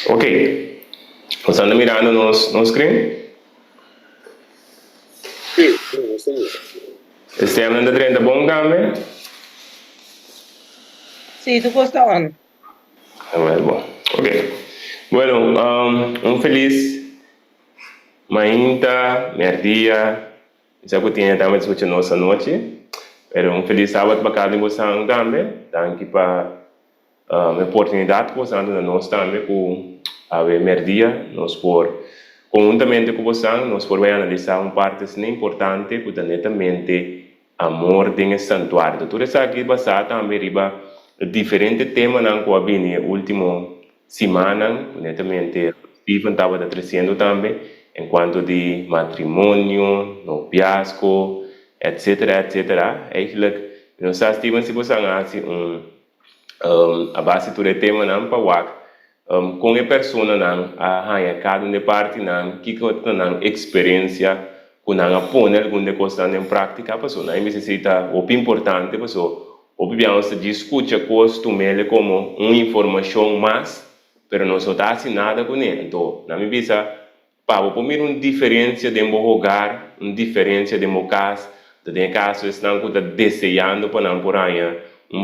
Ok, você anda mirando no screen? Sim, sim. Stiamo andando a 30 bom gambe? Sì, tu cosa on? Bom, ok. Bueno, feliz mainta, merdia, já que tinha também escutando nossa noite, pero feliz sábado para cada um de vocês também, tanto para a oportunidade que vocês dão nós também com a merdia, nós por conjuntamente com vocês, nós por vai analisar parte importante que netamente amor tem esse santuário. Tudo isso aqui basado também riba diferente tema não que a última semana, netamente Stephen estava trazendo também, enquanto de matrimônio, noviazgo, etc, etc. Eigenlijk, não sei Stephen se você assim a base do tema não para wak com a pessoa não a cada de parte não que não experiência com não pôr alguma coisa em prática a pessoa não necessita o importante a pessoa o bem se discute costume como uma informação mais pero não só está assim nada com ele então na minha vista para o primeiro uma diferença de meu lugar uma diferença de meu caso de caso estão desejando para não por aí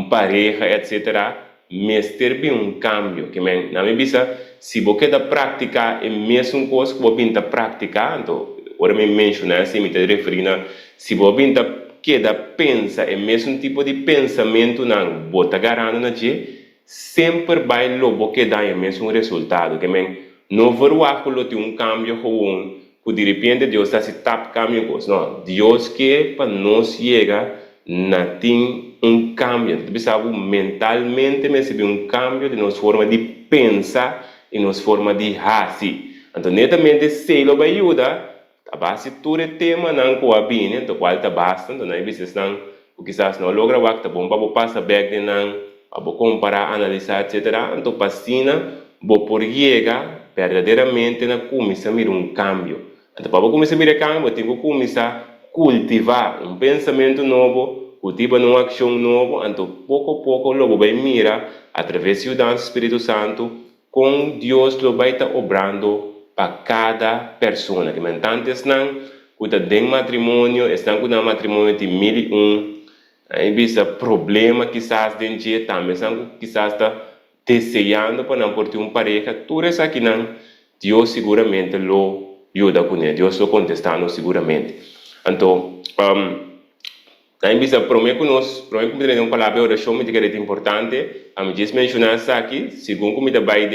pareja, etc., mas ter bem cambio, que na minha vista, se você quer praticar a mesma coisa que você está praticando, agora me mencionar, se me está referindo, se você quer pensar o mesmo tipo de pensamento, não, você está garantindo que sempre vai logo que dá o mesmo resultado, que não vai ter cambio que de repente Deus está se tap caminho, não, Deus quer para nós chegar na tem cambio, sabe, mentalmente receber cambio de nossa forma de pensar e nossa forma de agir. Então, netamente, se ele vai ajudar, a base de todo tema não com a bine, então qual está basta, então não é preciso não, porque quizás não logra o que bom para passar back de não, para comparar, analisar, etc. Então, pastina, vou por chegar verdadeiramente na começar a mirar cambio. Então, para começar a mirar cambio, eu tenho que começar a cultivar pensamento novo, cultiva uma ação nova, então pouco a pouco logo vai mirar através do Espírito Santo com Deus lo vai estar obrando para cada pessoa. Que antes não, que tem matrimônio, estão com um matrimônio de 1001, aí vista problema quizás dentro de também, estão quizás está desejando para não ter uma pareja, tudo isso aqui não, Deus seguramente lo ajuda com ele, Deus lo contestando seguramente. Então, aí bisa prometo que tem uma palavra de oração muito importante. A mim diz mencionar isso aqui, segundo como vai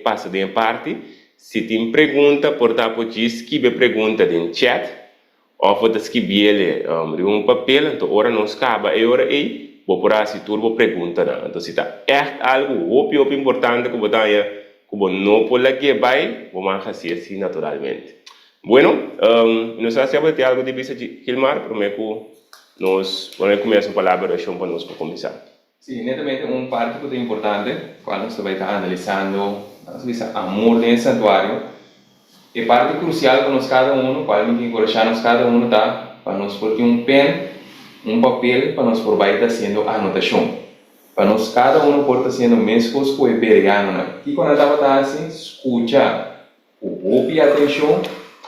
passa de parte. Se tem pergunta, portanto pode escrever pergunta no chat ou pode escrever papel. Então ora não acaba e ora aí vou por assim turbo pergunta não. Então se está algo óbvio importante que botar que não pode que vai vou fazer assim naturalmente. Bueno, não sei se você tem algo de vista de Gilmar, prometo nós vamos começar a palavra de oração para nós para começar. Sim, netamente parte que é importante, quando você vai estar analisando o amor dentro do santuário, é parte crucial para nós cada qual me encorajar nós cada tá, para nós porque pen, papel, para nós por vai estar sendo anotação. Para nós cada pode estar sendo mesmo coisa que é periano, né? E quando estava assim, escuta, ouve atenção,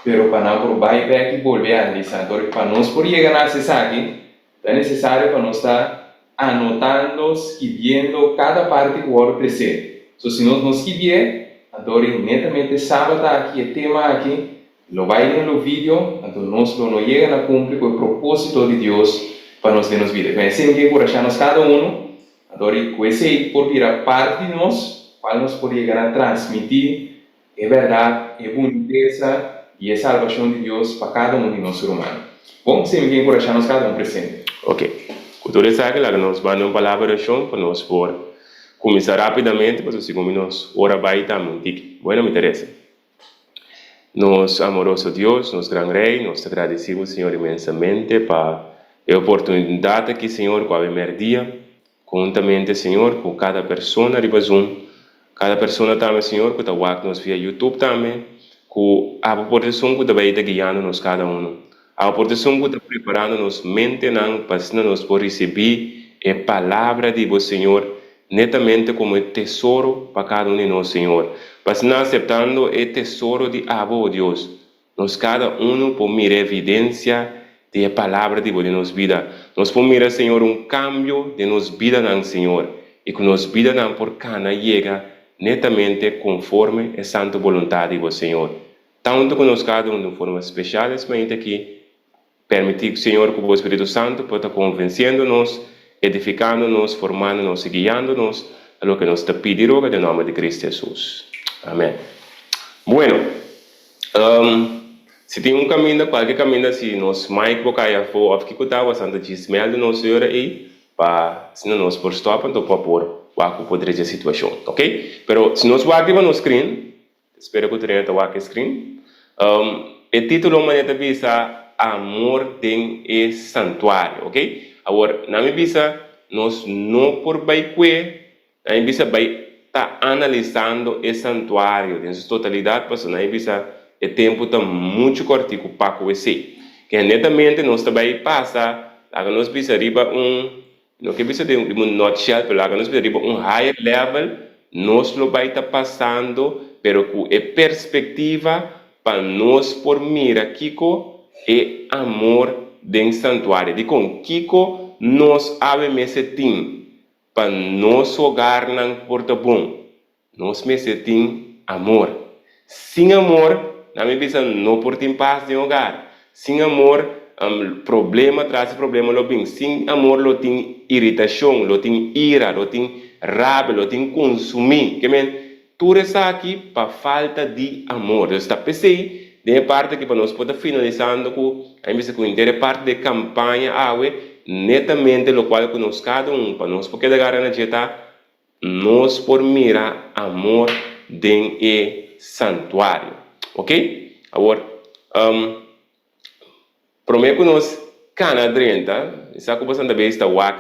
pero para não por vai back e volver a analisar. Então, para nós por chegar a esse aqui, é necessário para nós estar anotando, escrevendo cada parte que vai crescer. So, se nós não escrever, então netamente sábado aqui, o tema aqui, lo vai no vídeo, então nós não chega a cumprir com o propósito de Deus para nós termos vida. Mas sempre que encorajamos cada então com esse por virar parte de nós, qual nós podemos chegar a transmitir, é verdade, é boniteza e é salvação de Deus para cada de nós ser humano. Bom, sempre que encorajamos cada presente. Ok. Cultura sabe que nós vamos uma palavra de oração para nós por começar rapidamente, para os segundos nós ora vai também. Bueno, me interessa. Nos amoroso Deus, nos grande Rei, nós te agradecemos, Senhor, imensamente para a oportunidade que, Senhor, com a dia, juntamente, Senhor, com cada pessoa de Zoom, cada pessoa também, Senhor, que está nos via YouTube também, com a oportunidade que vai estar guiando nos cada a oportunidade que está preparando nos mente, para nós por receber a palavra de Deus, Senhor, netamente como el tesoro para cada uno de nosotros, Señor. Para nós aceptando el tesoro de Abba, Dios, nos cada uno por mirar evidencia de la palabra de nos vida. Nos por mirar, Señor, un cambio de nos vida, Señor, y que nos vida por cada llega netamente conforme a santa voluntad de vos, Señor. Tanto que nos cada uno de forma especial, especialmente aqui, permitir, Senhor, que o Espírito Santo possa convencendo-nos, edificando-nos, formando-nos e guiando-nos a lo que nos está pedindo em nome de Cristo Jesus. Amém. Bueno, se tem um caminho, qualquer caminho, se nós mais bocaia for, of que cuidar bastante de smell de nosso Senhor aí, para se não nos por stop, então para pôr o poder de situação, ok? Pero se nós guardamos no screen, espero que o treino está o screen. O título maneta visa amor tem e santuário, ok? Agora, na minha visa, nós não por baique, na minha visa tá analisando o santuário em sua totalidade, porque na minha visa o tempo está muito cortico para conhecer. Que netamente nós também passa, lá nós visa riba não que visa de nutshell, mas lá nós visa riba higher level, nós lo vai estar passando, pero com a perspectiva para nós por mira Kiko e amor den santuário. De com Kiko nós ave mesetim para nós hogar não porta bom. Nós mesetim amor. Sem amor, na minha visão, não porta paz de hogar. Sem amor, problema traz problema lo bem. Sem amor, lo tem irritação, lo tem ira, lo tem raiva, lo tem consumir. Que men, tudo isso aqui para falta de amor. Eu está pensei, de parte que para nós poder finalizando com a inteira parte de campanha netamente lo qual que nós cada para nós porque da na jeta nós por mirar amor den e santuário, ok? Agora prometo que nós cana drenta, essa que você também está wak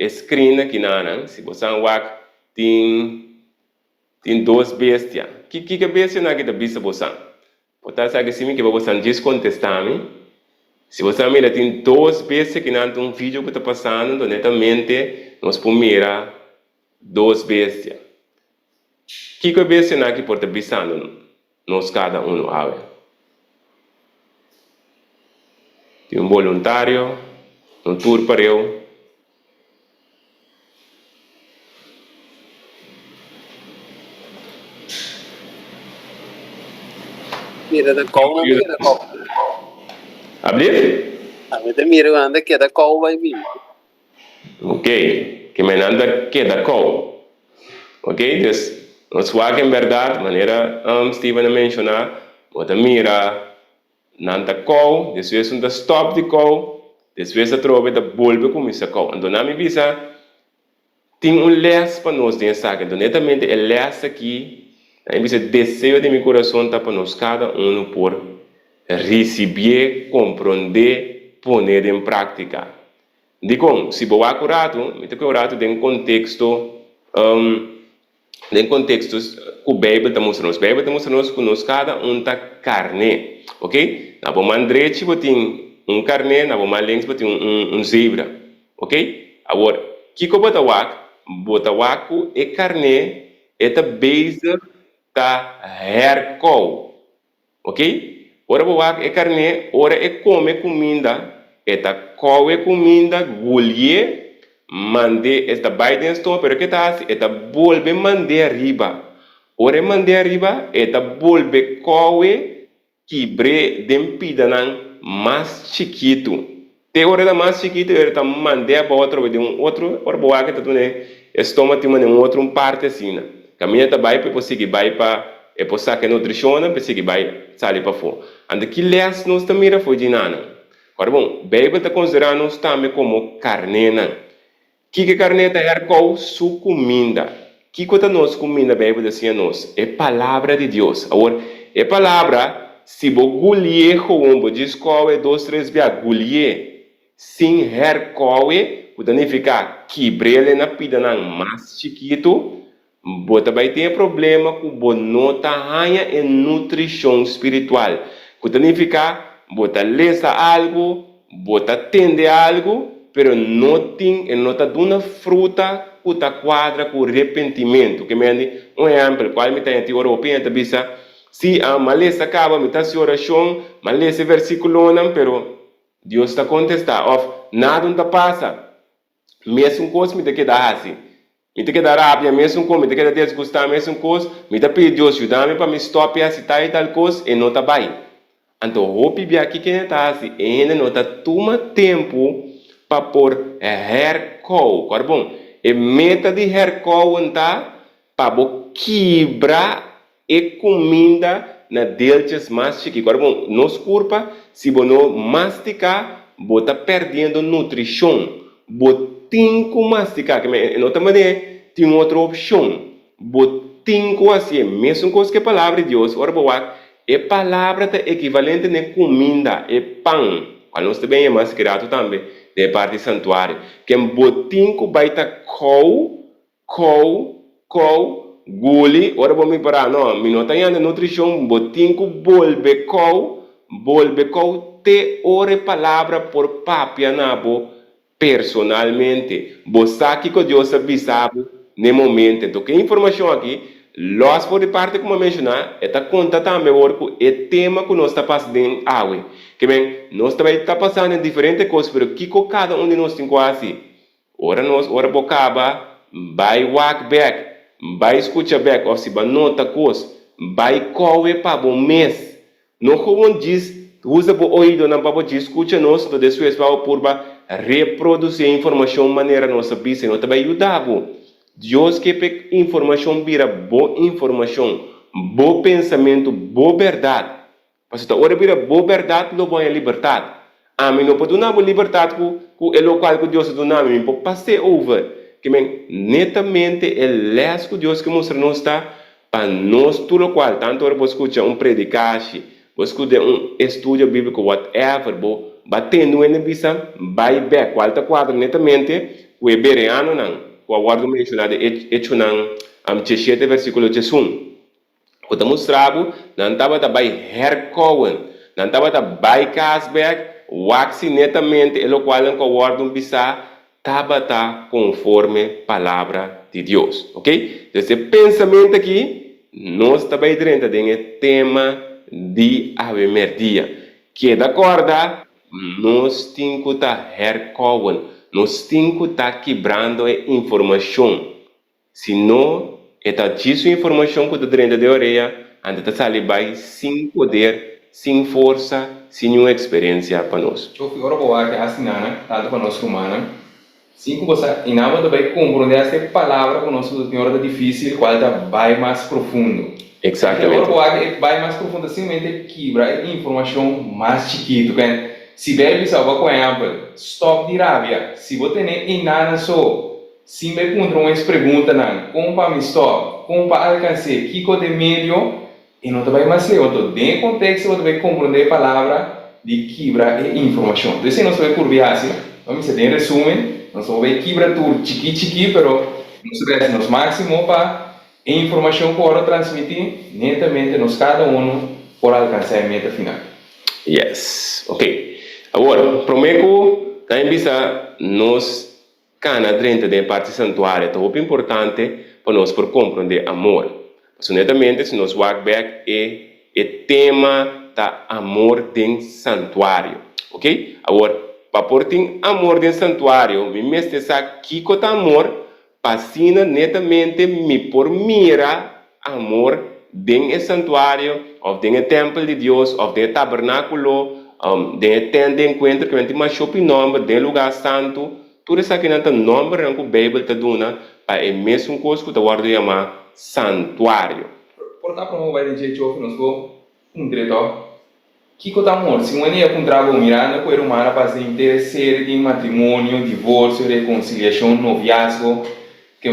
screen aqui na se você wak tem duas bestias. Que bestia na que da bisa você? Pode ser que sim que você descontestar-me. Se você mira, tem duas bestias que não tem vídeo que está passando, então netamente nós podemos mirar duas bestias. Que bestia na que pode estar bisando nós cada um ave? Tem um voluntário, um tour para eu. Mira da call, não mira da call. Abrir? A mim mira anda que da call vai vir. Ok, que me anda que da call. Ok, então, nós vamos em verdade, maneira Steven mencionar, você mira nanta call, depois você stop de call, depois você trova da volve com essa call. Então, na minha visa, tem les para nós nessa área. Então, netamente, o les aqui, na minha desejo de meu coração está para nós cada um por receber, compreender, poner em prática. Digo, se vou acurado, me tenho acurado em contexto, em contextos que a Bíblia está mostrando. A Bíblia está mostrando que nós cada um está carne, ok? Na bomba direita tem carne, na bomba lenta tem zebra, ok? Agora, que eu botar waco é carne, é base da hercol, ok? Ora boa é carne, ora é come comida, eta come comida, gulhe, mande esta baita estou, pero que tá, eta volve mande arriba, ora mande arriba, eta volve coe, quibre dempida nan mais chiquito. Te ora da mais chiquito, eta mande a outro de outro, ora boa que tá tudo né, estômago tem outro parte assim, caminha tá vai para seguir vai para é possível que nutrição para seguir vai sair para fora. Ande que les nós também era foi de nana. Agora bom, Bíblia está considerando nós também como carne não. Que carne é com sua comida. Que coisa nós comida a Bíblia dizia nós é palavra de Deus. Agora é palavra se você gulhe como descobre 2, 3 via gulhe sem hercoe, o danificar quebrele na pida não mais chiquito. Você vai ter problema com você não ganha em nutrição espiritual. Que significa, você lê algo, você atende algo, mas não está dando fruta uta quadra com arrependimento. Que me um exemplo, qual me tem a Europa, bisa, se a malesa acaba, me tá se oração, malesa versículo não, pero Deus está contestar, of nada não passa. Mesmo coisa me tem que dar assim. Me tem que dar rábia, mesmo coisa, me tem que dar desgostar, mesmo coisa, me tem que pedir Deus ajudar-me para me stopar essa e tal coisa, e não tá bem. Então, o que aqui que está assim, ainda não está toma tempo para pôr hercou, claro bom? E meta de hercou então para quebrar e comida na deltas mais chique, claro bom? Nos corpo, se você não masticar, você está perdendo nutrição. Você tem que masticar, que não também tem outra opção. Você tem que assim, mesmo coisa que a palavra de Deus, ora boa. E palavra é equivalente a comida, é pão. Quando nós também é mascarado também, de parte do santuário. Que é um botinho que vai estar guli. Ora vamos parar, não, me não tem nutrição, botinho que bolbe te ore palavra por papia nabo personalmente. Você que Deus sabe no momento. Então, que informação aqui? Nós, por parte, como eu mencionar, é conta também o tema que nós está passando em água. Que bem, nós também está passando em diferentes coisas, mas que cada um de nós tem quase. Ora bocaba, vai walk back, vai escuta back, ou se vai nota coisa, vai correr para bom mês. Não como diz, usa o ouvido, não para dizer, escuta nós, então depois vai por reproduzir a informação de maneira nossa bisa, não também ajudar. Deus quer informação vira boa informação, bom pensamento, boa verdade. Porque ora vira boa verdade, não vai a liberdade. Amém. Não pode dar liberdade com o local que Deus dá nome, pode passar over. Que netamente é les que Deus que mostra nós está para nós tudo qual. Tanto ora você escuta predicagem, você escuta estudo bíblico, whatever, batendo na bisa, vai back, qual está quadro netamente, o hebreano não. O aguardo mencionado hecho nan chechete versículo 1. Quando mostrava, não estava também hercowen, não estava também casberg, waxi netamente, e o qual não aguardo bisa, estava conforme palavra de Deus, ok? Esse pensamento aqui, nós também dentro do tema de Ave Maria, que de acordo, nós temos que estar hercowen. Nós temos que estar quebrando a informação. Se não, está disso informação que está dentro da orelha, anda sair vai sem poder, sem força, sem nenhuma experiência para nós. Eu fico agora que assim, tanto para nós humanos, sim que você inama também compreender essa palavra que nós tem hora difícil, qual vai mais profundo. Exatamente. Agora vai mais profundo, simplesmente quebra a informação mais chiquita, se deve salvar com exemplo, stop de rabia. Se você tem nada só, se me encontra uma pergunta, como para me stop, como para alcançar, que coisa meio, e não vai mais ler. Então, dentro do contexto, você vai compreender a palavra de quebrar a informação. Então, se nós vamos curvar assim, vamos fazer em resumo, nós vamos quebrar tudo, chiqui, mas nós máximo para a informação que eu transmitir, netamente, nós cada um, por alcançar a meta final. Yes, ok. Agora, prometo que nós cana dentro da parte santuária é muito importante para nós por compreender amor. Sonetamente, se nós walk back é tema da amor dentro do santuário, ok? Agora, para por ter amor dentro do santuário, me mestre sabe que é amor, passina netamente me por mira amor dentro do santuário, ou dentro do templo de Deus, ou dentro do tabernáculo, de tenda de encontro que a gente mais shopping number de lugar santo, tudo isso aqui não tem nome que a Bíblia está dando para o mesmo coisa que o guarda chamar santuário. Portanto, como vai dizer que nós vamos direto, que coisa amor, se um dia encontrava um miranda com a humana para se interessar em matrimônio, divórcio, reconciliação, noviazgo, que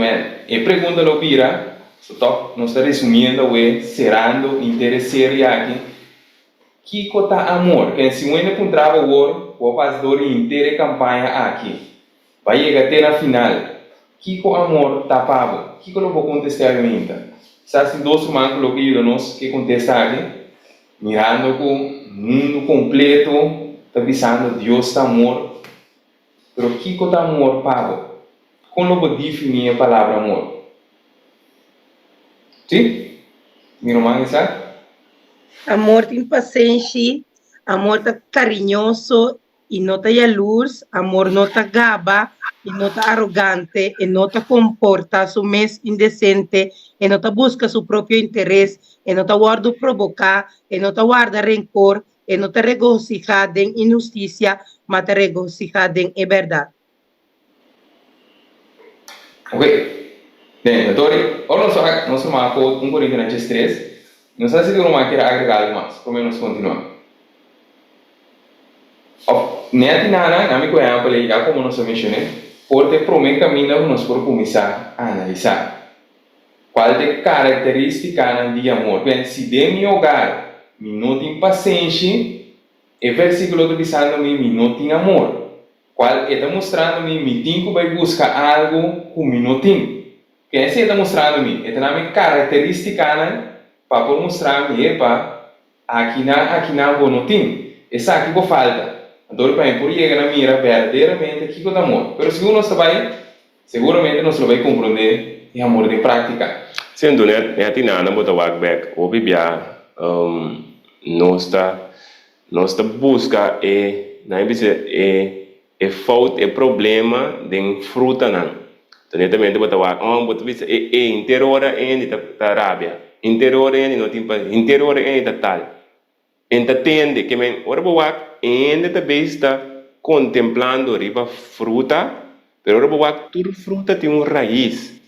e pergunta lo pira, só nós está resumindo o serando interessar aqui. Que coisa amor, que se um dia encontrava o ouro, o pastor inteira campanha aqui, vai chegar até na final. Que amor tapado, que não vou contestar ainda. Se assim dois humanos colocaram nós que contestar aqui, mirando com o mundo completo, está pensando Deus está amor, pero que amor pago. como vou definir a palavra amor? Sim? Me não sabe? Amor tem paciência, amor tá carinhoso e não tá luz, amor não tá gaba e não tá arrogante e não tá comporta su mês indecente e não tá busca seu próprio interesse e não tá guarda provocar e não tá guarda rancor e não tá regocijado em injustiça, mas tá regocijado em verdade. Ok. Bem, doutor, agora nós vamos com 1 Coríntios 3. Não sei se você quer agregar algo mais, como nós continuamos. Neti nana, nami ko yan pala ika como nós mencionei, porque promete caminho nós por começar a analisar. Qual é a característica de amor? Bem, se de meu hogar me não tem paciência, o versículo está dizendo me não tem amor. Qual está mostrando me tenho que vai buscar algo que me não tem. Que esse está mostrando me, é uma característica para mostrar me aqui na não tem. Essa aqui que falta. Então, para por chegar na mira verdadeiramente aqui com o amor. Mas se nós vai, seguramente nós vai compreender o amor de prática. Sendo neti nana bota walk back, o bibia nossa busca na bisa fault problema de fruta não. Então netamente bota walk bota bisa interiora ta rabia, interiora não tem interiora ta tal. Entende que men ora walk também está contemplando riba fruta, pero ora walk tudo fruta tem raiz.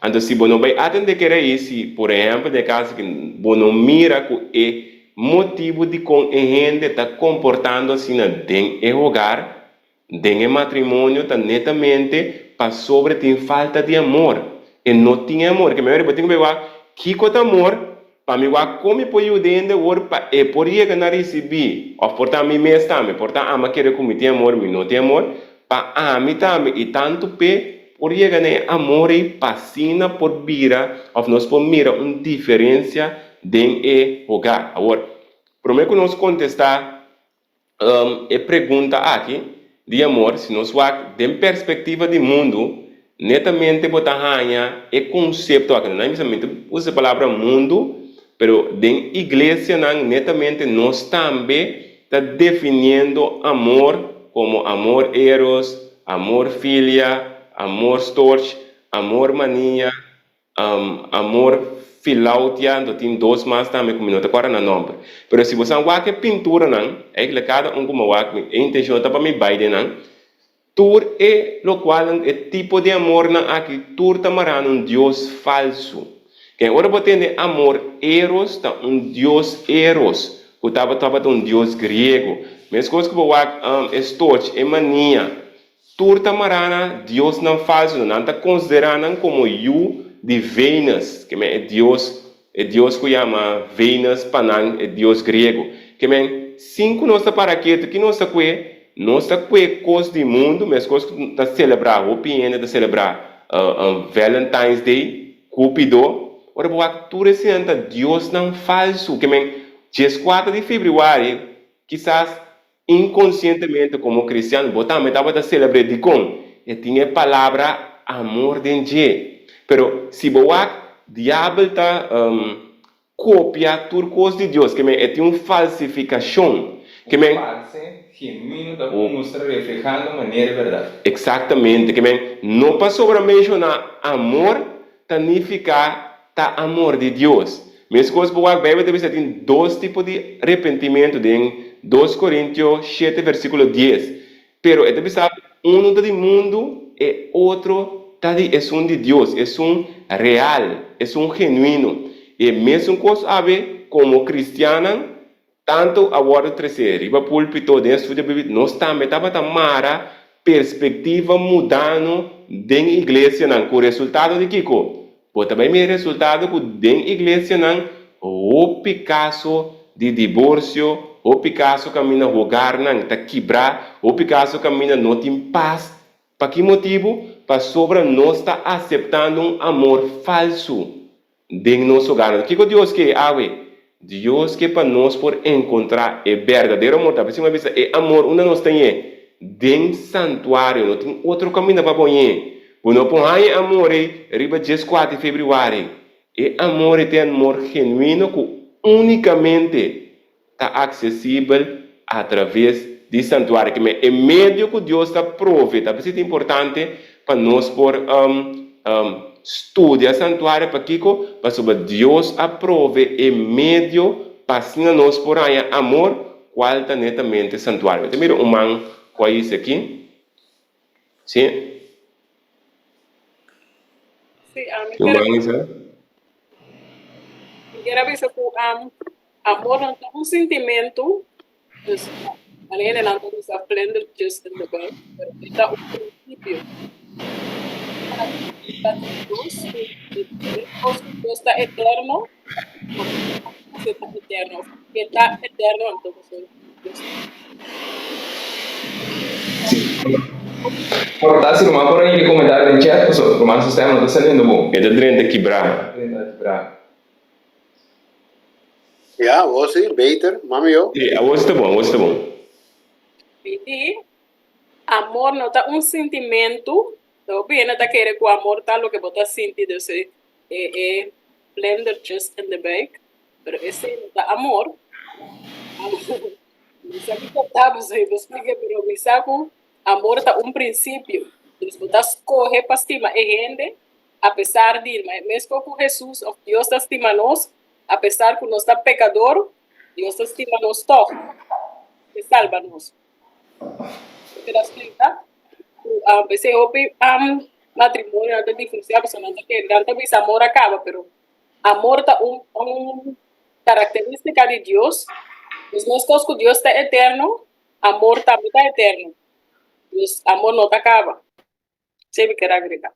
Então, se você não vai atender que raiz, se, por exemplo, de caso que você não mira que é motivo de com a gente está comportando assim dentro do hogar, dentro do matrimônio, está netamente para sobre tem falta de amor. E não tem amor, que melhor eu tenho que ver que coisa amor para mim como pode eu dentro e por aí que não recebi, ou portanto me mesmo também, portanto ama querer como tem amor, me não tem amor, para mim também e tanto por aí que amor e pasina por vira, ou nós por mira uma diferença dentro do hogar. Agora, primeiro que nós contestar a pergunta aqui de amor, se nós vamos de perspectiva de mundo, netamente botar ranha é conceito aqui, não é necessariamente usa a palavra mundo, pero dentro da igreja netamente nós também está definindo amor como amor eros, amor filia, amor storch, amor mania, amor filautia, então tem dois mais também como não te agora na nome. Pero se você vai que pintura não, é que cada como vai a intenção tá para me baile não. Tur é lo qual é tipo de amor na aqui tur tamarano um Deus falso. Quem ora botende amor eros tá Deus eros, o tava Deus grego. Mesma coisa que vai storch é mania. Tur tamarana Deus não falso, não está considerando como you de Vênus, que é Deus que chama Vênus Panan, é Deus grego. Que é cinco nossa paraquedo que nossa coisa do mundo, mas coisa que está celebrar, o PN está celebrar Valentine's Day, Cupido. Ora, boa, tudo esse ano Deus não falso, que é 4 de fevereiro, quizás inconscientemente como cristiano, botamos estava celebrando de com e tinha a palavra amor de pero se boa diabo está copia tudo coisa de Deus que é uma falsificação que genuíno da mostra reflejando a maneira verdade. Exatamente, que não passou para mencionar amor significa tá amor de Deus. Mesma coisa boa, a Bíblia deve ter dois tipos de arrependimento em 2 Coríntios 7 versículo 10. Pero deve saber um do mundo e outro é um de Deus, é um real, é um genuíno. E mesmo coisa sabe como cristiana, tanto a hora de terceiro, e o púlpito dentro da Bíblia, nós também estava mara perspectiva mudando dentro da igreja, com o resultado de Kiko. Pô, também me resultado que dentro da igreja, o Picasso de divórcio, o Picasso caminha hogar, está quebrar, o Picasso caminha não tem paz. Para que motivo? Para sobre nós estar aceitando um amor falso dentro do nosso hogar. O que Deus quer? Deus quer para nós por encontrar é verdadeiro amor. Tá? Uma vez é amor, nós tem dentro do santuário, não tem outro caminho para pôr. Uno põe aí amor riba 14 de fevereiro. E amor é amor genuíno que unicamente está acessível através do santuário, que é meio que Deus está prove. Tá é importante para nós por estudar o santuário para Kiko, para sobre Deus aprove e meio para nós por aí amor, qual está netamente santuário. Então, mira man com isso aqui. Sim? Sí, quiero ver amor no es un sentimiento, pues, alguien delante de esa splendor just in the bed, pero está un principio. Dios está eterno, está eterno, entonces Dios. Por tá, se não por aí comentário no chat, pessoal, o nosso sistema não está saindo bom. É de 30 quebrar. Ja, was ie, beter, mami yo. A voz está bom, a voz está bom. Y amor no está un sentimiento, todo bien, no está que con amor está lo que vos estás sintiendo, blender just in the bake, pero ese no está amor. Me saco que está, pues ahí vos explique, pero me saco amor está un principio. Entonces vos estás coge para estimar gente, a pesar de, mesmo con Jesús, Dios está estimando, a pesar que no está pecador, Dios está estimando todo, que salva-nos. Pero explica, empecé matrimonio antes de divorciar, pues antes de amor acaba, pero amor está un característica de Dios. Pues no es que Dios está eterno, amor también está eterno. Pues amor no te acaba. Sí, me quiero agregar.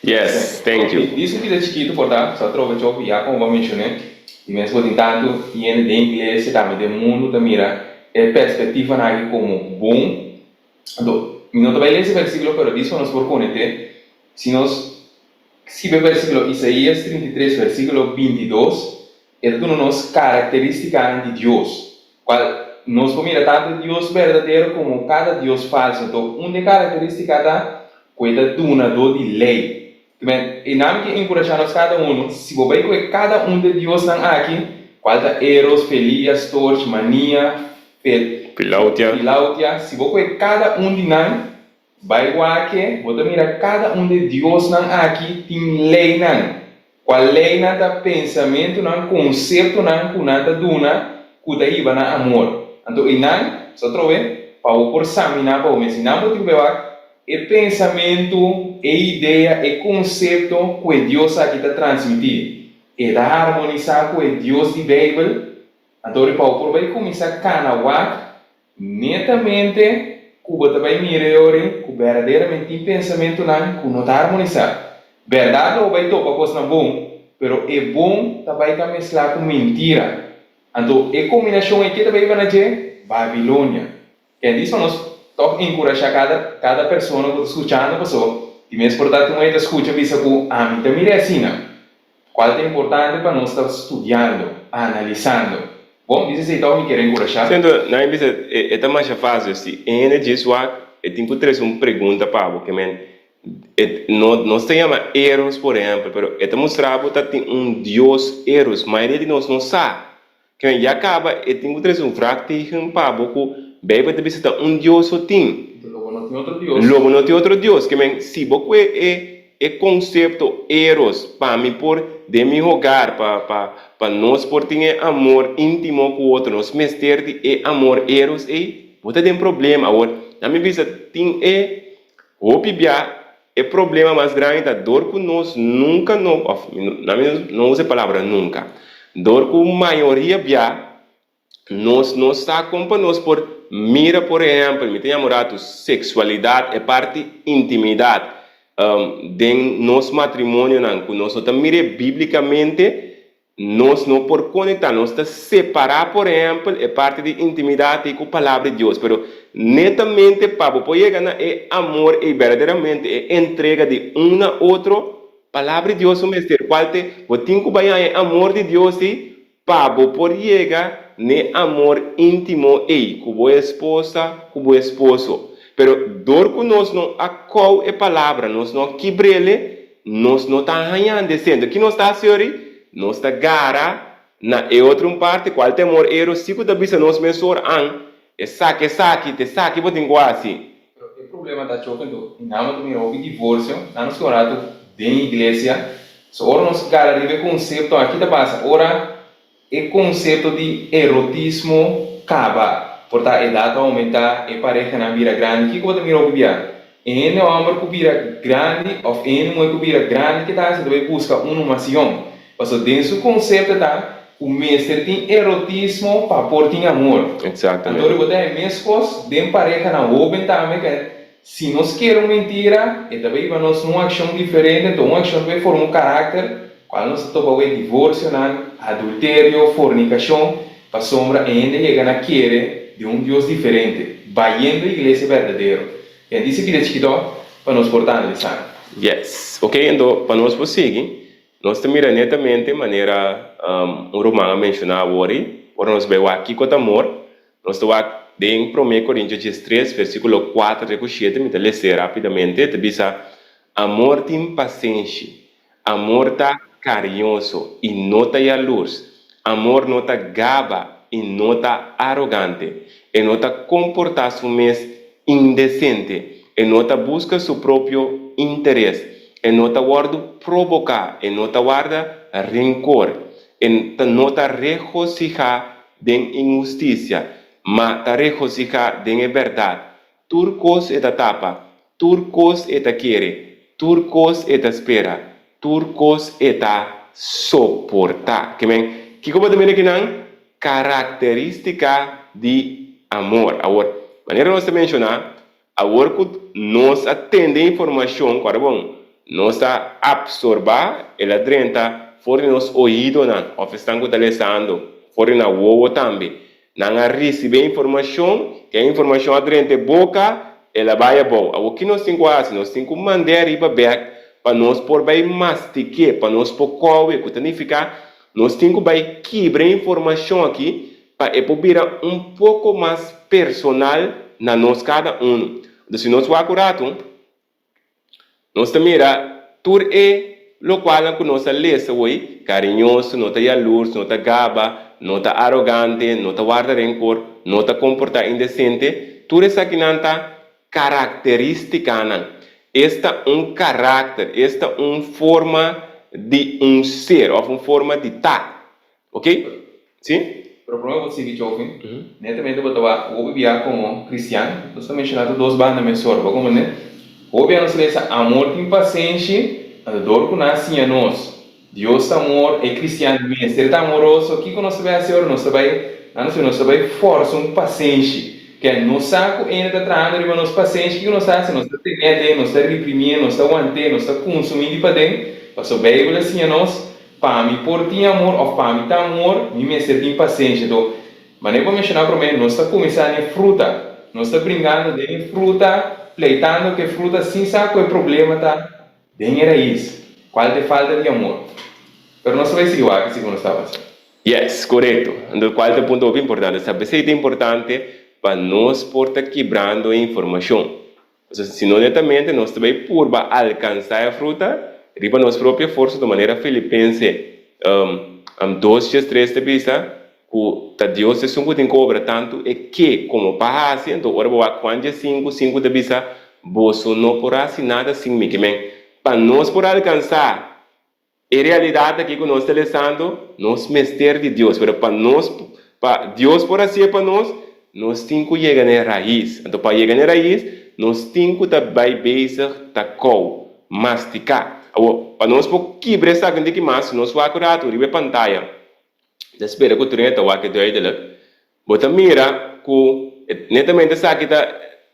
Yes, thank you. Isso que é chiquito, portanto, só trova jogo já como eu mencionei. E mesmo tem tanto e em inglês também do mundo também é perspectiva na como bom. Então, não vai ler esse versículo, pero disso nos por conectar. Se o versículo Isaías 33, versículo 22, é tudo nos características de Deus. Qual nós vamos tanto Deus verdadeiro como cada Deus falso. Então, uma característica da coisa donador de lei. E não que encorajamos cada se você vai com cada de Deus aqui, qual é Eros, Felias, Torch, Mania, Pilautia, se você com cada de nós, vai aqui, você mira cada de Deus aqui, tem lei não. Qual lei não tá pensamento não, conceito não, que não tá duna, que daí vai na amor. Então, e não, só trove, para o por examinar, para o ensinar, para o que é pensamento, é ideia, é conceito que Deus aqui está transmitindo. É da harmonizar com Deus de Bíblia. Então, para o vai começar a canawar netamente que você vai mirar que verdadeiramente tem pensamento que não está harmonizar. Verdade ou vai tocar coisa bom, mas é bom também está mesclar com mentira. Então, a combinação aqui também vai ser Babilônia. Que disso nós toca encorajar cada pessoa que está escutando a pessoa. E mesmo portanto, não é escuta visa que a mim também é assim. Qual é importante para nós estar estudando, analisando. Bom, isso então me quer encorajar. Sendo, não é tão mais fácil assim. Ainda diz que eu tenho que trazer uma pergunta para você, nós temos Eros, por exemplo, mas eu mostrava que tem Deus Eros, mas ele não sabe. Que já acaba, eu tenho que trazer prática para você. Bebe de visita Deus só tem. Logo não tem outro Deus. Logo não tem outro Deus. Que se você é conceito eros para me por de me rogar para nós por ter amor íntimo com o outro, nós mestre de amor eros você tem problema. Agora, na minha vista tem o bibia é problema mais grande da dor que nós nunca não usa a palavra nunca. Dor que a maioria bia nós não está com nós por mira, por exemplo, me tem namorado, sexualidade é parte intimidade. De nosso matrimônio, não, nós não mira biblicamente, nós não por conectar, nós está separar, por exemplo, é parte de intimidade com a palavra de Deus. Pero netamente, para poder chegar é amor e verdadeiramente é entrega de uma outra palavra de Deus, o mestre. Qual tem que banhar é amor de Deus e para poder chegar ne amor íntimo com a esposa, com o esposo. Pero dor que nós não acou é palavra, nós não quebrele, nós não está arranhando descendo. Que nós está, senhori? Nós está gara na e outra parte, qual temor ero, sigo da bisa nós mensor an, e saque, te saque, vou ter assim. O problema da chocando, não me houve divórcio, não nos corado dentro da igreja. So ora nós cara rive conceito aqui da base, ora é conceito de erotismo acaba. Portanto, a idade aumenta, e pareja na vira grande, que como também não vira. E não amor que vira grande, ou não que vira grande, que tá, você deve buscar uma macião. Mas dentro do conceito da o mestre tem erotismo para pôr tem amor. Exatamente. Então, eu botar a mesma coisa, dentro pareja na open também, que se nós queremos mentira, e também nós não ação diferente, então uma ação vai formar um caráter, quando nós estamos em divórcio, adultério, fornicação, para sombra ainda chega na querer de um Deus diferente, vaindo a igreja verdadeira. E disse que disse para nós portar a lição. Yes. Ok, então, para nós prosseguir, nós também netamente de maneira romana mencionar ori, por nós ver aqui com amor, nós estamos em 1 Coríntios 3, versículo 4 e 7, me ler rapidamente, te diz, amor tem paciência, amor tá carinhoso e não tá a luz, amor não tá gaba e não tá arrogante, e não tá comportar-se indecente, e não tá busca seu próprio interesse, e não tá guarda provocar, e não tá guarda rancor, e não tá regocijar de injustiça, mas tá regocijar de verdade. Turcos é da tapa, turcos é da querer, turcos é da espera, turcos é da suportar. Que como também aqui não? Característica de amor. Agora, maneira nós mencionar, agora que nós atendemos a informação, claro, bom, nós está absorver, ela drenta, fora nos ouvidos, ou estão utilizando, fora na uova também. Não receber informação, que a informação adrente boca, ela vai a boa. O que nós temos que fazer? Nós temos que mandar riba back, para nós por bem masticar, para nós por comer, que significa, nós temos que quebrar informação aqui, para virar pouco mais personal na nós cada um. Então, se nós vamos acurado, nós também tudo é o qual que nós lemos hoje, carinhoso, não está luz, não está gaba, não está arrogante, não está guarda rancor, não está comportar indecente, tudo isso aqui não está característica. Esta caráter, esta forma de ser, ou uma forma de estar. Ok? Sim? O problema é o seguinte, jovem, netamente eu vou viver como cristiano, nós estamos mencionando duas bandas mensuras, como né? Vou viver nós lemos amor e paciência, a dor que nasce em nós. Deus amor é cristiano mesmo, ele está amoroso, o que nós vai fazer? Nós vai forçar paciência, que é no saco ainda está trazendo a nossa paciência, que nós fazemos? Nós está tendo, nós está reprimindo, nós está aguantando, nós está consumindo para dentro, para a Bíblia assim a nós, para mim por ti amor, ou para mim tá amor, me tem paciência. Então, mas eu vou mencionar para mim, nós está começando em fruta, nós está brincando de fruta, pleitando que fruta sem saco é problema, tá? Bem era isso, qual é a falta de amor. Pero não se vai seguir o que nós estamos. Yes, correto. Então, qual é o ponto importante? Sabe se é importante para nós portar quebrando a informação. Se não netamente nós também por alcançar a fruta, riba nossa própria força de maneira filipense 2:3 de vista que Deus é um que tem cobra tanto é que como para assim então ora boa quando 5 de vista você não porá assim nada sem mim que para nós por alcançar a realidade aqui que nós estamos lendo nós mestre de Deus para nós para Deus por assim para nós temos que chegar na raiz então para chegar na raiz nós temos que também beijar masticar. Para nós quebrar essa grande que mais nós vamos acordar riba pantalla. Espera que o treino está aqui dentro. Bota mira que netamente essa aqui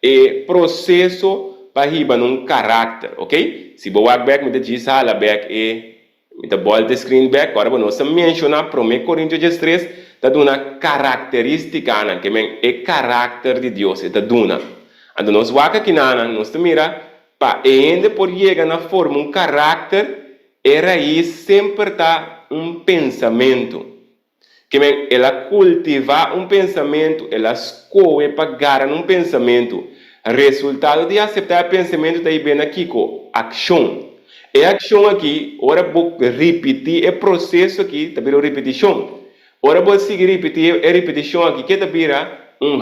é processo para riba num caráter, ok? Se você back me diz sala back me volta screen back agora nós mencionar para 1 Coríntios 3 está dando característica que é caráter de Deus está dando. Então nós vamos aqui nós mira para ainda por chegar na forma caráter era aí sempre está pensamento que ela cultivar pensamento ela escolhe para ganhar pensamento resultado de aceitar o pensamento daí bem aqui com ação. E a ação aqui, ora vou repetir o processo aqui, também a repetição. Ora vou seguir repetir a repetição aqui, que também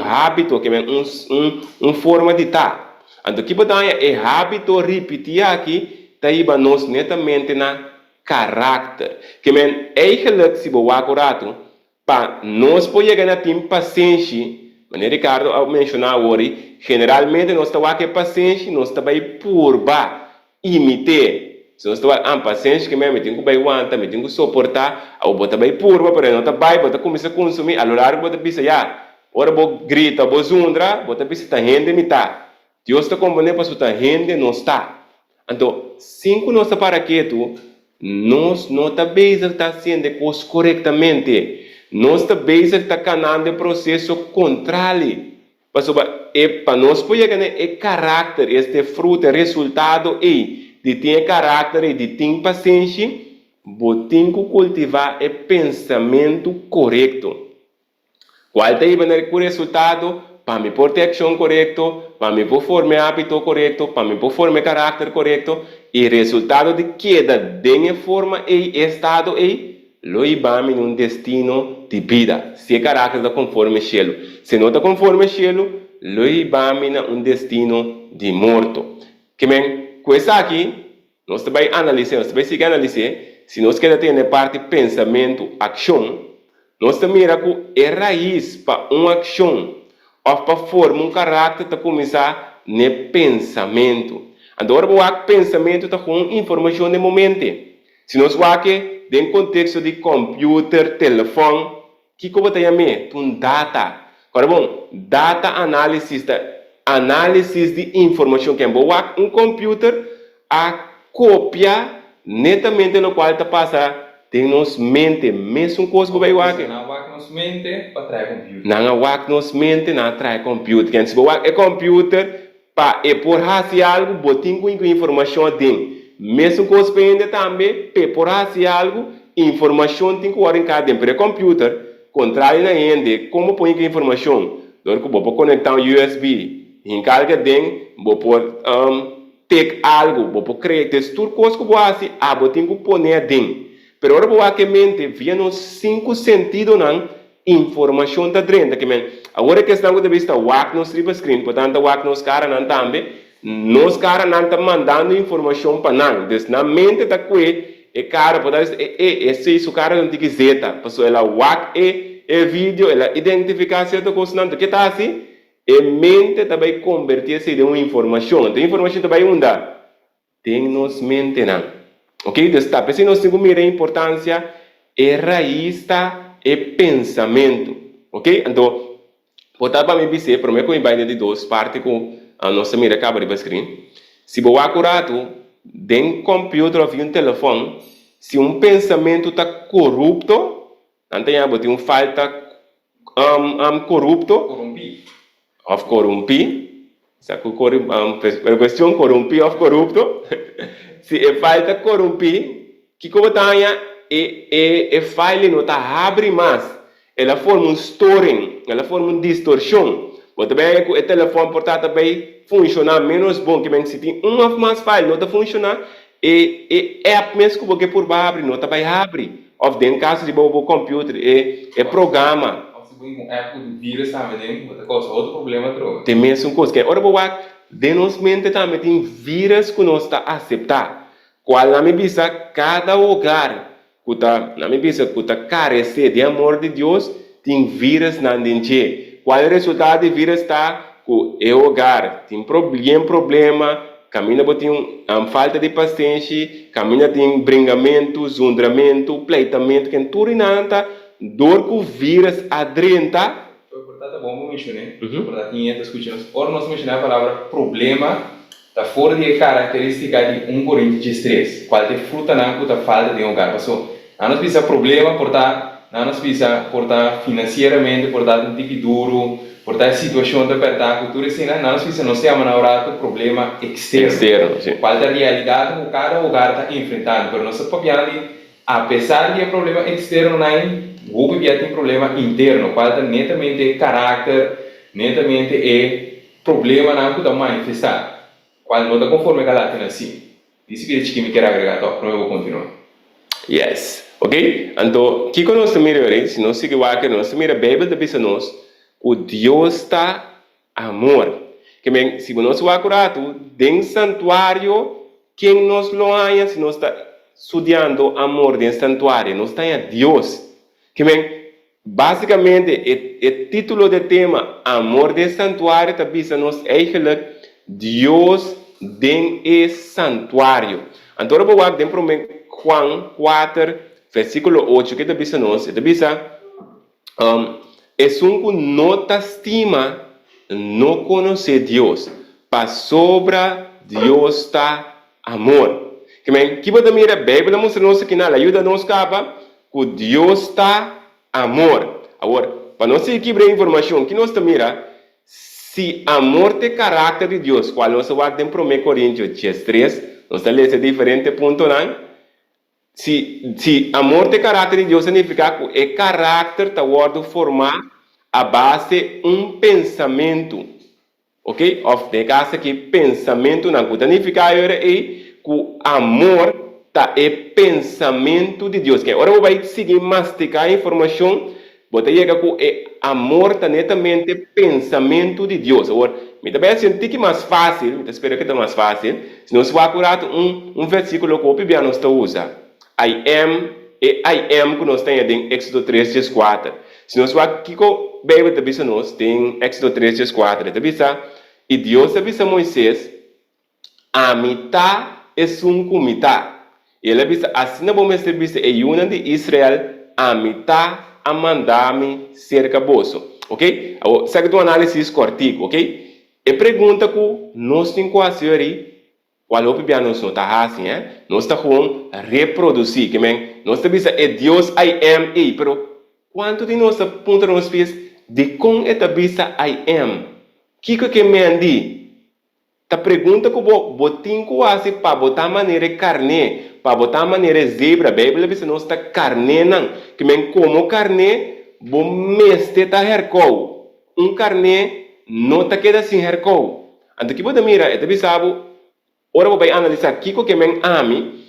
hábito, que é forma de estar. Então, que é hábito repetir aqui, daí nós netamente na caráter. Que é eigenlijk se vou acurato, para nós poder ganhar tempo paciência, maneira Ricardo mencionar hoje, generalmente nós estamos aqui paciência, nós estamos por imitar. Se nós estamos a paciência que me tenho que aguentar, me tenho que suportar, eu vou também purba, para não estar vou começar a consumir, a lo largo vou pensar já, ora vou gritar, vou zundra, vou pensar rende me tá. Deus está compreendendo para sua rende não está. Então, cinco nós está para quieto, nós não está bem está sendo coisas corretamente, nós está bem está canando o processo contrário. Para nós poder ganhar o caráter, este fruto, resultado de ter caráter e de ter paciência, você tem que cultivar o pensamento correto. Qual é o resultado? Para me pôr ação correto, para me pôr formar hábito correto, para me pôr formar caráter correto, e resultado de queda de forma e estado lo ibame em destino de vida. Se o caráter está conforme o cielo. Se não está conforme o cielo, lo ibame em destino de morto. Que bem, com isso aqui, nós também analisamos, nós também seguir analisar, se nós queremos ter a parte pensamento, ação, nós também mira que é raiz para uma ação, ou para formar um caráter para começar no pensamento. Agora, o pensamento está com informação de momento. Se nós vamos dentro do contexto de computer, telefone, que como tem a mim? Data. Agora, bom, data analysis de informação que é um computer a cópia netamente no qual está passando tem nos mente mesmo coisa que vai aqui. Não vai nos mente para trazer computer. Não vai nos mente na trazer computer. Quem se vai é computer para por fazer algo botar com informação dentro. Mesmo coisa que também por fazer algo informação tem que ir em cada dentro. Para computer contrário na ende como põe informação. Então que vou conectar um USB. Em cada dentro vou pôr ter algo, vou criar textura, coisa que vou fazer, vou ter que pôr dentro. Pero agora vou aqui mente, via nos 5 sentidos na informação da dentro. Agora que estamos de vista, o nos riba screen, portanto, o nos cara não também, nos cara não está mandando informação para nós. Então, na mente da que é cara, portanto, esse cara não tem que zeta, porque ela é vídeo, ela identifica certa coisa, não, que está assim, e mente também convertir-se em uma informação. Então, a informação também tem nos mente não. Ok? Então, se nós temos a importância, é raiz e pensamento. Ok? Então, portanto, para me dizer, para mim, que eu vai de duas partes com a nossa mira acaba de screen. Se eu acurato, dentro do computador ou um telefone, se um pensamento está corrupto, não tem um falta corrupto, corrompi, a questão corrompi ou corrupto, se é falta corrompi, que como está é file não está abre mais, ela forma storing, ela forma distorção. Mas também o telefone portátil também funciona menos bom, que se tem uma mais file não está funcionando, e app mesmo que você por abre não está vai abre, ou dentro caso de o computer é programa. Um app de vírus também, outro problema trouxe. Tem mesmo coisa que ora boa, denos mente também tem vírus que nós está aceitar. Qual na minha vista cada hogar que tá na minha vista que tá carecer de amor de Deus tem vírus na dentro. Qual é o resultado de vírus está que o hogar tem problema, caminha tem falta de paciência, caminha tem bringamento, zundramento, pleitamento, que tudo nada dor que o vírus adrenta. Portanto, é bom mencionar, portanto, quem está escutando, ora nós mencionamos a palavra problema, está fora de característica de corrente de estresse, qual é fruta não que falta de hogar. Passou, não nos precisa problema, portanto, não nos precisa portar financeiramente, portanto, um tipo duro, portanto, situação de apertar, cultura assim, não nos precisa, nós temos na hora problema externo, qual é a realidade que cada hogar está enfrentando, mas nós estamos falando apesar de problema externo, o que tem problema interno, qual é netamente caráter, netamente é problema não puta manifestar. Quando não está conforme com a assim. Isso que me quer agregar, então, não vou continuar. Yes. Ok? Então, que nós mira, se nós seguimos aqui, nós mira a Bíblia da bisa nós, o Deus está amor. Que bem, se nós o acurato, dentro do santuário, quem nos lo haya, se nós está estudando amor dentro do santuário, nós está a Deus. Que bem, basicamente, o título do tema, amor dentro do santuário, está bisa nós, eigenlijk, Deus dentro do santuário. Então, eu vou falar dentro de Juan 4, versículo 8, que está bisa nós, está bisa, es un que no te estima, no conoce Dios, para sobra Dios está amor. Que bem, que você mira a Bíblia mostra-nos que na ajuda nos capa que Deus está amor. Agora, para nós equilibrar a informação, que nós mira, se amor tem caráter de Deus, qual nós vamos em 1 Coríntios 3, nós estamos lendo diferente ponto, não? Se amor tem caráter de Deus, significa que é caráter está formar a base um pensamento. Ok? Of de casa que pensamento não significa que o amor tá é pensamento de Deus. Que agora eu vou seguir masticar a informação, bota aí que o amor tá netamente pensamento de Deus. Agora, me também sentir que mais fácil, me espero que tá mais fácil. Se nós for acurado um versículo que o Bíblia nos usa. I am que nós temos em Éxodo 3, 4. Se nós vamos aqui com a Bíblia da Bisa nós, tem Éxodo 3, 4. Da Bisa, e Deus avisa a Moisés, a mitad é com mitad. Ele avisa, assim não vamos ter visto a união de Israel, a mitad a mandar-me cerca bolso. Ok? Segue do análise cortico, ok? E pergunta que nós temos quase aí, qual é o que nós não está assim, nós estamos reproduzir, que bem, nós estamos é Deus I am, pero quanto de nós aponta nos pés de com esta bisa I am, que me andi, ta pergunta que botin quase para botar maneira carne, para botar maneira zebra, a Bíblia diz nós está carne não, que bem como carne, bom meste ta hercou, carne não ta queda sem hercou, então que você mira, esta bisa ora vou analisar aqui que men ami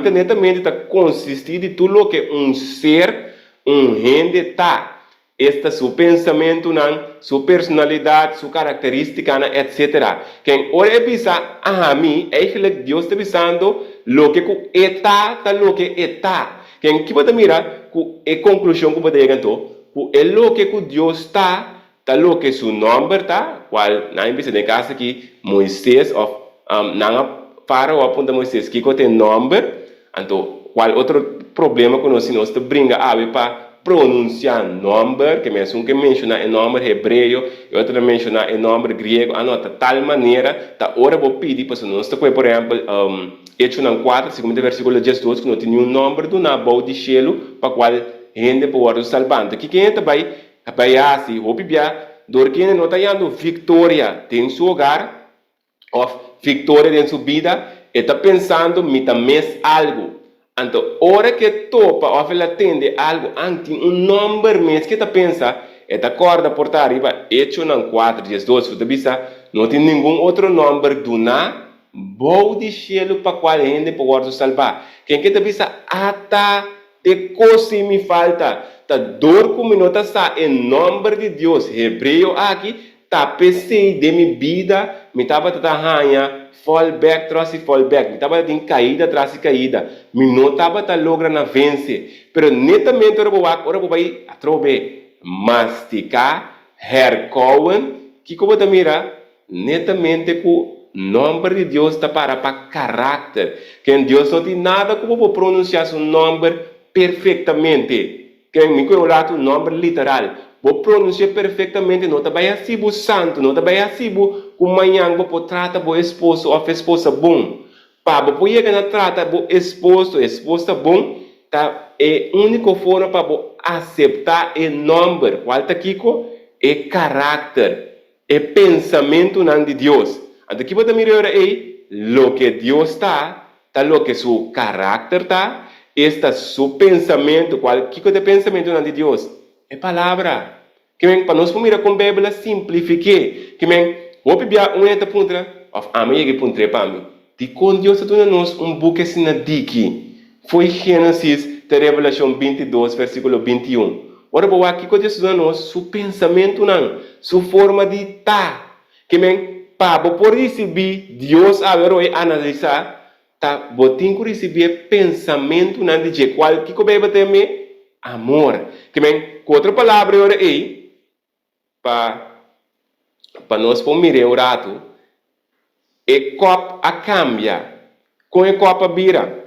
tá netamente tá consistir de tudo que ser, gente tá, esta seu pensamento não, sua personalidade, sua característica, etc. Quem ora é bisa ami, é que Deus está bisando lo que está, lo que está. Quem que pode mirar, que é conclusão que pode chegar então, que é lo que Deus está lo que seu nome tá, qual na bisa de casa aqui Moisés of não para o aponta Moisés que tem nome, então qual outro problema que nós brinca para pronunciar nome, que mesmo que menciona o nome hebreu, e outro menciona o nome grego, anota tal maneira, tá ora vou pedir para nós, por exemplo, Hechos 4, segundo versículo 12, que não tem um nome do nabo de cielo, para qual gente pode salvar. Que quem vai assim, vou pedir, dor que não está dando vitória, tem seu lugar, of vitória em sua vida, está pensando, me também algo. Então, hora que topa, ou ela atende algo, antes um número mesmo que está pensando, está acorda por estar arriba, Hechos 4, 12, não tem nenhum outro número do na, bom de cielo para qual a gente pode salvar. Quem que está pensando, de coisa me falta, tá dor como não está em nome de Deus, hebreu aqui, tá pensei de minha vida, me estava tratando fallback, trouxe fallback, me estava em caída, trouxe caída, me não estava logrando vencer, pero netamente ora vou vai atrobe masticar, hercowen, que como te mira, netamente que o nome de Deus está para caráter, que Deus não tem nada como vou pronunciar seu nome perfeitamente, que me conhece o nome literal. Vou pronunciar perfeitamente, não está assim o santo, não está assim o manhã, vou tratar o esposo ou a esposa bom. Para vou chegar na trata o esposa bom, tá é única forma para aceitar o nome, qual está aqui é caráter, é pensamento não de Deus. Então aqui você mirar aí, lo que Deus está, lo que seu caráter está, este seu pensamento, qual que é o pensamento não de Deus? É palavra. Que para nós mirar com a Bíblia simplifique. Que Hope bia uneta puntra of amiga puntre pami. Di con Deus tu nos book assim na diki. Foi Gênesis de Revelação 22 versículo 21. Ora boa aqui com Deus nos su pensamento não, su forma de tá. Que men pa bo por receber Deus a ver e analisar tá botin ku receber pensamento não de qual que beba teme amor. Que men com outra palavra ora aí para nós pomire o rato e cop a cambia com e copa bira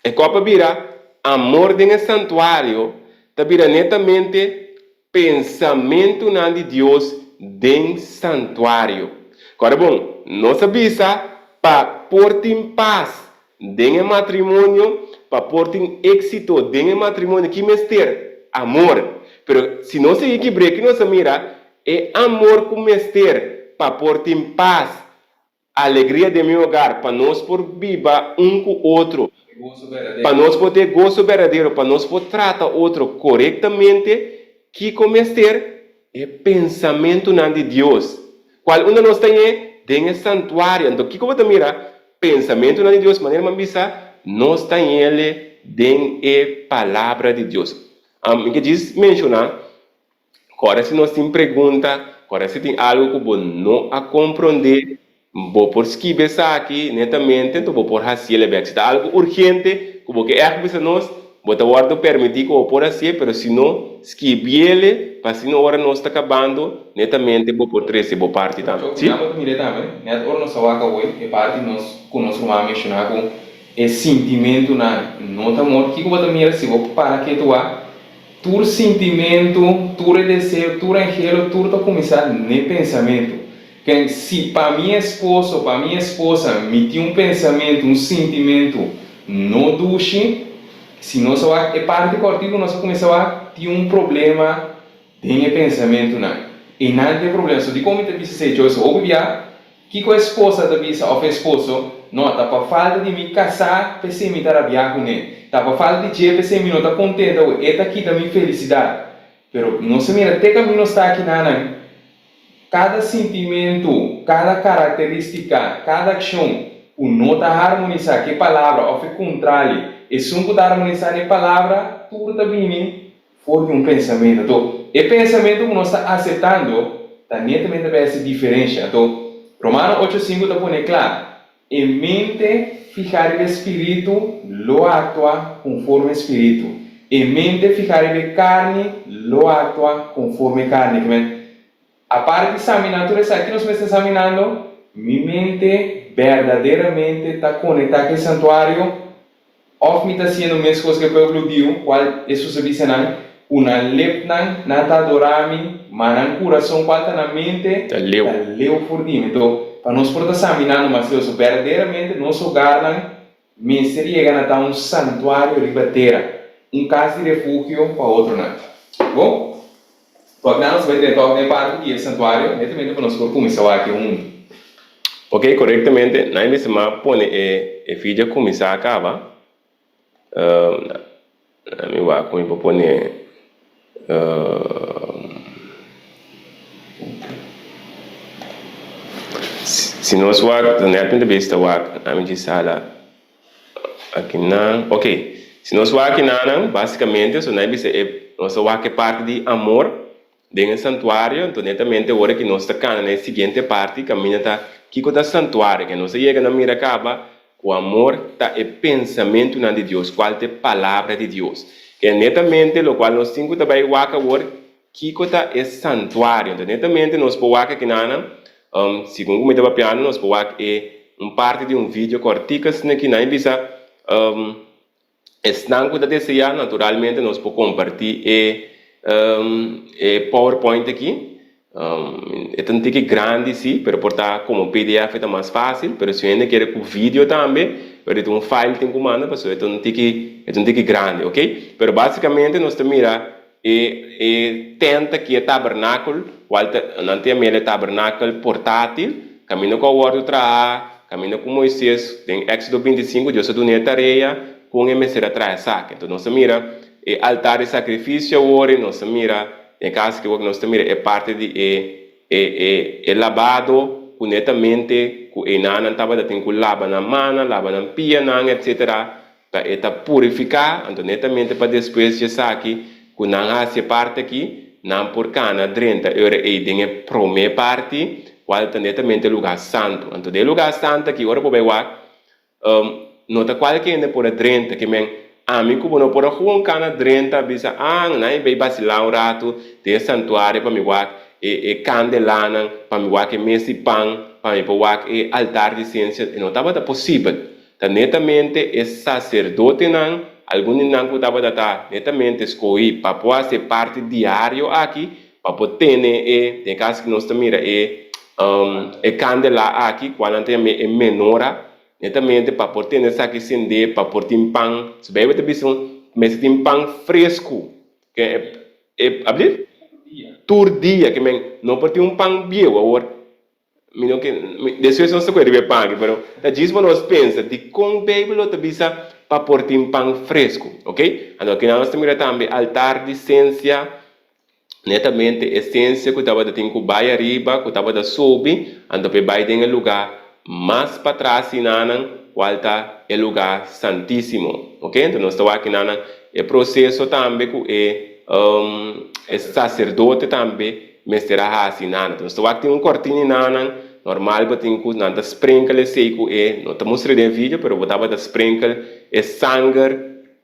e copa bira amor de santuário tá bira netamente pensamento não de Deus de santuário. Agora bom, nossa bisa para pôr em paz de matrimônio, para pôr em êxito de matrimônio que mestre amor. Pero se não se equilibra que nós mira é amor com mestre para pôr em paz, alegria de meu hogar, para nós por viva um com o outro, para nós poder ter gosto verdadeiro, para nós poder tratar outro corretamente, que com mestre é pensamento não de Deus. Qual um de nós tem tem santuário, então que como você mira pensamento não de Deus, maneira mambisa nós tem ele tem a palavra de Deus. Que diz mencionar, agora se nós tem pergunta, agora se tem algo que você não a compreender, vou por escrever aqui netamente, então vou por fazer ele se está algo urgente, que você é que nós bota guarda permitir que eu por assim, mas se não escrever ele, para se não hora nós está acabando, netamente vou por três, vou partir também. Sim. Não me também, net hora nós só hoje, e parte nós com nós vamos mencionar com esse sentimento na nota amor, que você mira se vou para que tu há tur sentimento, tur desejo, tur angelo, tur tá começar nem pensamento. Que se para minha esposa me tem pensamento, sentimento, não duche, se nós é parte cortico, nós começamos a ter problema de pensamento não. E não tem problema. Se como te disse eu sou obvia, que com a esposa da bisa ou esposo, não tá para falta de me casar, para se me tarabiar com ele. Tá para falta de dia, para se me não tá contente, eta aqui da minha felicidade. Pero não se mira até caminho está aqui não. Cada sentimento, cada característica, cada ação, o não tá harmonizar que palavra ou é contrário. E se não está harmonizar a palavra, tudo está vindo fora de pensamento. Então, o pensamento que nós estamos aceitando, está netamente vai ser diferente. Então, Romano 8:5 está pondo claro. Em mente, ficar o espírito, lo atua conforme espírito. Em mente, ficar a carne, lo atua conforme carne. A parte de examinar, tudo isso aqui nós estamos examinando, minha mente verdadeiramente está conectada com o santuário. Of me está sendo a mesma coisa que o povo diu, qual é o serviço não, uma lepnan, não está adorando, mas no coração, qual está na mente, está leu por dentro. Então, para nós poder examinar, mas Deus, verdadeiramente, nosso hogar, me seria estar um santuário de bateria, casa de refúgio para outro não. Bom? Então, nós vamos ter toque de parte que é santuário, netamente para nós começar aqui Ok, corretamente, na mesma põe a filha começar a acabar. Mi va come propone se nós work dan help in de beste work a gente sala aqui na ok se nós work na basicamente so nós é nosso work é parte de amor dentro do santuário então netamente agora que nós está na seguinte parte caminha tá que co da santuário que nós chega na mira acaba o amor está é pensamento de Deus, qual é a palavra de Deus. Que netamente, o qual nós temos também o agora, que é santuário. Então, netamente, nós podemos aqui na segundo como estava piano, nós podemos é parte de vídeo corticas que na bisa estanco da desejar, naturalmente, nós podemos compartilhar PowerPoint aqui. É tanto que grande sim, para portar como PDF é mais fácil, mas se ainda quer com vídeo também, para um file tem que mandar, mas é tanto que grande, ok? Mas basicamente nós temos e tenta que é tabernáculo, não tem a tabernáculo portátil, caminho com o Word tra, caminho com Moisés, em Éxodo 25, Deus deu uma tarefa com a mesera atrás saque. Então nós mira altar de sacrifício agora, nós mira em caso que nós temos é parte de é lavado netamente com enana tava da tem com lava na mana, lava na pia, etc. Tá purificar, então netamente para depois de aqui, com não hace parte aqui, não por cana drenta, e tem a prome parte, qual tá netamente lugar santo. Então de lugar santo aqui, ora por lá, nota qualquer ainda por a drenta que men amigo não por a rua cana drenta bisa não vai vacilar um rato de santuário para me guac e candelana para me guac mesi pão para me guac e altar de ciência e não estava possível tá netamente é sacerdote não algum não que estava netamente escolhi para poder ser parte diário aqui para poder ter tem caso que nós mira e candela aqui quando tem menora netamente para poder nessa aqui acender para poder ter pão se bem você precisa mas tem pão fresco que abrir tur dia que não pode ter pão bio agora mino que depois não se pode ver pão pero da diz nós pensa de com bíblia te bisa para poder ter pão fresco ok então aqui nós temos também altar de ciência netamente essência que estava da tem que vai arriba que estava da sobe então para vai em lugar mas para trás nanan qual está o lugar santíssimo, ok? Então nós estamos aqui nanan é processo também que é sacerdote também mestra assim nanan. Então nós estamos aqui cortina nanan normal para ter que nanta sprinkle sei que não estamos mostrando em vídeo, pero botava da sprinkle é sangue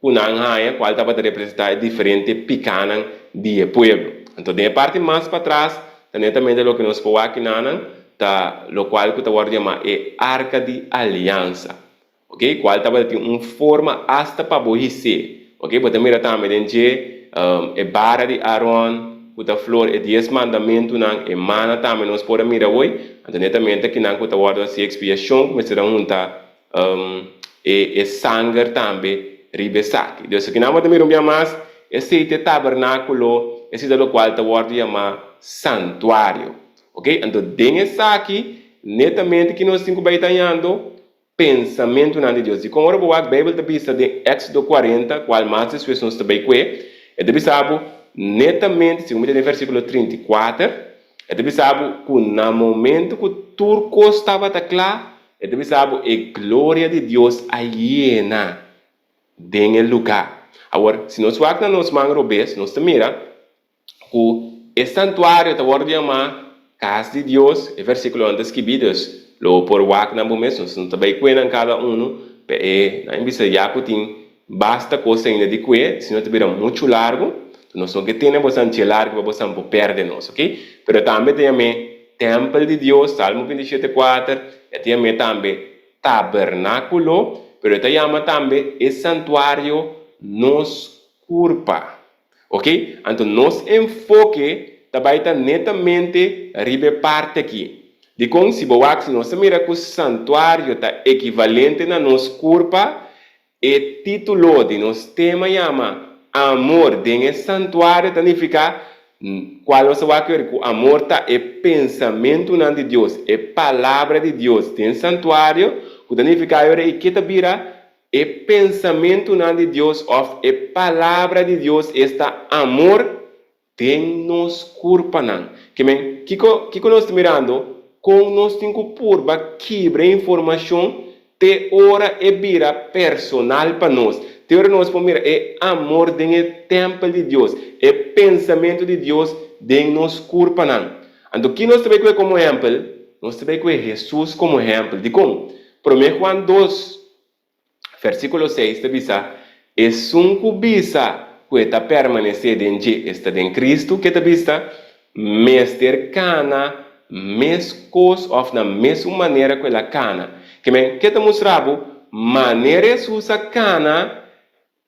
que nan haia qual estava a representar diferente picanan de pueblo. Então de parte mais para trás, também o que nós estamos aqui nanan lo qual que está chamar é arca de aliança, ok? Qual estava tem uma forma hasta para boicer, ok? Porque mira também tem é barra de Aaron, que a flor é 10 mandamentos não é mana também nós podemos mirar hoje, então netamente que não que está guardando essa expiação, mas será é sangue também ribesaque. Deus que não vai mirar mais esse tabernáculo, esse é o qual está guardando chamar santuário. Ok? Então, dentro aqui, netamente que nós temos que estar pensamento de Deus. E como a Bíblia está de Éxodo 40, qual mais as pessoas também conhecem, é de saber netamente, segundo o versículo 34, é de saber que no momento que o turco estava claro, é de saber a glória de Deus aliena dentro do lugar. Agora, se nós vamos na nossa mão robês, nós mira que o santuário está chamado casa de Deus, o versículo antes que Deus, lo por wak na momento, não também cuidam cada um, na empresa já que tem basta coisa ainda de cuidar, se não tiver muito largo, nós não que tem bastante largo para você não perder nós, ok? Pero também tem o templo de Deus, Salmo 27:4, e tem também tabernáculo, pero tem também o santuário nos curpa, ok? Então nos enfoque também está netamente ribe parte aqui. De como se boax nós mira que o santuário está equivalente na nossa curva e título de nosso tema chama amor dentro do santuário significa qual nós vai querer que o amor está é pensamento de Deus, é palavra de Deus dentro do santuário que significa é que está vira é pensamento de Deus ou é palavra de Deus está amor tem nos curpa não. Que nós estamos mirando, com nós temos que purba quebra informação, te ora é vira personal para nós. Te ora nós podemos mirar, é amor dentro do templo de Deus, é pensamento de Deus dentro nos curpa não. Então, que nós também como exemplo, nós também com Jesus como exemplo. De como? 1 Juan 2, versículo 6, te bisa, é sunco bisa, que está permanecer está em Cristo, que está vista, mestre cana, mescos, ou na mesma maneira que ela cana. Que está mostrando, maneira de usar cana,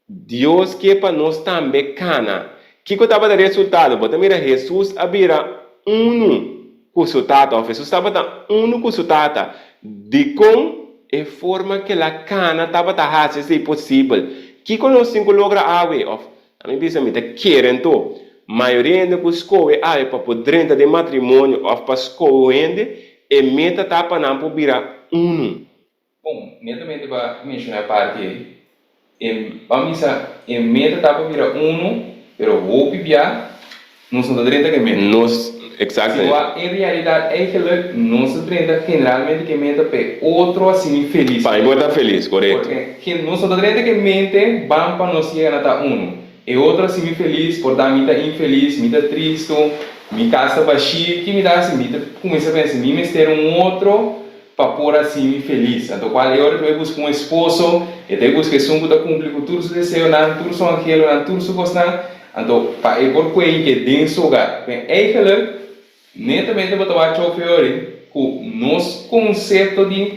Deus que para nós também cana. Que estava dando resultado? Porque mira, Jesus abira resultado, Jesus estava dando resultado, de como é forma que a cana estava fazendo se possível. Que nós temos que lograr algo, a mim pensa que querem to maioria de escola para poder de matrimônio ou para escola e meta tapa não para virar Bom, netamente para mencionar a parte vamos dizer meta tapa virar pero vou pibiar Nós não temos que mente. Nós, exatamente. Em realidade, eigenlijk, nós temos generalmente que mente para outro assim feliz. Para estar feliz, correto. Porque nós não temos que mente, vamos para nós chegar até E outro assim feliz, por dar me infeliz, me triste, me casa baixinho, que me dá assim, me começa a pensar, me ter outro para pôr assim feliz. Então, qual é a hora que eu busco esposo, e te busco que são que cumprir com todos os desejos, todos os angelos, todos os gostam. Então, para eu por que dentro do hogar. Eigenlijk, netamente vou tomar com nosso conceito de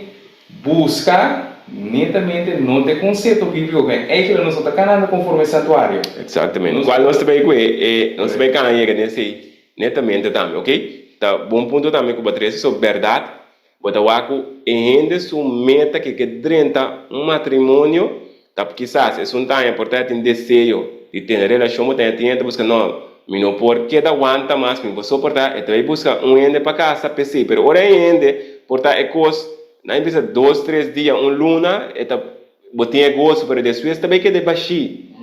buscar. Netamente não tem conceito bíblico bem. É que nós estamos caminhando conforme o santuário. Exatamente. Qual nós também que nós também caminhando nesse netamente também, ok? Tá bom ponto também que bater sobre verdade. Bota waco ainda sua meta que drenta matrimônio, tá porque quizás é um tão importante em desejo de ter relação com a gente busca não, me não por que da aguanta mais, me vou suportar, e também busca ende para casa, PC, pero ora ende portar coisa. Na empresa 2, 3 dias, luna, eta botinha gosto para depois também que de baixi.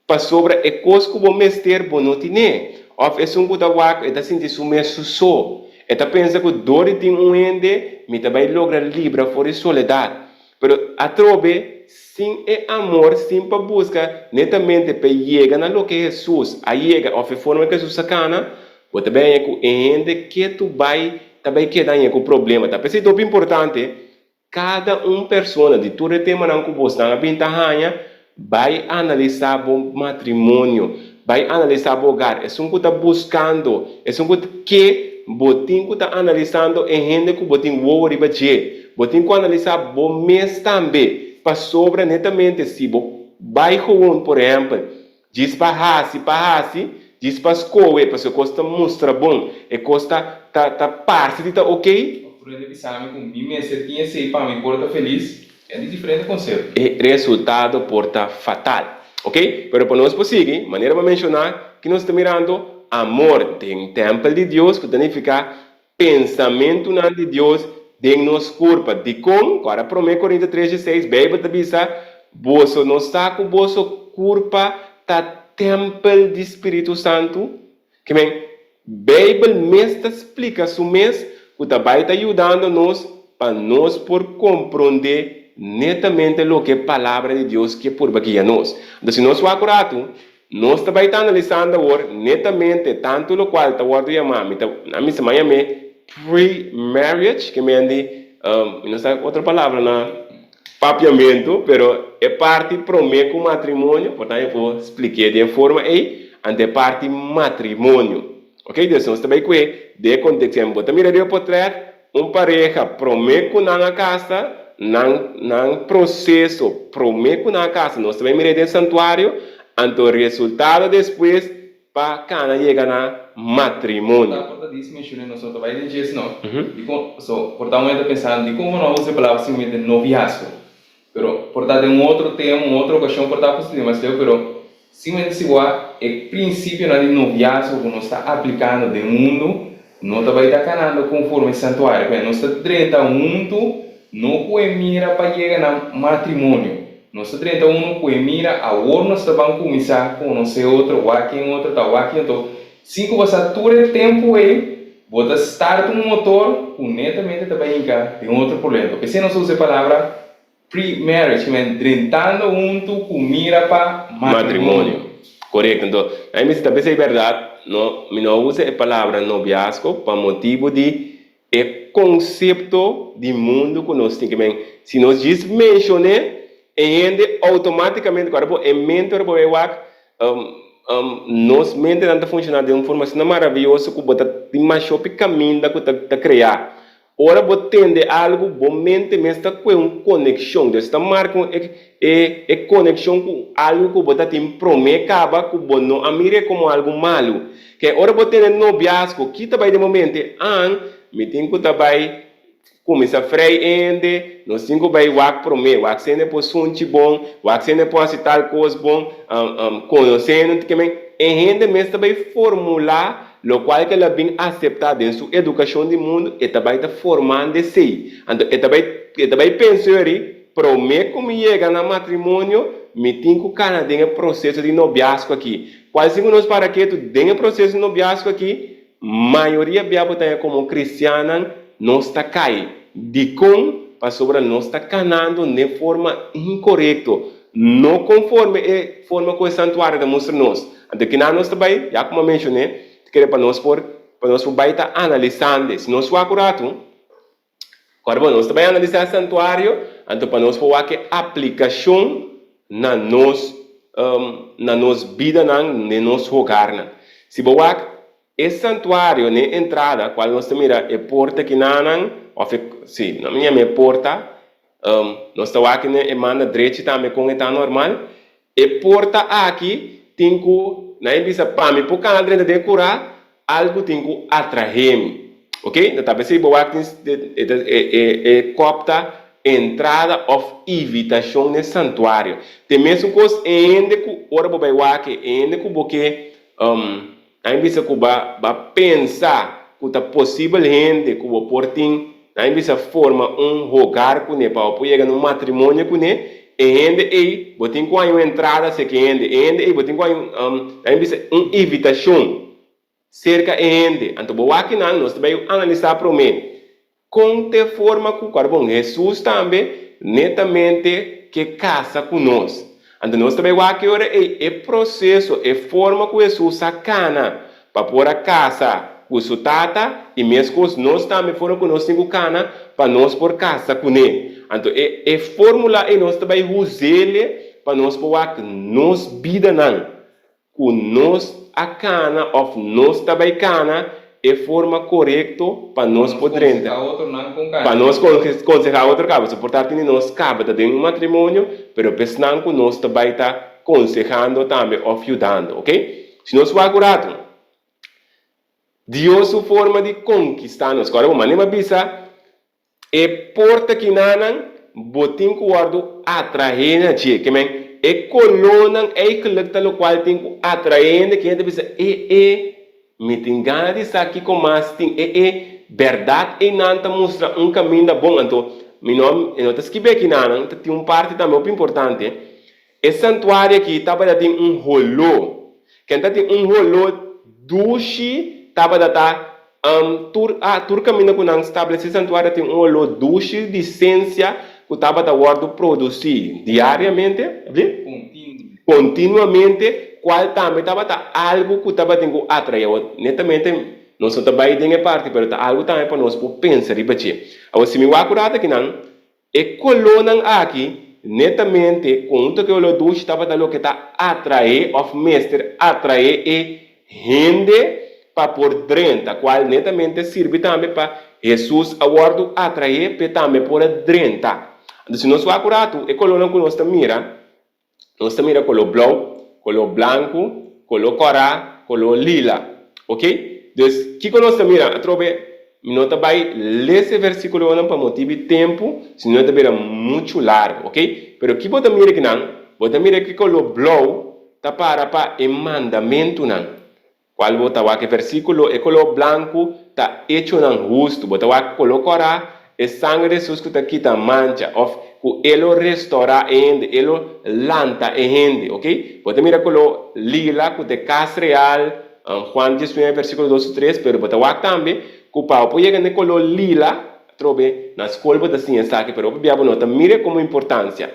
Para sobre é coisa que vou mester bonotine. Of é um puta waco, eta sente sumesso só. Eta pensa que dor tem ende, me também logra livre fora soledade. Pero a trobe sim é amor, sim para busca, netamente para chegar na lo que Jesus, a chega of forma que Jesus sacana, ou também é que ende que tu vai também que dá com problema, tá? Porque é importante, cada pessoa de todo tema não que você está pintarranha, vai analisar o matrimônio, vai analisar o hogar, é um que está buscando, é um que botinho que está analisando e gente que botinho worry baje, botinho que analisar o mês também, para sobre netamente se vai com por exemplo, diz para diz para escola, porque costa mostra bom, e costa tá parte de tá ok. Por exemplo, sabe com mim mesmo tinha sei para mim porta feliz, é de diferente conceito. E resultado porta fatal, ok? Pero para nós prosseguir, maneira para mencionar que nós estamos mirando amor tem templo de Deus, que significa pensamento de Deus de nos culpa. De como, agora para 1 Coríntios 3:6, Bíblia te avisa, você não está com você culpa tá templo do Espírito Santo, que bem, Bíblia mesmo explica isso mesmo, que também está ajudando nós para nós por compreender netamente o que é a palavra de Deus que é por aqui a nós. Então, se nós for acurado, nós também estamos analisando agora netamente tanto o qual está o chamar, a mim se chama pre-marriage, que me não sei outra palavra na papiamento, pero é parte promessa com matrimônio, portanto eu vou explicar de forma aí, ante parte matrimônio, ok? Então nós também que de contexto, então mira de portrait, pareja promessa com na casa, não processo promessa com na casa, nós também mira de santuário, ante o resultado depois para cana chegar na matrimônio. Portanto, isso mencionei nós outro vai dizer isso não. Portanto, eu estou pensando de como não usa a palavra simplesmente noviazgo. Pero, portanto, outro tema, outra questão, portanto, mas pero, simplesmente se igual, é princípio de noviazgo que nós está aplicando no mundo, não vai estar canando conforme o santuário, porque nós está tratando muito, não pode mirar para chegar no matrimônio. Nós está tratando muito, pode mirar, agora nós vamos começar a conhecer outro, então, se você todo o tempo aí, você start motor, netamente também tem outro problema, porque se nós usamos a palavra pre-marriage, tentando junto com mira para matrimônio. Correto. Então, aí me também é verdade, não usa a palavra noviazgo para motivo de conceito de mundo que nós temos que se nós diz mencionar, ainda automaticamente agora é mentor para nós mente não está funcionando de uma forma assim maravilhosa que você tem mais caminho da que está criar. Ora, você tende algo, você mente mesmo está com uma conexão. Então, está marcando a conexão com algo que você tem promessa, que você não mira como algo malo. Que ora, você tem noviazgo, que está de momento, me tem que estar começa a freire, nós temos que vai promessa, vai sendo possunte bom, vai sendo posse tal coisa bom, conhecendo que e gente mesmo também formular o qual que ela vem aceitar dentro da sua educação do mundo e também está formando si. Então, e também pensar promessa como chega no matrimônio, me tenho cana tem processo de noviazgo aqui. Quase que nós para que tu tem processo de noviazgo aqui, maioria biabo tem como cristiana não está cai de com para sobre nós está canando de forma incorreta, não conforme a forma que o santuário demonstra nós. Então que nós também, já como mencionei, queria para nós vai estar analisando se nós for acurado. Agora nós também analisar o santuário, então para nós for que aplicação na nos vida na nosso hogar. Se boa esse santuário na entrada, qual nós mira é porta que nanan, ou sim, na minha porta, nós estamos aqui na manda direita também com está normal, e porta aqui tem que na bisa para por canal dentro de curar algo tem que atrair-me, ok? Então talvez se boa que copta entrada of invitação no santuário. Tem mesmo coisa ainda que ora bobai wake ainda que porque aí bisa que ba pensar que tá possível gente que o porting aí bisa forma hogar com ne para chegar no matrimônio com ne ainda aí botin com uma entrada se que ainda aí botin com aí bisa invitação cerca ainda então boa aqui nós também analisar para mim com de forma que o carbão Jesus também netamente que casa conosco. Então nós também aqui ora é processo, é forma que Jesus sacana para pôr a casa com o tata e mesmo nós também foram conosco com cana para nós pôr casa com ele. Então é fórmula e nós também usele para nós pôr nos vida não, com nós a cana ou nós também cana é forma correta para nós poder para nós aconselhar outro cabo. Portanto, nós cabo de um matrimônio, pero pensando que nós também está aconselhando também ou ajudando, ok? Se nós for acurado, Deus a forma de conquistar-nos. Agora, uma maneira bisa é porta que nanan botin que guardo atrair na dia, que men é coluna é que o qual tem que atrair que a gente bisa me tem ganas de estar aqui com mais tem verdade e não mostra caminho bom então meu nome eu não escrevi aqui não tem parte também muito importante esse santuário aqui estava tem rolo que tem rolo duche estava tur caminho com não estabelecer santuário tem rolo duche de ciência que estava da guarda produzir diariamente continuamente qual também estava algo que estava tendo atrair netamente não só também tem parte mas algo também para nós pensar e bater agora se me vai acurado aqui não é coluna aqui netamente quanto que o lado estava dando que está atrair of mestre atrair e rende para por dentro qual netamente serve também para Jesus aguardo atrair para também por dentro então se nós vai acurado é coluna que nós mira com o blau color branco, color corá, color lila, ok? Então, o que nós mira, trobe, não vai ler esse versículo não para motivo de tempo, senão também é muito largo, ok? Pero que bota mira que não, bota mira que color blau tá para mandamento não. Qual bota que versículo é color branco tá hecho não justo, bota color corá é sangue de Jesus que tá quita mancha of que ele restaura ainda, ele lanta ainda, ok? Pode mirar com lila, que de casa real, Juan 19, versículo 2 e 3, pero pode ver também que o pau pode chegar com lila, trobe, na escola da ciência aqui, pero obviamente nota, mira como importância.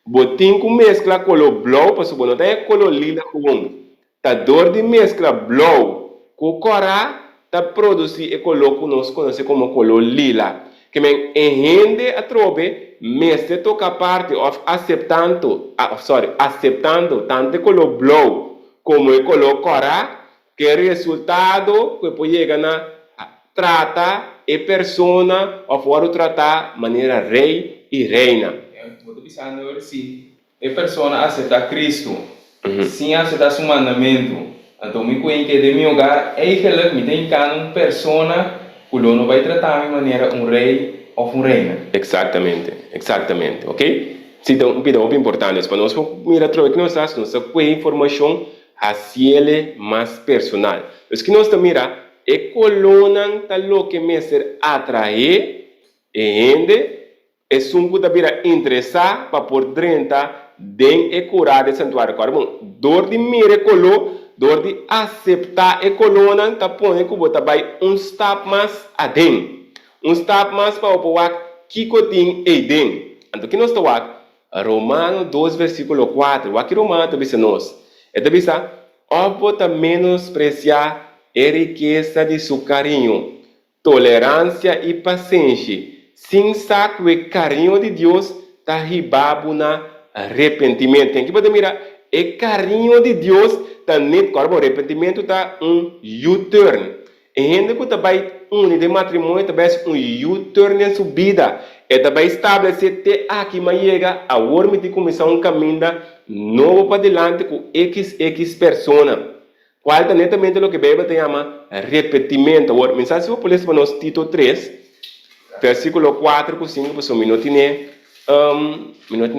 Botin com mescla com o blau, para subir, nota é com o lila com tá dor de mescla blau, com corá, tá produzir e coloca nós conhece como color lila. Que men entende a trobe mestre toca parte of acceptando tanto color blau como o color corá que é resultado que pode chegar na trata e persona of fora tratar maneira rei e reina. Vou pensando se a persona aceita Cristo sem aceitar seu mandamento então me conheço que de meu lugar é que me tem uma persona que não vai tratar de maneira rei ou reina. Exatamente, ok? Então, um pedido importante para nós mirar que nós temos com informação racial mais personal. Mas que nós mira é coluna tal que me ser atrair e ainda é um que está interessar para por dentro den e curar de santuário. Bom, dor de mire colo, dor de aceitar e colona, tá põe que bota vai step mais adem. Step mais para o wak kikotin e den. Então, que nós está wak? Romano 2, versículo 4. Wak Romano também se nós. É também sa, bota menospreciar a riqueza de seu carinho, tolerância e paciência, sem saco e carinho de Deus, tá ribabo na arrependimento. Tem que poder mirar, e carinho de Deus, tá net, corpo, arrependimento tá U-turn. E ainda que também de matrimônio, também U-turn em sua vida. E também estabelecer até aqui, mas chega a hora de começar caminho novo para diante com X persona. Qual é netamente o que a Bíblia chama arrependimento. Agora, mensagem se eu pudesse para nós, Tito 3, versículo 4 a 5, pues un minuto ne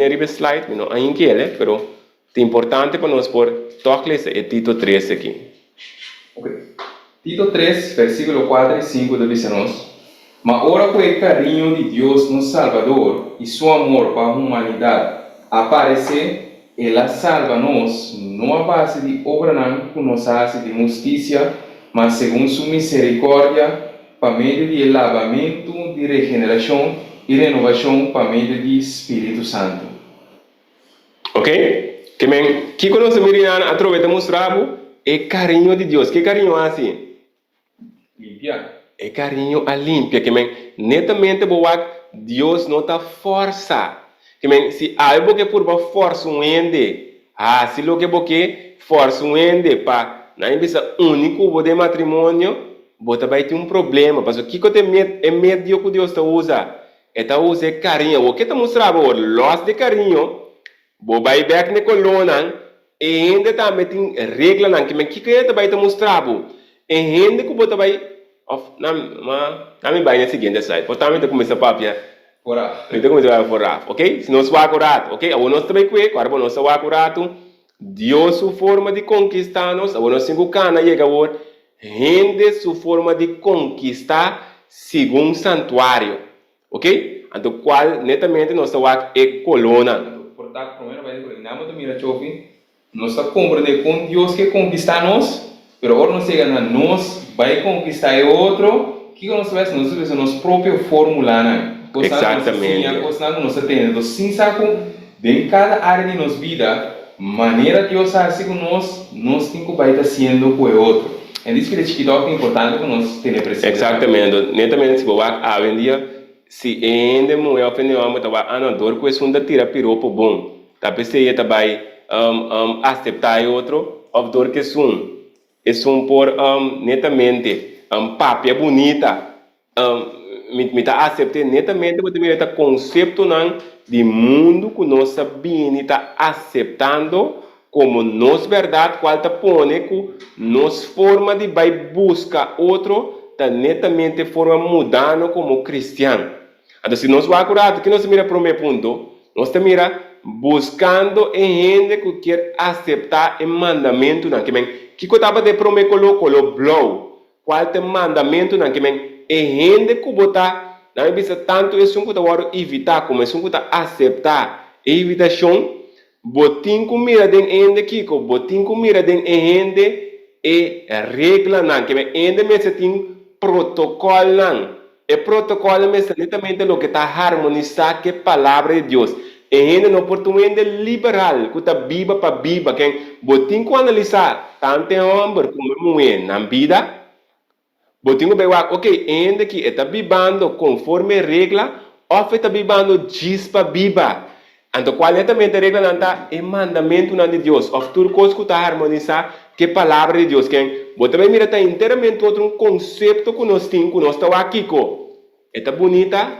ribe slide, minuto aí que ele, pero é importante para nós por tocar esse Tito 3 aqui. Ok. Tito 3, versículo 4 e 5 diz nos: mas ora com o carinho de Deus no Salvador e seu amor para a humanidade aparecer, ela salva-nos, não a base de obra não, que nos hace de justiça, mas segundo sua misericórdia, para meio de lavamento, de regeneração e renovação para meio de Espírito Santo. Ok? Que men, que nós miramos através de mostrar é carinho de Deus. Que carinho é assim? Limpia. É carinho a limpia. Que men, netamente boa, Deus não está força. Que men, se algo que por força ende, se lo que porque força ende para na empresa único de matrimônio, bota vai ter problema, porque que é meio que Deus está usa, usa carinho. O que está mostrando o loss de carinho, vai back na coluna, e ainda também tem regra não, que está vai mostrando, e ainda que bota vai, na me vai na seguinte slide, portanto começa a papia. Ora. Então começa a forar, ok? Se nós vamos acurado, ok? Agora nós também agora nós vamos acurado, Deus sua forma de conquistar-nos, agora nós temos que chega agora, rende sua forma de conquistar segundo santuário, ok? Então qual netamente nós estamos é coluna. Portanto, primeiro vai dizer, não me mira chofi, nós está compreendendo com Deus que conquista-nos, mas agora nós chega na nós vai conquistar outro, que nós faz nossa própria fórmula, né? Exatamente. Nós temos sim saco de cada área de nossa vida, maneira que Deus faz com nós temos que vai estar sendo com o outro. É isso que é chiquito é importante que nós tenhamos presente. Exatamente. Netamente se boa a vendia se ainda mulher opinião mas tava anador com isso da tira piropo bom. Tá pensei também aceitar outro of dor que sum por netamente papia bonita me tá aceitando netamente porque me tá conceito não de mundo que nós sabemos tá aceitando como nos verdade qual tá pone que nos forma de vai buscar outro tá netamente forma mudando como cristiano. Então se nós vamos acurado que nós mira para o meu ponto nós te mira buscando em gente que quer aceitar o mandamento não que bem que estava de para o meu colo blow qual é o mandamento não que bem e gente que botar não bisa tanto é um que tá evitar como é um que tá aceitar evitação botin com mira den ende kiko botin com mira den ende e regra não que bem ende me se tem protocolo não e protocolo me se netamente o que está harmonizar que palavra de Deus e ende no oportunidade liberal que tá biba para biba que botin com analisar tanto homem como mulher na vida botinho bem ok, ainda que está bibando conforme regra, ou está bibando diz para biba. Então, qual é também a regra não está? É mandamento não de Deus. Ou tudo coisa que está harmonizar que palavra de Deus. Quem? Você também mira está inteiramente outro conceito que nós temos, que nós estamos aqui com. Está bonita?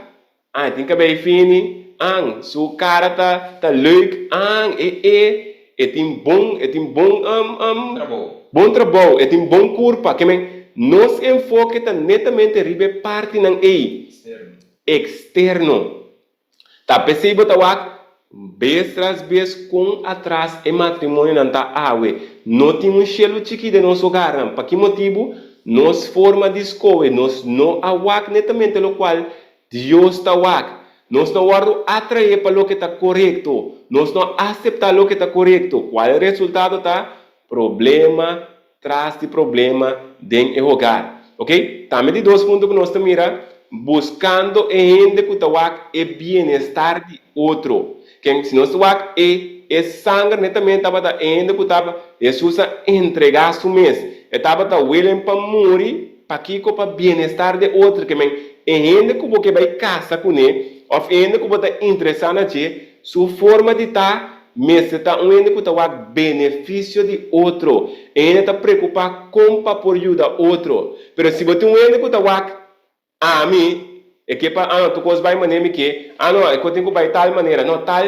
Tem que bem fini. Sua cara tá leuk. Tem bom trabalho. Tem bom corpo. Que nos enfoque está netamente ribe parte ng externo. Tá percebe tá vez tras vez com atrás e matrimônio não tá não tem um chelo chiqui de nosso hogar. Para que motivo? Nos forma de escolha, nos não awak netamente o qual Deus está nós não guardo atrair para o que está correto, nós não aceitar o que está correto. Qual é o resultado? Tá? Problema traz de problema dentro do hogar. Ok? Também de 2 pontos que nós estamos mirando, buscando gente que está o bem-estar de outro. Que se nós estamos é sangue netamente estava da ainda que estava Jesus a entregar su mês. Estava da willing para morrer para que para bem-estar de outro que ainda que você vai casa com ele, ou ainda que você está interessado na ti, sua forma de estar, mas está ainda que está o benefício de outro, ainda está preocupado com para por ajudar outro. Mas se você ainda que está a mim, é que para tu coisa vai maneira que não, é que eu tenho que vai tal maneira, não tal,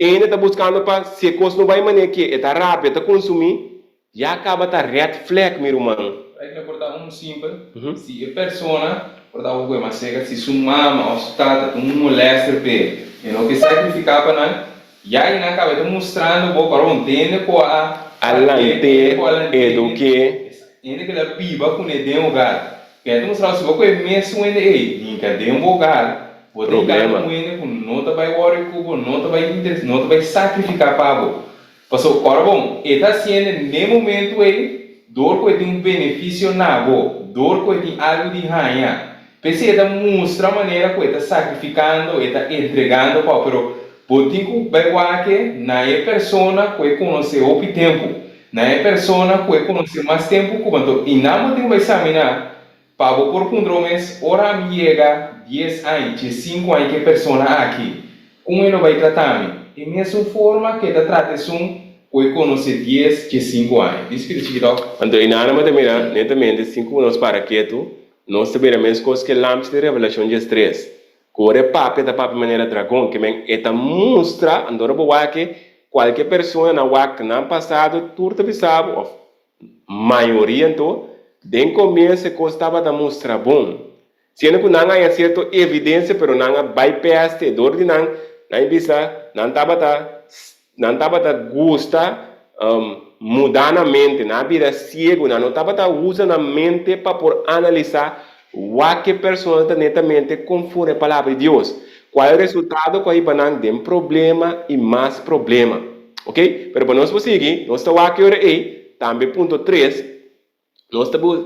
ainda está buscando para se coisa não vai maneira que está rápido, está consumir, já acaba tá red flag, meu irmão. Aí que portar simples, se a pessoa portar algo mais cega, se sua mama ou sua tata molesta pe, e não que sacrificar para nós, já aí na acaba mostrando o para entender qual alante eduque, ainda que ela piba com ele dentro do lugar. Quer mostrar se você mesmo ainda aí, que dentro do lugar, você tem que com não vai worry com, não vai interesse, não vai sacrificar para algo. Passou agora bom, está sendo no momento aí, dor que tem benefício na boa, dor que tem algo de ganhar. Pensei está mostra a maneira que está sacrificando, está entregando para o botico vai que na é pessoa que conhece o tempo, na é pessoa que conhece mais tempo quanto e não tem vai examinar para o por condromes ora chega 10 anos, 5 anos que pessoa aqui, como ele vai tratar e mesma forma que está tratando que conhece 10 que 5 anos. Isso que diz então e nada mais também, netamente 5 anos para quieto. Nós também mesmas coisas que lamos de revelação de 3. Core papo da papo maneira dragão que eta mostra andora boa que qualquer pessoa na wak na passado turta bisabo maioria então den começo costava da mostra bom. Sendo que não há certa evidência, pero não há bypass de dor de não bisa não tava da gusta mudar a mente, na vida cego, não estava usando a mente para por analisar o que a pessoa está netamente conforme a palavra de Deus. Qual é o resultado que aí tem problema e mais problema, ok? Mas para nós conseguir, nós estamos aqui aí, também ponto 3, nós estamos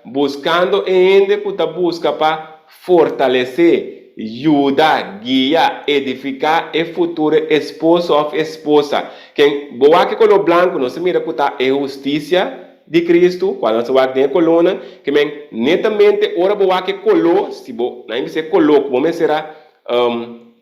buscando ainda que busca para fortalecer, ajudar, guiar, edificar o futuro esposo ou esposa. Quem boa que colo branco, nós mira que está a justiça de Cristo, quando nós vamos ter coluna, que netamente ora boa que colo, se bo, não é se colo, como será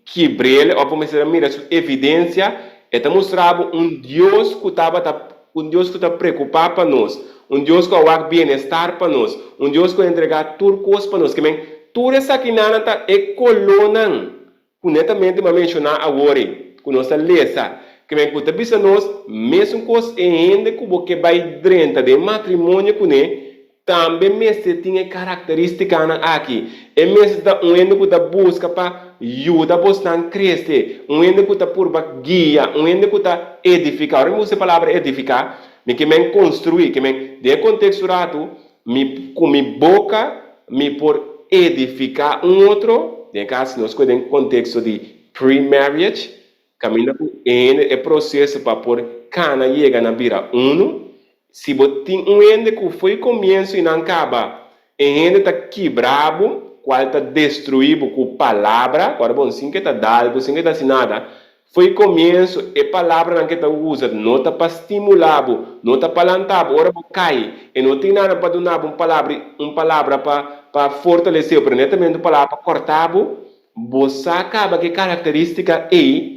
quebrele ou como será mira sua evidência, está mostrando Deus que está preocupado para nós, Deus que vai bem-estar para nós, Deus que vai entregar tudo coisa para nós, que tudo isso aqui não está é coluna, que netamente vai mencionar agora, que nós lesa, que vem com a nós, mesmo coisa ainda que você vai dentro de matrimônio com ele, também mesmo tem característica aqui. É mesmo ainda que busca para ajudar você a crescer, ainda que está por guia, ainda que está edificar. Eu uso a palavra edificar, que vem construir, que vem de contexto rato, com minha boca, me por edificar outro, em caso nós temos contexto de pre-marriage, caminha é processo para por cana chega na vira se você tem ende que foi começo e não acaba, ainda está quebrado, qual está destruído com palavra, agora bom, sim que está dado, sim que está assinada, foi começo e palavra não que está usa, não está para estimular, não está para lantar, ora cai, e não tem nada para dar uma palavra para fortalecer, pero netamente uma palavra para cortar, você acaba que característica é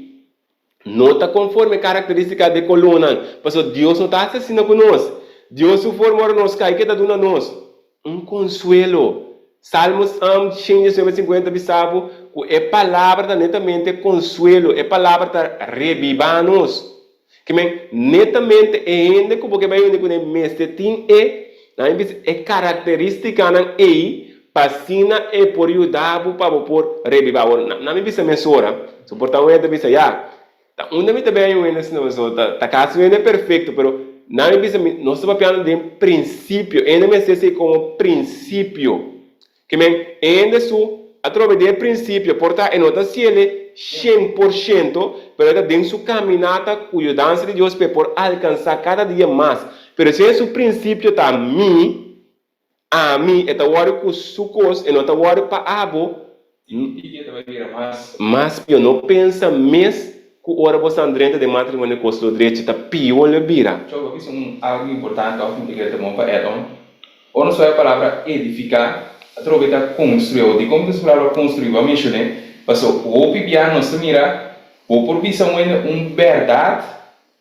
não está conforme a característica de coluna. Porque Deus não está assassino conosco. Deus se formou nos cai que está dando a nós consuelo. Salmos 150 bisabo, é palavra netamente consuelo, é palavra revivar nós. Que netamente ainda que porque vai ainda com o mestre tem é característica não é passina é por ajudar para por revivar. Não me bisa mensura. Suportar o ainda bisa já. Onde me também eu ainda não tá caso ainda é perfeito, pero não me bisa nós estamos falando de princípio, ainda me sei como princípio, que ainda através do princípio, portanto, é nota se ele 100%, pero ele tem sua caminhada com a dança de Deus para alcançar cada dia mais. Pero se esse princípio está a mim, é hora com sucos, é nota hora para abo, mas eu não penso mesmo que a hora você andrenta de matrimônio com o direito está pior le vira. Isso é algo importante, ao fim de que estamos para Edom. Ou não só a palavra edificar, através da construir, de como essa palavra construir, vamos mencionar, mas o pibiar nós mira, o por visão é verdade,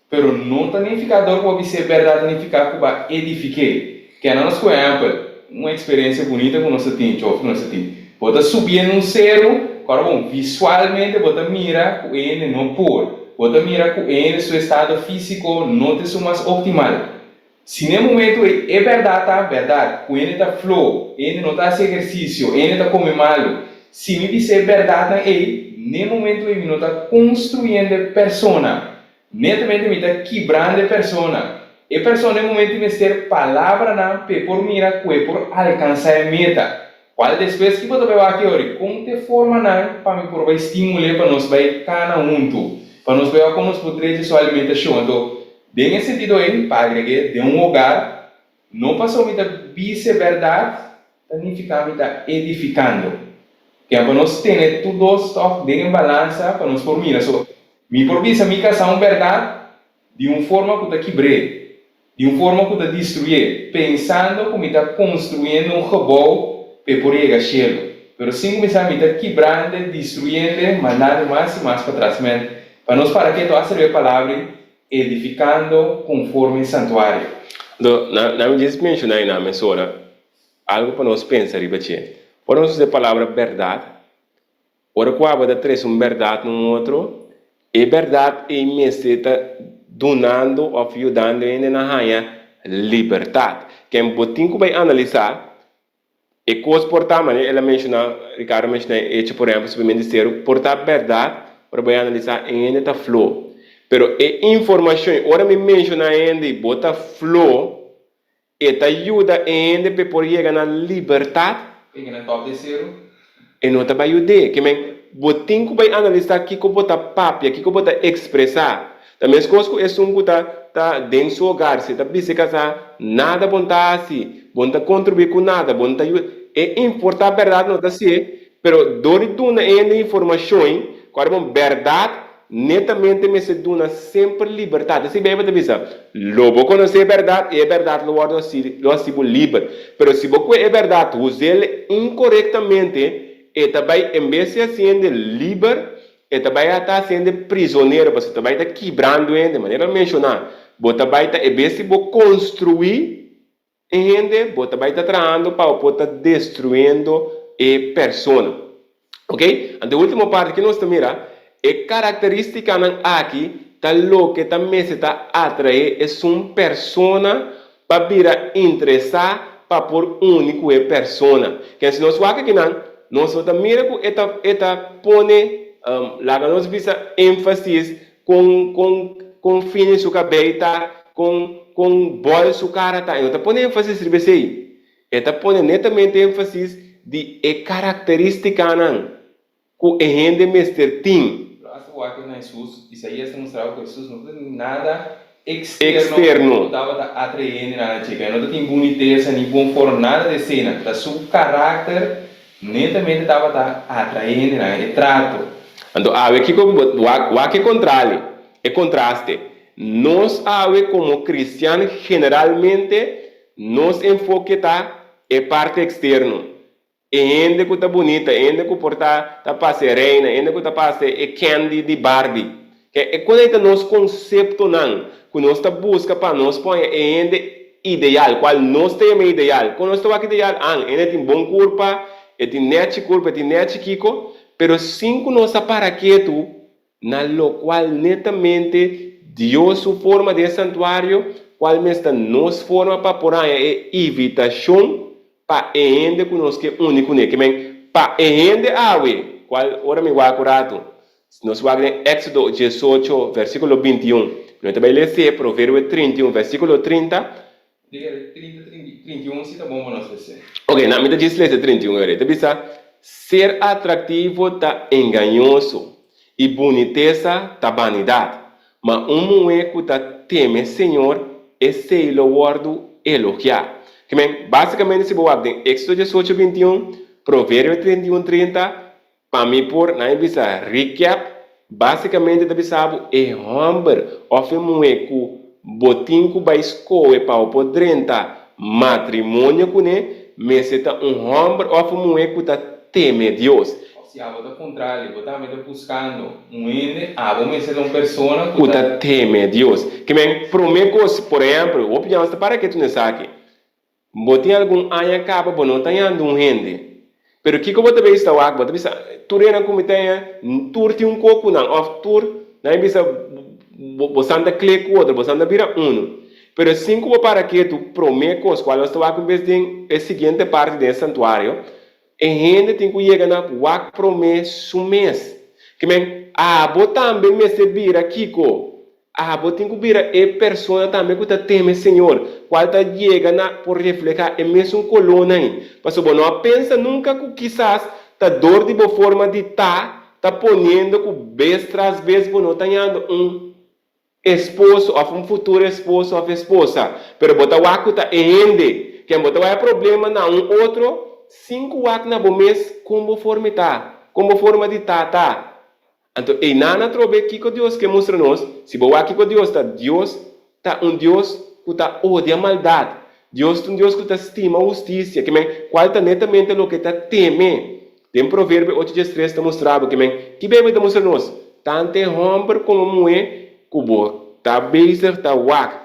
pero não está nem ficar dor para ser verdade, nem ficar para edificar. Que é nós com uma experiência bonita que nós temos, que nós temos. Bota subir num zero, agora bom, visualmente bota mira com ele não pôr, bota mira com ele seu estado físico não te mais optimal. Se no momento é verdade, com ele está flow, ele não está fazendo exercício, ele está comendo mal. Se me disser verdade, no momento ele não está construindo persona, netamente me está quebrando persona. E persona no momento de ter palavra não por mira que por alcançar a meta. Qual depois que você vai aqui hoje, como te forma não para me provar estímulo para nós vai cada um, para nós ver como nós podemos sua alimentação. Então, nesse sentido aí, para agregar de um hogar, não passou me vice verdade, também ficar me edificando. Que é para nós ter tudo isso em balança para nós formar. So, me por visa me casar verdade de uma forma que está quebrada. De uma forma que está destruir, pensando como está construindo um robô para poder chegar cielo. Mas sem começar a estar quebrando, destruindo, mandando mais e mais para trás. Para nós, para que tu a palavra edificando conforme santuário. Na me diz mencionar na mesora algo para nós pensar e bater. Podemos usar a palavra verdade. Ora, quando da três verdade no outro, e verdade é meseta donando ou ajudando ainda na raia liberdade. Que é um pouquinho que vai analisar e coisa portar, mas ela menciona, Ricardo menciona, por exemplo, sobre o ministério, portar verdade para vai analisar ainda está flow. Pero a informação, ora me menciona ainda e bota flow, e te ajuda ainda para poder chegar na liberdade. E na top de zero. E não te vai ajudar, que men, botinho vai analisar que que bota papia, que bota expressar. Também as coisas que é um que tá dentro do seu hogar, se tá bem casar, nada bom tá assim, bom tá contribuir com nada, bom tá é importante a verdade não tá assim, pero dori duna ainda informação, quando bom verdade netamente me se duna sempre liberdade. Se bem para pensar, logo conhecer a verdade, é verdade lo assim livre, pero se você é verdade, usa ele incorretamente, e também em vez de sendo livre e também está sendo prisioneiro, você também está quebrando de maneira mencionar. Você também está, em vez de construir, você também está trabalhando para você destruindo a pessoa. Ok? A última parte que nós estamos mirando é característica aqui, tá louco que também se está atrair é uma pessoa para vir interessar para por único é pessoa. Que se nós aqui nós estamos mirando que eta põe lá nós visa ênfase com fim sua cabeça, com bola sua cara, tá? Então põe ênfase sobre isso aí. Eta põe netamente ênfase de característica que é rende Mr. Tim. Aqui na Jesus, Isaías mostrava que Jesus não tem nada externo. Estava atraindo na chica, não tem boniteza, nem bom for nada de cena. Da seu caráter netamente estava atraindo na retrato. Então, o que contrário, é contraste. Nós, como cristianos, generalmente, nos enfoquemos é parte externa. E ainda que está bonita, ainda que está reina, ainda que está é candy de Barbie. É quando é nosso conceito não, que nós está busca para nós põe ainda ideal, qual nós temos ideal. Quando nós estamos aqui ideal, ainda tem bom corpo, tem net kiko, pero cinco nós para quieto, na lo qual netamente Deus sua forma de santuário, qual mesmo nos forma para por aí é invitação para ainda conosco que único né, que men para ainda qual ora me vai curado. Nós vamos em Éxodo 18, versículo 21. Nós também ler Provérbio 31, versículo 30. 31 se tá bom para nós ler. Ok, na medida disso ler 31 agora. Então bisa ser atrativo tá enganoso e boniteza tá vanidade. Mas mulher que tá teme Senhor é ser o word elogiar. Basicamente, se você tem Éxodo 18, 21, Provérbio 31, 30, para mim, por na visa recap, basicamente, da sabe, é homem, ou mulher que botinho que vai escolher para o podrenta matrimônio com ele, mas é homem, ou mulher que tá teme Deus. Se a volta contrário, você está buscando ende, vamos ser uma pessoa que tá teme Deus. Que men promete, por exemplo, opinião está para que tu não sabe. Botinha algum anha capa, bom, não tem ando rende. Pero que você vai estar lá, você bisa, tu rena como tem, turti coco não, off tour, não bisa, você anda clique outro, você anda vira Pero cinco para que tu promete coisas, qual está lá com vez de a seguinte parte desse santuário, e gente tem que chegar na wak promesse um mês. Que men, também me se vira Kiko. Tem que vira e pessoa também que tá teme Senhor. Qual tá chega na por refletir é mesmo coluna aí. Mas bom, não pensa nunca que quizás tá dor de boa forma de tá ponendo que vez tras vez não tá tendo esposo ou futuro esposo ou esposa. Pero bota wak tá ende. Que bota vai problema na outro 5 wak na bom mês como forma de tá. Então, e nada trobe que Deus que mostra nós, se boa que Deus tá Deus que tá odia a maldade. Deus é Deus que tá estima a justiça, que qual tá netamente o que tá teme. Tem provérbio 8:3 está mostrado que bem tá mostra nós, tanto homem como mulher, que tá beijar tá wak,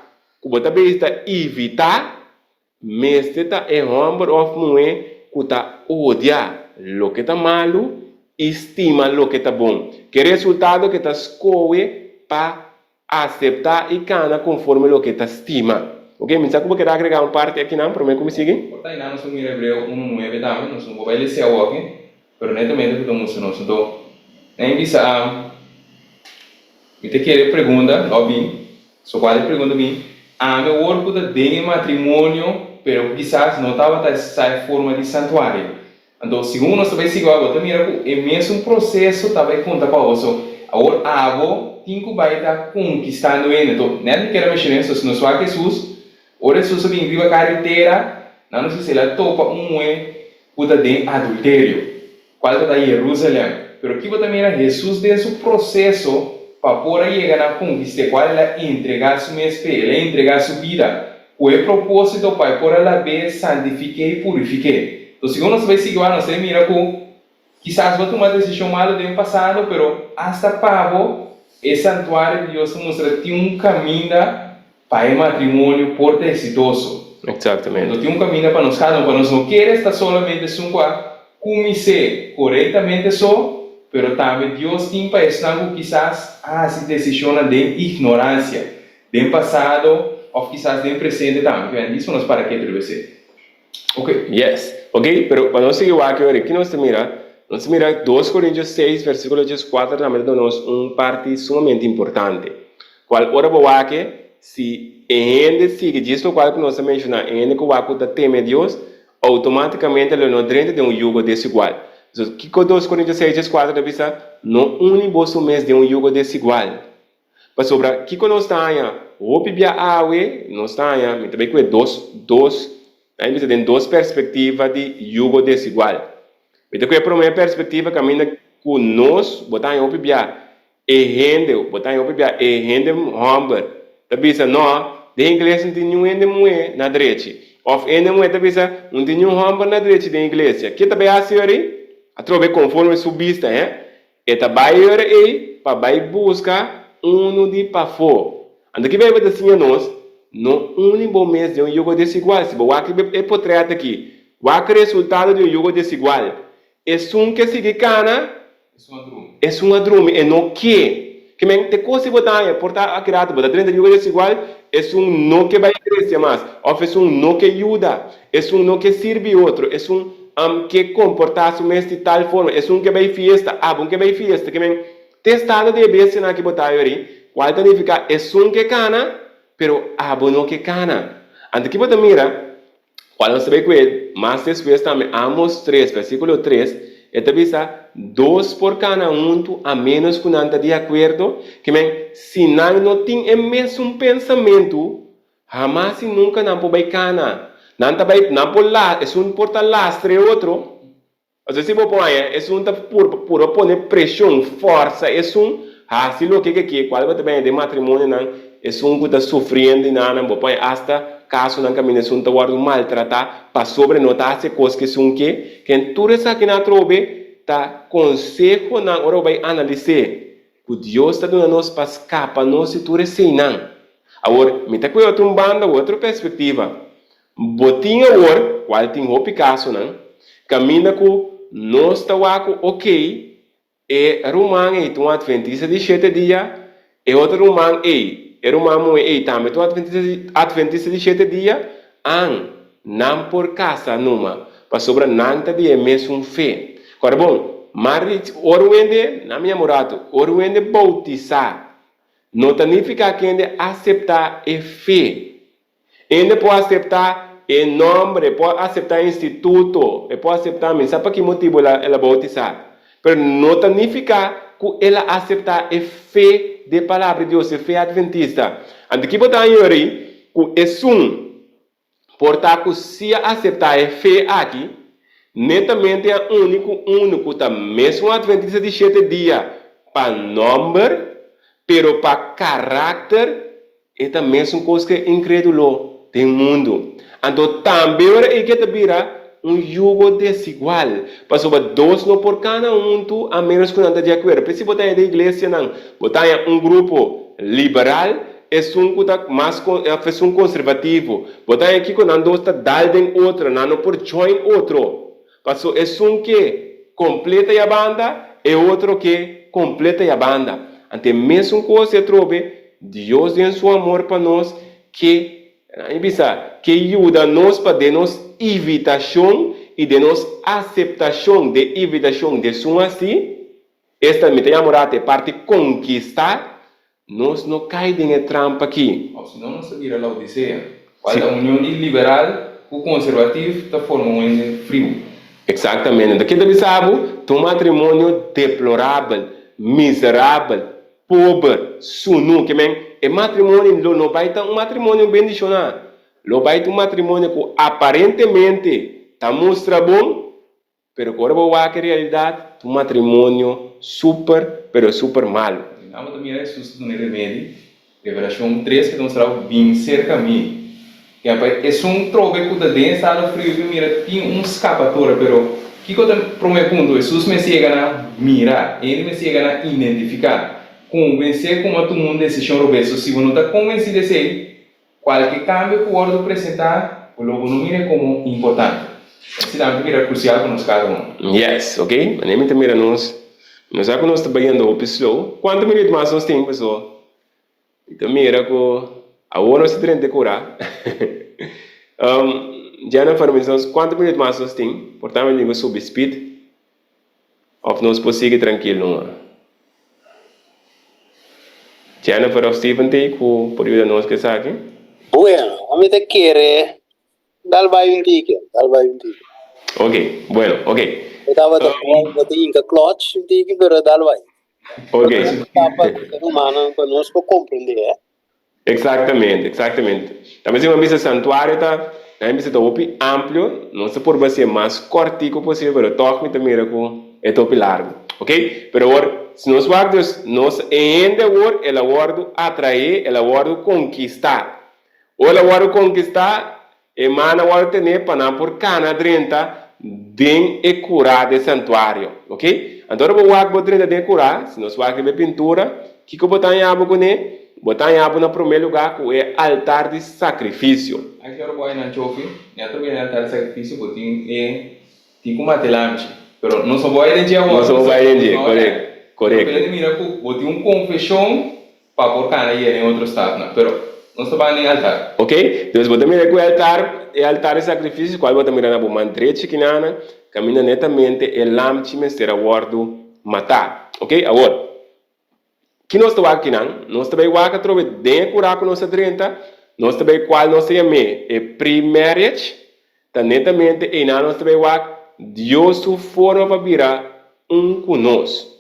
que tá beijar evitar, mas tá homem ou mulher que tá odia o que tá malo, estima o que tá bom. Que resultado que tá escolhe para aceitar e cana conforme o que tá estima. Ok? Me sabe como que agregar uma parte aqui não? Para mim como sigue? Portanto, nós somos em Hebreu 1:9 também, nós somos vai ser o ok, pero netamente que estamos nós então, nem bisa me te querer pergunta, lobby, só qual pergunta mim, meu work da de matrimônio, pero quizás não estava essa forma de santuário. Então, segundo nós também seguimos agora, também é mesmo processo também conta para nós. Agora, tem que vai estar conquistando ele. Então, nem quero mexer nisso, se não só Jesus, ora Jesus vem viva carreteira, não sei se ela topa puta de adultério. Qual é da Jerusalém? Pero aqui também era Jesus desde o processo para poder chegar na conquista, qual é entregar sua espelha, entregar sua vida. O propósito para poder ela ver, santificar e purificar. Então, segundo nós vai seguir, nós temos mira que quizás vou tomar decisão mal do ano passado, pero hasta pavo, esse santuário de Deus mostra que tem caminho para o matrimônio porta exitoso. Exatamente. Então, tem caminho para nós não querer estar solamente começar corretamente só, pero também Deus tem para isso quizás se decisiona de ignorância, do passado ou quizás do presente também. Isso nós para que deve ser. Ok, yes. Ok, pero para nós seguir aqui nós mira 2 Coríntios 6, versículo 4, também dá-nos parte sumamente importante. Qual ora boa que se ainda sigue disso qual que nós mencionamos, ainda que o aco da teme Deus, automaticamente ele não dentro de jugo desigual. Então, que 2 Coríntios 6, 4 deve ser não vosso mês de jugo desigual. Para sobre que nós está o bibia awe nós está me também com aí você tem 2 perspectivas de jugo desigual. Então, a primeira perspectiva caminha com nós, botar em opibia, botar em opibia, homem. Também se não, de inglês não tem nenhum mulher na direita. Ou mulher também se não tem nenhum homem na direita da igreja. Que também é assim, a trobe conforme subista, e também é para buscar de para fora. Então, que vai assim a nós, no único mês de jugo desigual. Se você é portreado aqui, o resultado de jugo desigual é que sigue cana, é uma drume, é no que te coisa botar, portar a criada, botar dentro de jugo desigual, é no que vai crescer mais, ou é no que ajuda, é no que serve outro, é que comportar-se de tal forma, é que vai festa, bom que vai festa, que testado de vez na que botar aí, qual significa é que cana, pero abono que cana. Antes que você mira, quando você vê que mais después também, Amos 3, versículo 3, Visa 2 por cada a menos que não está de acordo, que se não tem o mesmo pensamento, jamás e nunca não pode cana. Não pode lá, é porta lastre outro. Ou seja, se você põe, é por poner pressão, força, se lo que qual vai também de matrimônio não, que está sofrendo não põe hasta caso não caminha está guardo maltratar para sobrenotar se coisa que tudo isso que não trobe tá conselho não ora vai analisar o Deus está dando nós para escapar nós se tudo assim não agora me tá com outra perspectiva botinha agora qual tem o caso não caminha com nós está ok e rumang tu adventista de 7 dias e outro rumang também tu adventista de 7 dias não por casa numa para sobre nanta de mesmo fé agora bom mas oruende na minha morato oruende bautizar não significa que ele aceitar a fé ele pode aceitar o nome pode aceitar instituto pode aceitar mas sabe que motivo ela bautizar pero não significa que ela aceitar a fé de palavra de Deus, a fé adventista. Ante que botar aí, que portanto, que se aceitar a fé aqui, netamente é único, tá mesmo adventista de 7 dias, para nome, pero para caráter, é a mesma coisa que incrédulo do mundo. Então, também é que te vira jugo desigual. Passou dois no por cada tu, a menos que não está de acordo. Se botar em igreja, não. Botar em grupo liberal, é que mais conservativo. Botar aqui que não está dando outra, não por join outro. Passou é que completa a banda, e outro que completa a banda. Ante mesmo coisa trobe, Deus em seu amor para nós, que ajuda nós para de nós evitação e de nós aceitação de evitação de sua assim, esta me tem amorate parte conquistar, nós não caímos em trampa aqui. Senão não se vira Laodiceia. Quando a união liberal, o conservativo está formando frio. Exatamente. Daqui da sabe, um matrimônio deplorável, miserável, pobre, sunu, que é matrimônio não vai ter um matrimônio bendicionado. Lo vai ter um matrimônio que aparentemente está mostra bom, pero quando vai a realidade, um matrimônio super, pero super mal. Vamos também é Jesus no remédio, Revelação 3 que nos traz bem cerca a mim. E é trobe que está dentro do frio, mira, tem escapatória, pero que eu prometo ponto, Jesus me chega a mirar, ele me chega a identificar, convencer como todo mundo decisão robeso, se você não está convencido de ser qualquer cambio que o ordem apresentar, o logo não mira como importante. Esse também é crucial para nós cada um. Yes, ok? Mas nem mira nós já que nós estamos trabalhando o slow, quanto minutos mais nós temos, pessoal? Então mira que a hora se trem de curar. Já na formação, quanto minutos mais nós temos? Portanto, eu digo sobre speed, ou nós podemos seguir tranquilo. Já na formação, Stephen, por ajudar nós que está aqui? Bueno, a mí te quiere dar un ticket. Ok, bueno, ok. Estaba de clutch un ticket, pero dar vai. Ok. Para humano, para nós compreender, Exatamente. Também se uma missa santuário tá, a missa tá opi amplo, não se por ser mais cortico possível, pero toque também é topi largo, ok? Pero agora, se nós guardamos, nós ainda agora el aguardo atrair, el aguardo conquistar. O el aguardo conquistar, emana aguardo tener para não por cana 30 den e curar de santuário, ok? Então, o guardo 30 den curar, se nós guardamos pintura, que botar em abo com ele? Botar em abo no primeiro lugar que é altar de sacrifício. Aqui eu vou na chofe, eu também altar de sacrifício, porque tem como atelante, pero não só vai de dia agora. Não só vai de dia, correto. Ele mira que botar confissão para por cana e em outro estado, pero não se vai nem altar. Ok? Então, você mira que o altar de sacrifício, qual você mira na boa mantreche que nana, caminha netamente e lamchime será guardo matar. Ok? Agora, que nós estamos aqui não? Nós também vamos trovar dentro curar com nossa 30, nós também qual nós chamamos é pre-marriage, tá netamente e nós também vamos Deus su forma para virar conosco.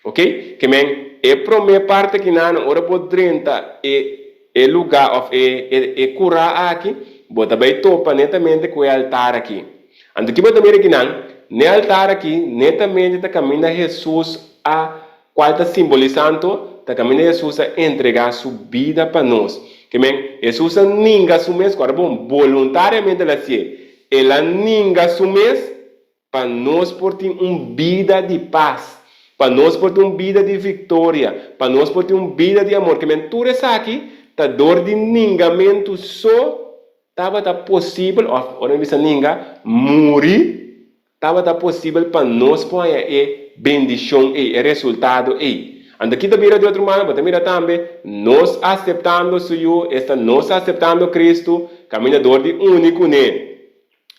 Ok? Que men, a primeira parte que nós ora por 30 é lugar of é curar aqui, bota bem topa netamente com o altar aqui. Então que bota mira que não, no altar aqui netamente tá caminha Jesus a qual está simbolizando, tá caminha Jesus a entregar sua vida para nós. Que men, Jesus ninguém assume agora bom, voluntariamente ela se, ela ninguém assume para nós por ter vida de paz. Para nós por ter uma vida de vitória, para nós por ter uma vida de amor. Que mentura essa aqui, tá dor de ningamento só, estava possível, ora vista ninga, morrer, estava possível para nós pôr bendição e resultado e. Anda aqui também de outro modo, também também nós aceitando o Senhor, nós aceitando Cristo, caminhador de único né.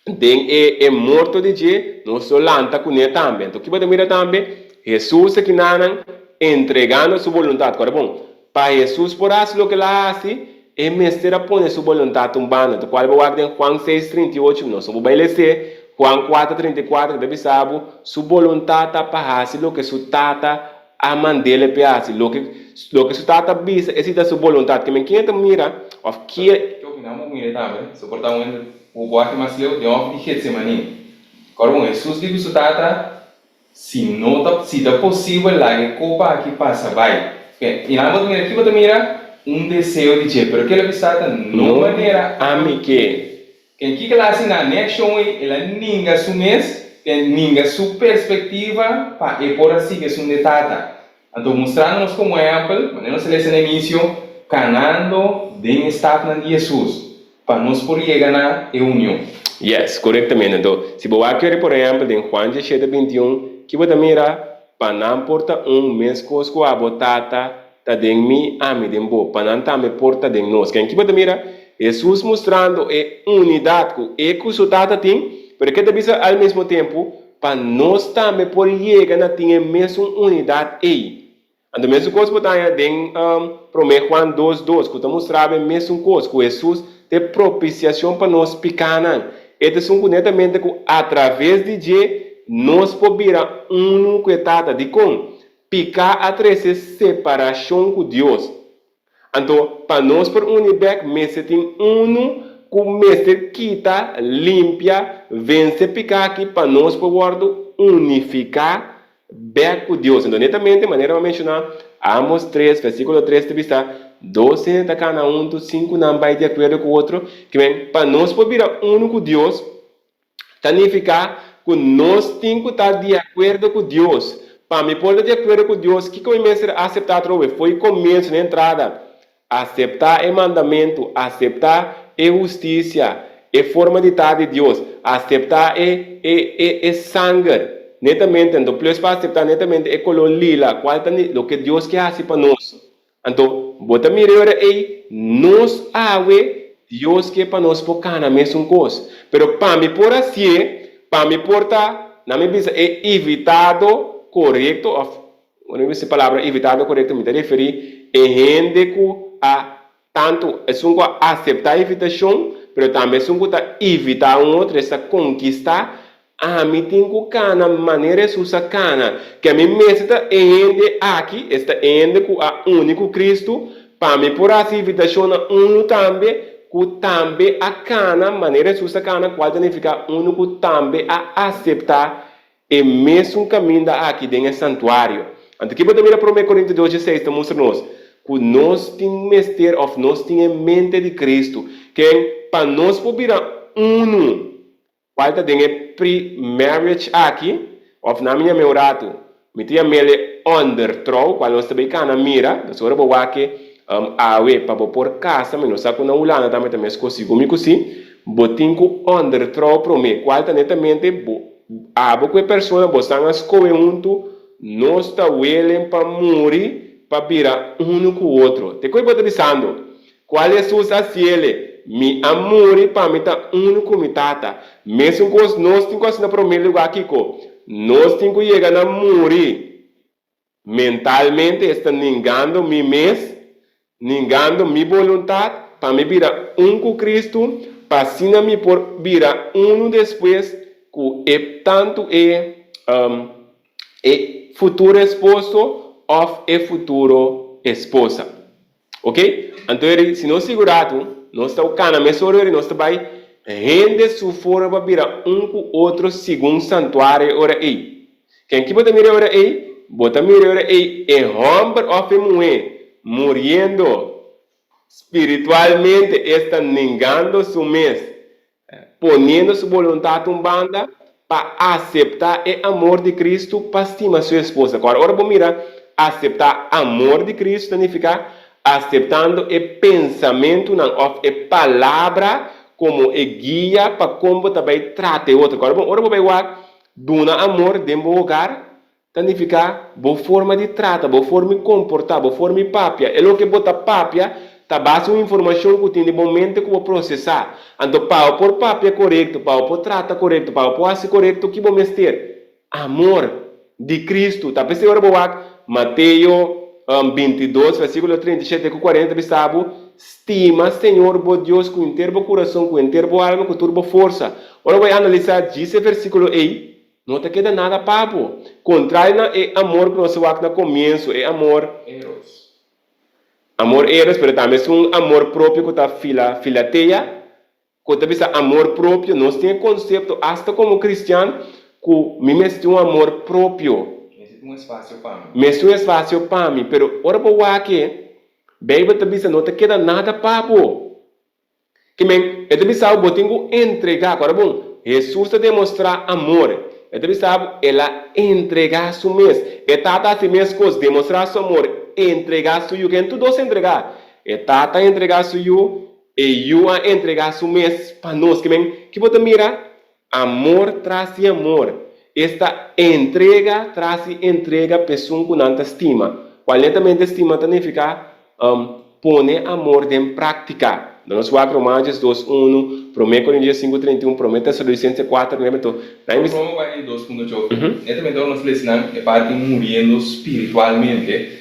Den é morto de dia, nós solanta com ele também. Então, que pode mirar também, Jesus que não entregando sua vontade. Agora, bom, para Jesus por assim o que lá hace, é mestre a pôr sua vontade umbana. Então, qual é o Juan 6:38, nós vamos ler Juan 4:34, deve saber, sua vontade para fazer o que sua tata a mandele peace, o que sua tata bisa, essa é sua vontade. Que me quer mira, of que eu opinamos com ele também, suportar o boate mais leu de uma de Getsemani. Agora, Jesus diz que sua tata se tá possível lá que copa aqui passa vai. E na moda aqui você mira desejo de dizer, porque ela está não maneira amique. Quem que ela assim na action ela ninga su mês, ninga su perspectiva para e por assim que são detata. Então mostrando-nos como exemplo, mas nós seleciona início canando bem estar na Jesus para nós poder chegar na união. Yes, corretamente. Então, se você quer, por exemplo, em Juan 17:21, que você mira, para não portar mês conosco a botata, tá de mim, a mim, de bo, para não também porta de nós. Quem que você mira, Jesus mostrando a unidade que o seu tata tem, porque também ao mesmo tempo, para nós também poder chegar na tinha mesmo unidade aí. Então, mesmo coisa que está em Juan 2:2, que está mostrando a mesma coisa, que Jesus tem propiciação para nós pecanos. Este é um netamente que através de Deus nós podemos com a de como picar a trazer separação com Deus. Então, para nós por unidade, mestre tem com mestre quita, limpia, vence picar aqui para nós poder unificar bem com Deus. Então, netamente, de maneira a mencionar, Amos 3, versículo 3, de vista 12 de cada um, 5 não vai de acordo com o outro, que vem para nós poder com Deus, significa que nós temos que estar de acordo com Deus. Para me pôr de acordo com Deus, o que eu comecei a aceitar foi começo na entrada. Aceitar o mandamento, aceitar a justiça, a forma de estar de Deus, aceitar o sangue. Netamente, então, plus para aceitar netamente é color lila, qual é o que Deus quer fazer para nós. Então, bota melhor aí, nós Deus quer para nós por cada mesma coisa. Pero para me por assim, para me portar, na minha visão, é evitado correto, não é essa palavra evitado correto, me referi a gente que tanto é só aceitar a invitação, mas também é só evitar outro, essa conquista. A mim tem que cana maneira sussa cana que a mim mesmo ende aqui está ende com a único Cristo para me por assim invitação também que também a cana maneira sussa cana qual significa único também a aceitar e mesmo caminho aqui dentro do santuário. Então que podemos ir para 1 Coríntios 2:6 mostra-nos que nós temos mestre of nós temos mente de Cristo que para nós poder qual está dentro pre-marriage aqui, of na minha meurato, me tinha mele underthrow, qual nós também cá na mira, da sua boa que awe para por casa, mas não sabe na ulana também escosi comigo sim, botinho underthrow para mim, qual está netamente abo que pessoa bostanga escoe junto, nós está welen para morrer, para virar com o outro. Te coi bota pensando, qual é sua saciele? Mi amor para mim tá único mi tata. Mesmo que nós temos na primeiro lugar aqui, nós temos que chegar a morrer. Mentalmente está negando mi mês, negando mi vontade para me virar com Cristo, para assim me por virar depois que tanto futuro esposo ou futuro esposa. Ok? Então, se nós segurado, nós estamos cana, mas nós estamos rende sua forma para com outro segundo santuário ora aí. Quem que bota mira ora aí? Bota mira ora aí é homem ou mulher morrendo espiritualmente, está negando su mês, ponendo sua vontade em banda para aceitar o amor de Cristo para estimar sua esposa. Agora, vamos mirar, aceitar o amor de Cristo significa aceitando o pensamento ou a palavra como guia para como também trata o outro. Agora, vamos ver, dona amor dentro do lugar, significa boa forma de tratar, boa forma de comportar, boa forma de papia. É o que bota papia, tá base uma informação que tem de momento que vou processar. Então, para por papia correto, para por trata correto, para por assim correto, que vamos ter? Amor de Cristo. Tá pensando agora, Mateus 22, versículo 37 e 40, sabe? Estima, Senhor, bo Deus, com inteiro coração, com inteiro alma, com turbo força. Agora vai analisar esse versículo aí. Não te queda nada papo. Contrário é amor que nós vamos no começo, é amor Eros. Amor eros, mas também é um amor próprio que está filateia. Quando você amor próprio, nós temos conceito, hasta como cristiano, que me tem um amor próprio. Necessita um espaço para mim. Mas um espaço para mim, mas ora para que bem também não te queda nada papo. Que men, eu também sabe, eu tenho que entregar. Agora bom, Jesus te demonstrar amor. Eu também sabe, ela entregar su mês. E tata assim mesmo coisa, demonstrar seu amor, entregar su you, quem tudo se entregar. E tata entregar su you, e you a entregar su mês para nós. Que você mira, amor traz amor. Esta entrega traz entrega pessoa com tanta estima. Qualmente estima significa pone amor em prática. Nós vamos Romanos 2:1, 1 Coríntios 5:31, 1 Tessalonicenses 4:9. Vamos para 2.8. Netamente nós ensinamos é parte morrendo espiritualmente.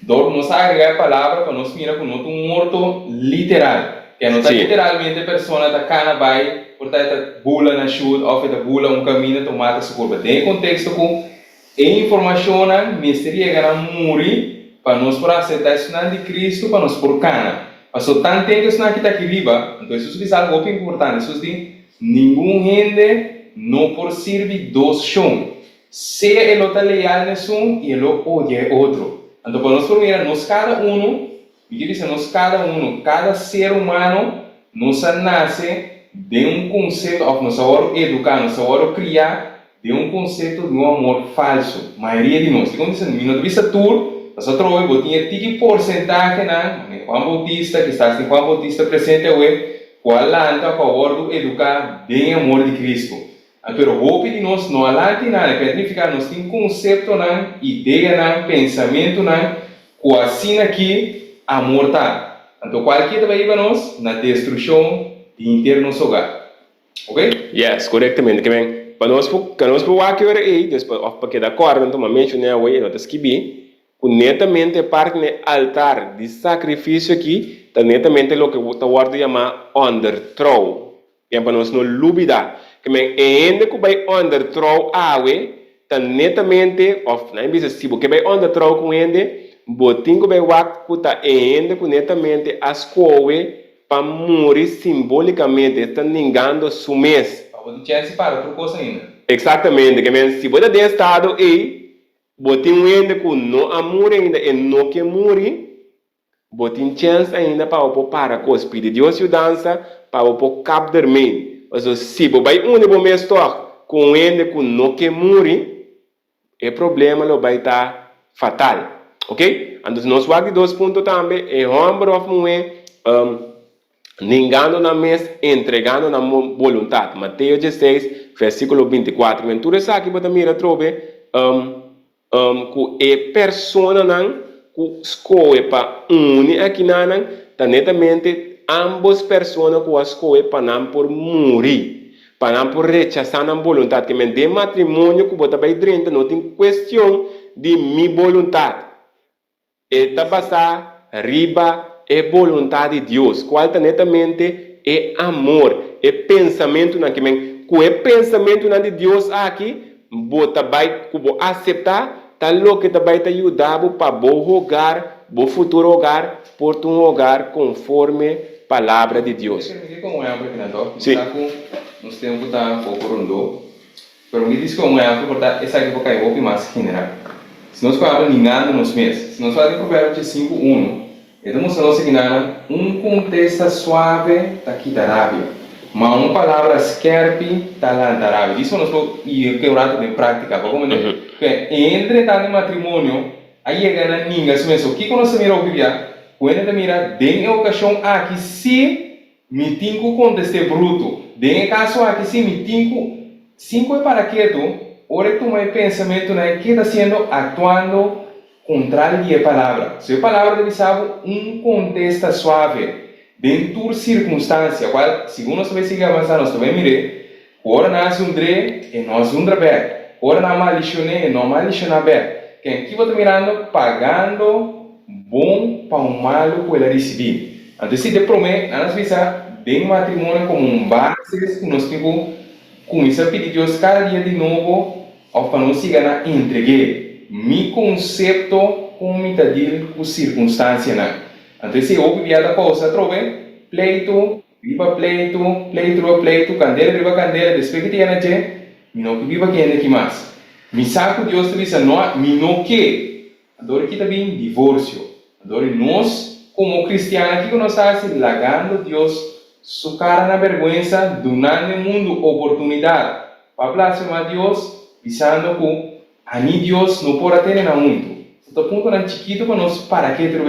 Nós agregamos a palavra para nós mirar com um morto literal. Que não está literalmente a pessoa da cana vai, portanto, bula na chuva, ou feita bula caminho, tomata sua curva. Tem contexto com a informação, misteria que morrer para nós por aceitar isso de Cristo, para nós por cana. Mas o tanto tempo que está aqui riba, então isso diz algo importante. Isso diz, nenhum gente não por servir dois chão. Se ele está leal nesse um e ele odia outro. Então, para nós formar, nós cada ser humano, nós nasce de conceito, nós vamos educar, nós vamos criar de conceito de amor falso. A maioria de nós. Como dizem, no vista tour, nós trocamos, tinha que porcentagem na Juan Bautista, que está em Juan Bautista presente hoje, qual lanta a favor de educar de amor de Cristo. Mas o hope de nós não alante nada, que significa nós temos conceito, ideia, pensamento, que assim aqui amor está. Então qualquer vai para nós na destruição de inteiro nosso hogar. Ok? Yes, corretamente. Que bem, para nós por aqui aí, depois porque da corda, então mencionei a way, nós escrevi. Netamente parte do altar de sacrifício aqui, está netamente o que o word chamar underthrow. E para nós não dúvida, que ainda que vai underthrow awe, está netamente, não é mesmo que vai underthrow com ele, botinho que vai wak que está ainda que netamente as coisas para morrer simbolicamente, está negando su mês. Para chance para outra coisa ainda. Exatamente, que se você tem estado aí botin ainda com não amor ainda e não que morre, botin chance ainda para o para com os pedidos de ajudança para o captar men. Mas se você vai bom mesmo com ainda com não que morre, o problema lo vai estar fatal, ok? Então nós vamos 2 pontos também é homem of mulher negando na mês, entregando na vontade. Mateus 16 versículo 24. Mentura sabe que você mira trobe que a pessoa que escolhe para unir aqui está netamente ambas pessoas que escolhe para não por morrer, para não por rechazar a vontade. Que de matrimônio que você vai dentro não tem questão de minha vontade. Está passar riba é vontade de Deus. Qual está netamente é amor, é pensamento na que com o pensamento de Deus aqui, bota vai cubo aceitar, tá louco que vai te ajudar para bom hogar, bom futuro hogar, por um hogar conforme palavra de Deus. Como é porque não Sim. nós temos que estar pouco rondo, pero me diz como é porque essa aqui porque é mais general. Se nós falamos ninguém nos meses, se nós falamos de Provérbios 5:1, então nós seguimos contexto suave da quitarabia, mas uma palavra skerpi da lantarabia. Isso nós vamos ir quebrando de prática, como que entre tal matrimônio, aí chega ninguém se mesmo. O que nós mira o Bíblia? Quando mira, tem ocasião aqui se me tinco conteste bruto, tem caso aqui se me tinco 5 é para quieto, ora tu mai pensamento na que está sendo atuando contra a palavra. Se a palavra deve ser contexto suave, dentro de circunstância, qual segundo nós vamos seguir avançando, nós também mire, ora nós dre e nós bem, ora nós malicione e nós maliciona bem. Quem aqui vai mirando pagando bom para um malo que ele receber. Então se de promete, nós vamos bem matrimônio como base que nós temos começar a pedir a Deus cada dia de novo, para não se ganhar entregue. Mi conceito como está dizendo com circunstância. Então, se eu vivia da coisa, trove, pleito, viva pleito, candela, viva candela, depois que tenha gente, não que viva quem é que mais. Mi saco Deus te diz, não, mi não que. Adoro que também divórcio. Adoro nós, como cristianos, aqui nós estamos lagando Deus. Su cara na vergüenza, donando ao mundo oportunidade para blasfemar a Deus, pensando que a Deus não pode ter muito. Então, ponto na chiquito para nós para que ter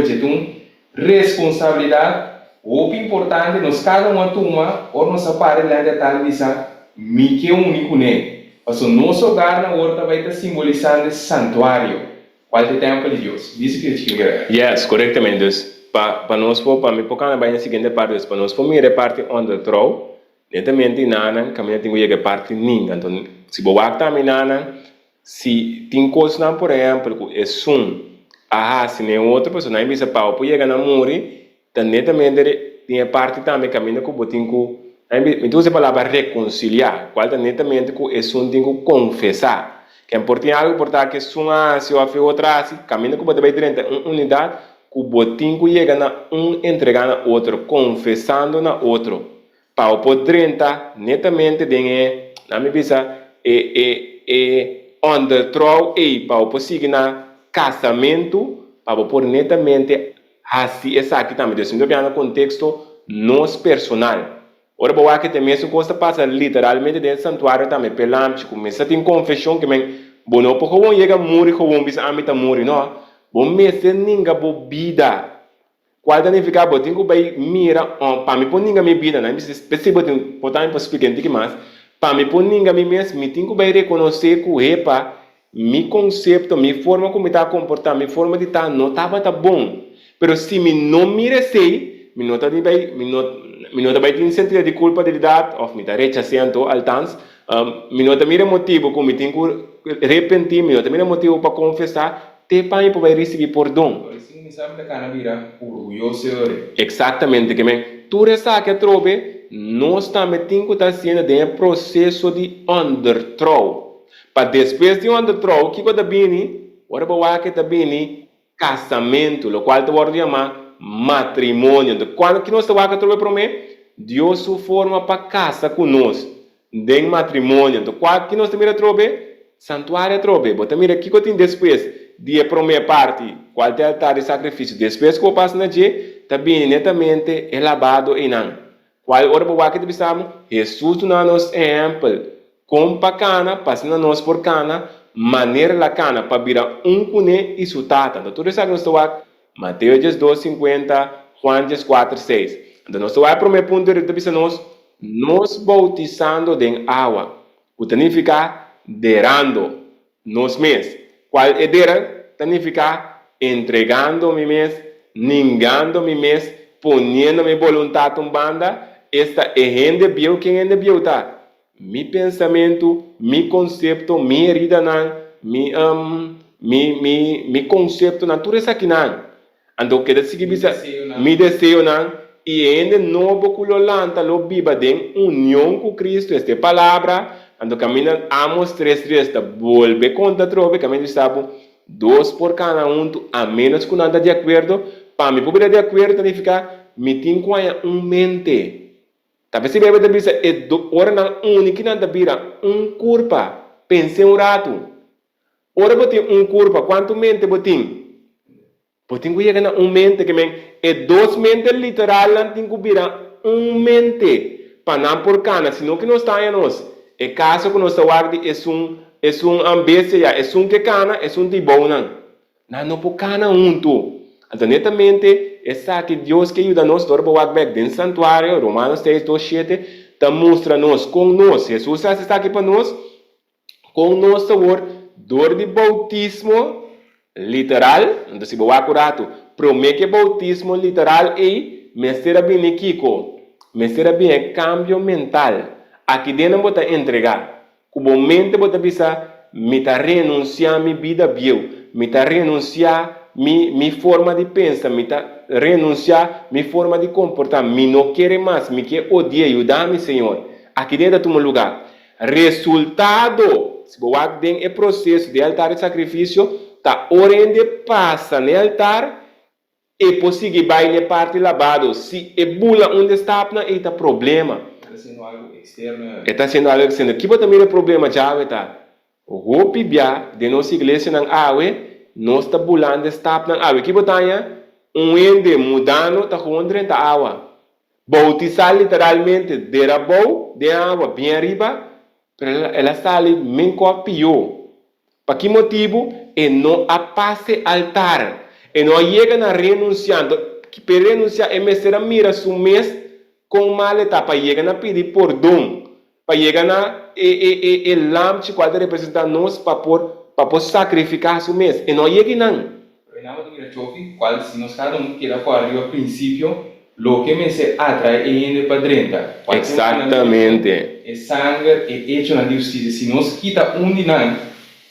responsabilidade, o importante nós cada uma toma, ou nós apare lá de tal visa, me que único né. Mas o nosso hogar na horta vai estar simbolizando santuário, qual é o templo de Deus. Isso que eu te quero. Yes, corretamente. Para nós, para mim, porque na banha seguinte parte, para nós, para mim, é parte onde trou, netamente nana, caminha tem que parte ninguém. Então, se boa também nana, se tem coisas não, por exemplo, é se nem outra pessoa não bisa pau, por chegar na muri, então netamente tem parte também caminha com botinho, então se palavra reconciliar, qual é netamente com é tem que confessar, que é importante algo portar que se eu a outra se caminha com botar bem dentro unidade o botinho chega na entregar na outro, confessando na outro. Para o poder netamente tem na minha visa under throw para o possível na casamento para o poder netamente assim essa aqui também. Deus me no contexto nos personal. Ora boa que tem mesmo coisa passa literalmente dentro do santuário também pelante começa a ter confissão que men bono porque vão chega muri com bisa amita muri não. Bom mês ninguém bobida. Qual danificar botinho vai mira para me pôr ninguém me bida, né? Se botinho botar para explicar um pouco mais. Para me pôr ninguém me mesmo, me tenho que reconhecer que o repa, me conceito, me forma como está comportar, me forma de estar não estava tá bom. Mas se me não merecei, me nota de vai, me nota vai ter sentido de culpabilidade, ou me está rechazando altans, me nota mira motivo como me tenho que arrepender, me nota mira motivo para confessar. Te pai vai receber perdão. Exatamente, que tudo isso que trove, nós também temos que estar sendo de processo de underthrow. Para depois de underthrow, o que está bem? Agora vai que está bem casamento, o qual te chamar matrimônio. Quando que nós estamos a trove para mim, Deus o forma para casa conosco, de matrimônio. Qual que nós estamos a trove? Santuário a trove. Bota mira aqui que tem depois. Dia primeira parte, qual é o altar de sacrifício, depois que eu passo na dia, também netamente elevado em não. Qual hora para que precisamos? Jesus na nosso exemplo, com para cana, passando nós por cana, maneira la cana para virar cune e sutata. Então tudo isso que nós estamos Mateus 12:50, Juan 4:6. Então nós estamos para o meu ponto de vista nos bautizando em água, o que significa derando nos meses. Qual é dera? Significa entregando-me mês, ningando-me mês, ponendo-me vontade em banda, esta é rende bio quem rende bio tá. Mi pensamento, mi conceito, mi herida não, mi conceito não, tudo isso aqui não. Então, que desse que bisa, mi desejo não, e ainda não boculolanta lo biba de união com Cristo, esta palavra, ando camina amos 3 da volve conta trove, caminho sabe, 2 por cada a menos que nada de acordo, para me poder de acordo, significa, me tem mente. Tapi se bebe bisa orang único nada vira curva, pense rato. Ora botin curva, quanto mente botin? Botin que chega na mente que é 2 mente literal não tem que vira mente. Para não por cana, senão que não está em nós. É caso que nós guardi é ambiência, é que cana, é tibão não por cana tu. Então netamente essa que Deus que ajuda nós dorbo back dentro do santuário, Romanos 6:7, tá mostra nós com nós. Jesus está aqui para nós com nosso sabor, dor de bautismo literal, então se boa curato, promete bautismo literal e mesera bem kiko, mesera bem cambio mental. Aqui dentro bota entregar. Como mente bota bisa me tá renunciar minha vida bio, me tá renunciar mi forma de pensar, me tá renunciar mi forma de comportar, me não quer mais, me quer odiar, ajudar-me, Senhor. Aqui dentro do meu lugar. Resultado, se você tem o processo de altar e sacrifício, tá orando passa no altar e consegue baile parte lavado. Se é bula onde está, aí tá problema. Está sendo algo externo. Está sendo algo externo. Que também é problema já, tá? O hopi bia de nossa igreja não awe, nós tá bulando está não awe. Que botanha ende mudando tá com 30 água. Bautizar literalmente de rabo de água bem arriba, ela está ali bem copiou. Para que motivo? E não apasse altar. E não chega na renunciando. Que para renunciar é mesera mira su mês com maleta para chegar na pedir perdão. Para chegar na lamp que pode representar nós para por sacrificar su mês. E não chega não. Nada mira chofi, qual se nós cada queira falar o princípio, lo que me se atrai e para dentro. Exatamente. É sangue é hecho na justiça. Se nós quita dinan,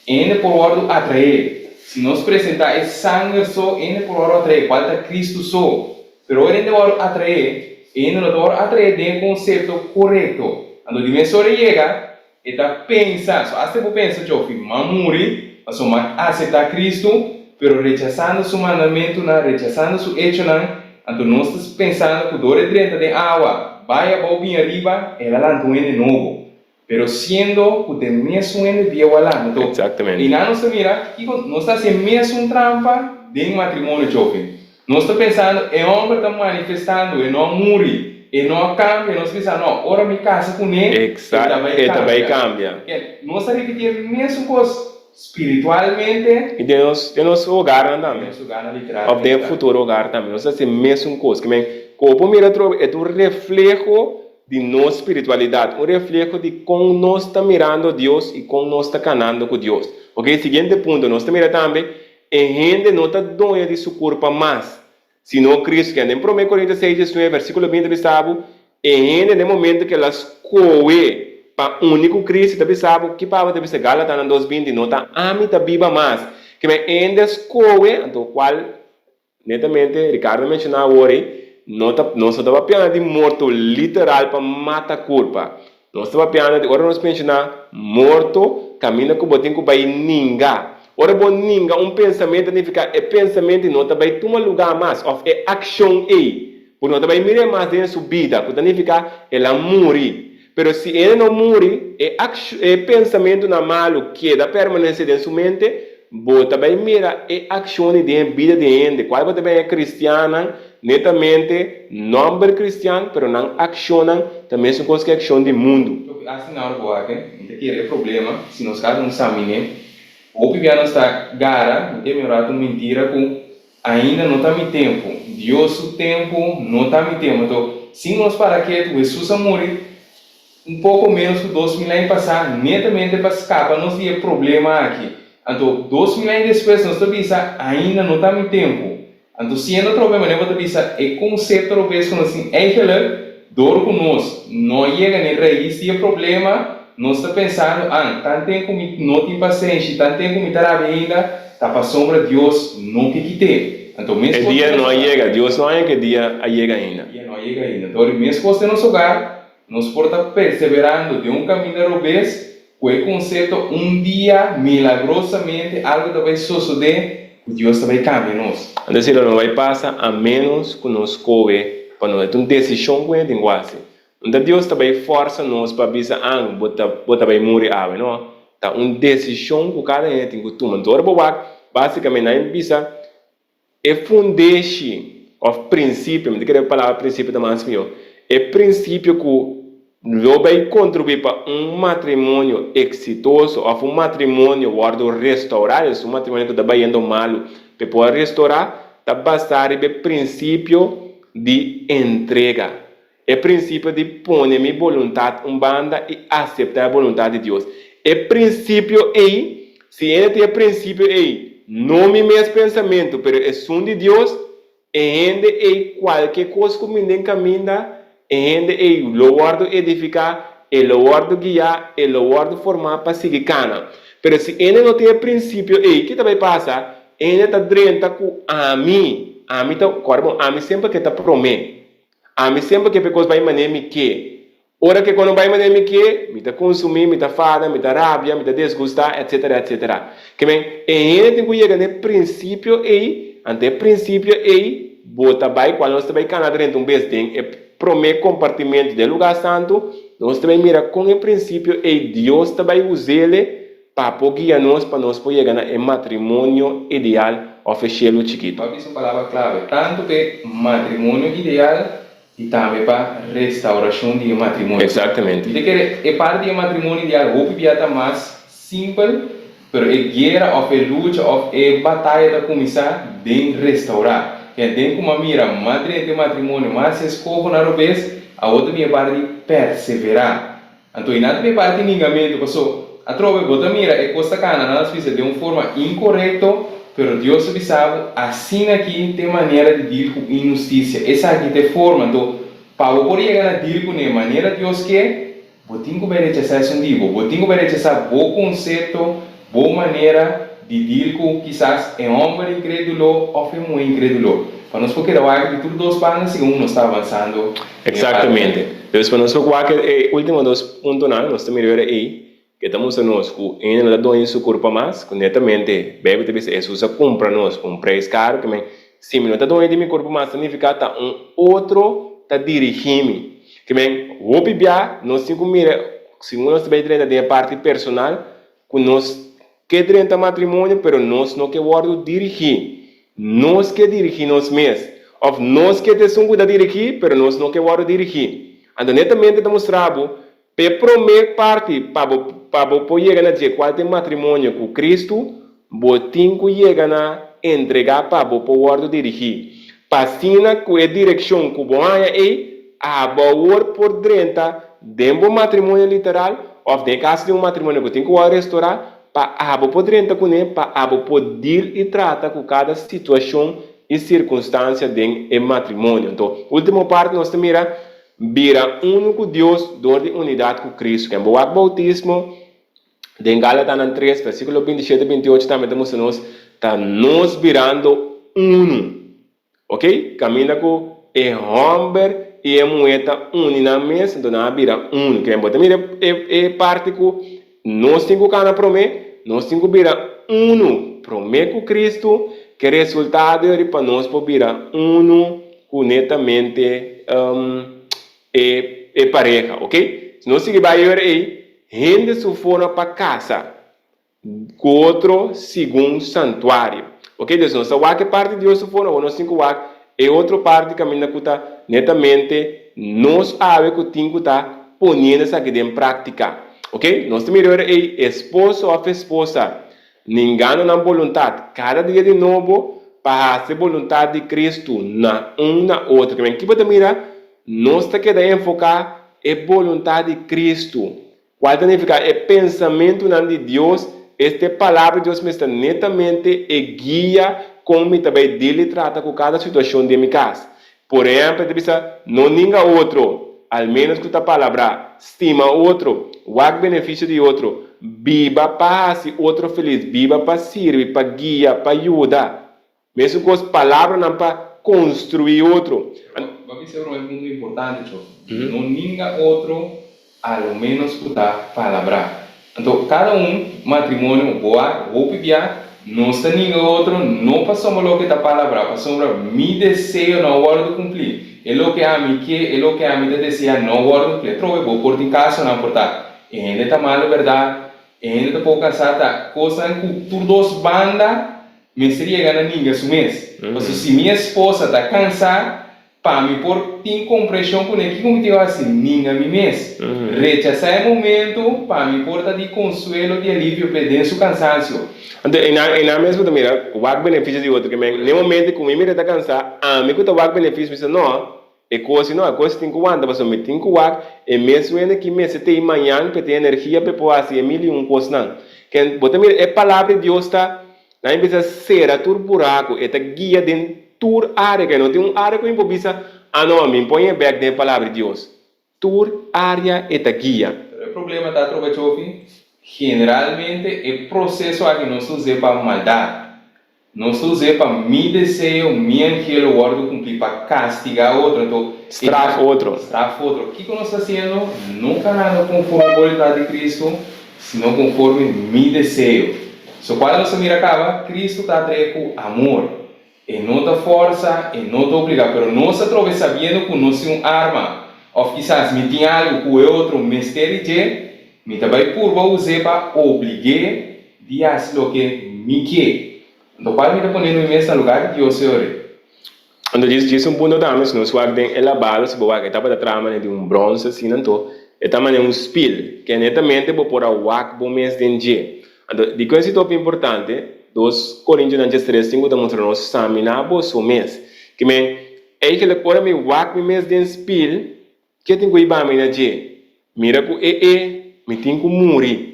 ainda por ordem atrair. Se nós apresentar esse sangue só, ainda por ordem atrair. Falta Cristo só. Pero ainda por ordem atrair, ainda não por atrair de conceito correto. Quando o dimensor chega, está pensando, só até por pensar, chofi, mamuri, mas só aceitar Cristo. Pero rechazando su mandamento, rechazando su hecho, então nós estamos pensando que dor dentro de água, vai a bobinha arriba, ela lá não é de novo. Pero sendo que tem mesmo de via lá, então. Exatamente. E lá nós mira, que nós está sem mesmo trampa de matrimônio jovem. Nós estamos pensando, é homem está manifestando, é não muri, é não cambia, nós pensamos, não, ora me casa com ele, e também cambia. Nós estamos repetindo mesmo coisa. Espiritualmente e de nosso hogar também. Literalmente. De futuro hogar também. Nós temos a mesma coisa. Que como mira é um reflexo de nossa espiritualidade, um reflexo de como nós estamos mirando Deus e como nós estamos canando com Deus. Ok? Seguinte ponto, nós estamos mirando também, a gente não está doendo de seu corpo mais, senão Cristo, que em 1 Coríntios 6:19, versículo 20, bisabo, a gente no momento que elas coe para único Cristo, também sabe que para você Gálatas 2:20 não está amita viva mais, que me ainda escoe, então qual netamente Ricardo mencionou hoje, não estava pensando de morto literal para matar culpa, não estava pensando de agora nós mencionar morto caminha com botinho com vai ninga, ora bom ninga pensamento significa é pensamento não está vai tomar lugar mais, of é action porque não está vai mirar mais dentro sua vida, que significa ela morre. Pero se ele não morre, é pensamento na malo que da permanência de sua mente, bota bem mira é ação de vida de gente. Qual bota bem é cristiana, netamente não é cristiano, pero não accionam também são coisas que é ação de mundo. Assim na hora boa, então que é problema, se nós cada examine, ou que nós está gara, é melhor uma mentira com ainda não está me tempo. Deus o tempo não está me tempo. Então, se nós para que Jesus a morrer pouco menos que 2000 anos passar, netamente para escapar, não tinha problema aqui. Então, 2000 anos depois, nós estamos ainda não está em tempo. Então, se ainda problema, nós estamos é conceito, talvez, como assim, é que dor conosco, não chega nem raiz, tinha problema, nós estamos pensando, tanto tempo que não tem paciência, tanto tempo que me está ainda, está para a sombra de Deus, não que quite. Então, minha El esposa día no no hogar, llega, Dios no hay que día llega ainda. dia não chega ainda. Então, minha esposa no hogar, nós porta perseverando de um caminho de vez, com o conceito, dia, milagrosamente, algo vai suceder, que Deus vai cambiar nós. Entonces, no va a pasar a menos que nos coe, para nós ter uma decisão com ele, quase. Então, Deus também força nós para avisar, bota vai morrer, não? Tá uma decisão que cada um tem que tomar. Então, basicamente, a gente precisa foundation of princípio, me quero falar princípio da mais meu, é princípio que vai contribuir para um matrimônio exitoso, ou um matrimônio guardo restaurado, se um matrimônio que está indo mal, para poder restaurar, está basado no princípio de entrega, é princípio de pôr minha vontade em banda e aceitar a vontade de Deus. É princípio aí, se ele tem princípio aí, não me meus pensamentos, mas é som de Deus, e qualquer coisa que me caminha, e lo guardo edificar, e lo guardo guiar, e lo guardo formar para seguir cana. Mas se ele não tem princípio aí, o que vai passar? Ele está drenta com a mim sempre que está promete, a mim sempre que coisa vai manejar me que. Ora que quando vai manejar me que, me está consumir, me está fada, me está rabia, me está desgustar, etc, etc. Que bem, ele tem que chegar no princípio aí, ante princípio aí, bota vai quando nós também canal dentro vez tem, é promete compartimento do lugar santo, nós também mira com o princípio aí, Deus também usa ele para guiar nós, para nós poder chegar no matrimônio ideal, oficial chiquito. Para isso, palavra clave, tanto que matrimônio ideal, e também para restauração de matrimônio. Exatamente. É parte do matrimônio ideal, o que é mais simples, mas é guerra, ou é luta, ou é batalha da começar de restaurar. Que tem como mira, madre de matrimônio, mas se escolhe na vez, a outra minha parte de perseverar. Então, não tem parte de ninguém, passou. A trova, bota mira, é coisa cana, nós fizemos de uma forma incorreta, mas Deus sabe, assim aqui tem maneira de dir com injustiça. Essa aqui tem forma, então, para eu poder chegar a dir com a maneira que Deus quer, eu tenho que rechazar esse nível, eu tenho que rechazar bom conceito, boa maneira de dir com, quizás, é homem incrédulo ou é mulher incrédulo. Para nós porque de tudo os panos, segundo nós está avançando. Exatamente. Então, para nós porque o último dos pontos, nós também ver aí, que estamos nós com ele não dá em seu corpo mais, que netamente bebe talvez Jesus compra nós com preço caro, que se não está doendo em meu corpo mais, significa tá outro está dirigindo, que o bibia nós temos mira, se nós também trata de parte personal, que nós que trata matrimônio, pero nós não que guardo dirigir, nós que dirigir nós mesmos, ou nós que te são cuidar dirigir, pero nós não que guardo dirigir. Então netamente demonstramos para prometer parte para poder chegar a dizer qual tem matrimônio com Cristo, botim que chega a entregar para poder dirigir. Passina com a direção que você é a boa por dentro de um matrimônio literal, ou de caso de um matrimônio que tem que restaurar, para por dentro com ele, para poder e tratar com cada situação e circunstância de matrimônio. Então, última parte nós temos vira único Deus, dor de unidade com Cristo. Que é o bautismo, de Gálatas 3, versículo 27 e 28, também temos nós virando uno. Ok? Caminha com o homem e a mulher na mesa, então nós vira uno. Que é parte que nós temos que prometer, nós temos que virar uno. Prometer com Cristo, que resultado é para nós virar uno, netamente é pareja, ok? Se nós seguimos aí, rende sua forma para casa, com outro segundo santuário, ok? Então, nós sabemos que parte de Deus sua forma, ou nós temos que outra parte que caminha que está netamente, nós sabemos que temos que estar ponendo isso aqui em prática, ok? Nós temos que aí, esposo ou esposa, ninguém na vontade, cada dia de novo, para fazer a vontade de Cristo na outra, que você mira, nós temos que enfocar a vontade de Cristo. Qual significa? É pensamento de Deus. Esta palavra de Deus me está netamente e guia como também dele trata com cada situação de minha casa. Por exemplo, não ninguém outro, ao menos com a palavra, estima outro, o benefício de outro, viva para ser outro feliz, viva para servir, para guiar, para ajudar. Mesmo com as palavras não para construir outro. Vai ser um ponto importante, não ninguém outro, ao menos escutar palavra. Então, cada matrimônio, boa, ou pibiar, não está ninguém outro, não passou o que está palavra, passou me desejo não hora de cumprir. É o que a mim que, é o que a mim deseja não hora de cumprir. Trove, vou por em casa não portar. Ainda está mal, verdade. Ainda está pouco cansada. Coisa que tu dos banda, me seria ganhar ninguém esse mês. Então, se minha esposa está cansada, para me por tem compreensão com ele, como eu assim, ninguém me mês. Rechazar o momento, para me por de consuelo, de alívio, perder seu cansaço. Então, e na mesma também, o benefício de outro, que no momento que o meu está cansado, a mim que o benefício, mas não, é coisa tem que aguentar, mas eu tenho que aguentar, e mesmo que me tem manhã, para ter energia, para poder fazer mil coisas, não. Que, também, a palavra de Deus está, não precisa ser a tur buraco, é a guia dentro tur área, que não tem uma área que eu precisa, não, me põe back dentro da palavra de Deus. Tur área é a guia. O problema da trova generalmente é processo que não se usa para maldade. Não se usa para me desejo, me angelo, guardo cumprir para castigar outro. Então, Strafa outro. O que nós estamos fazendo? Nunca nada conforme a vontade de Cristo, senão conforme me desejo. So, quando nós mira acaba, Cristo está com amor. E não está força, e não está obrigado. Mas não se trova sabendo que nós somos uma arma. Ou quizás me tem algo que o outro me esteja, me também por usar para obrigar de fazer o que me quer. Então, para me está ponendo em mesmo lugar de Deus, Senhor. Então, diz ponto da mas nós guardem ela bala, se boa que estava da trama de bronze assim, então, é também spill, que netamente vou por a wak bom mês de dia. Então, de coisa top importante, 2 Coríntios 3:5 demonstra nós stamina bo mês. Que men, é que ele pode me wak mês de spill, que tem que ir para mim na dia. Mira que me tem que morrer.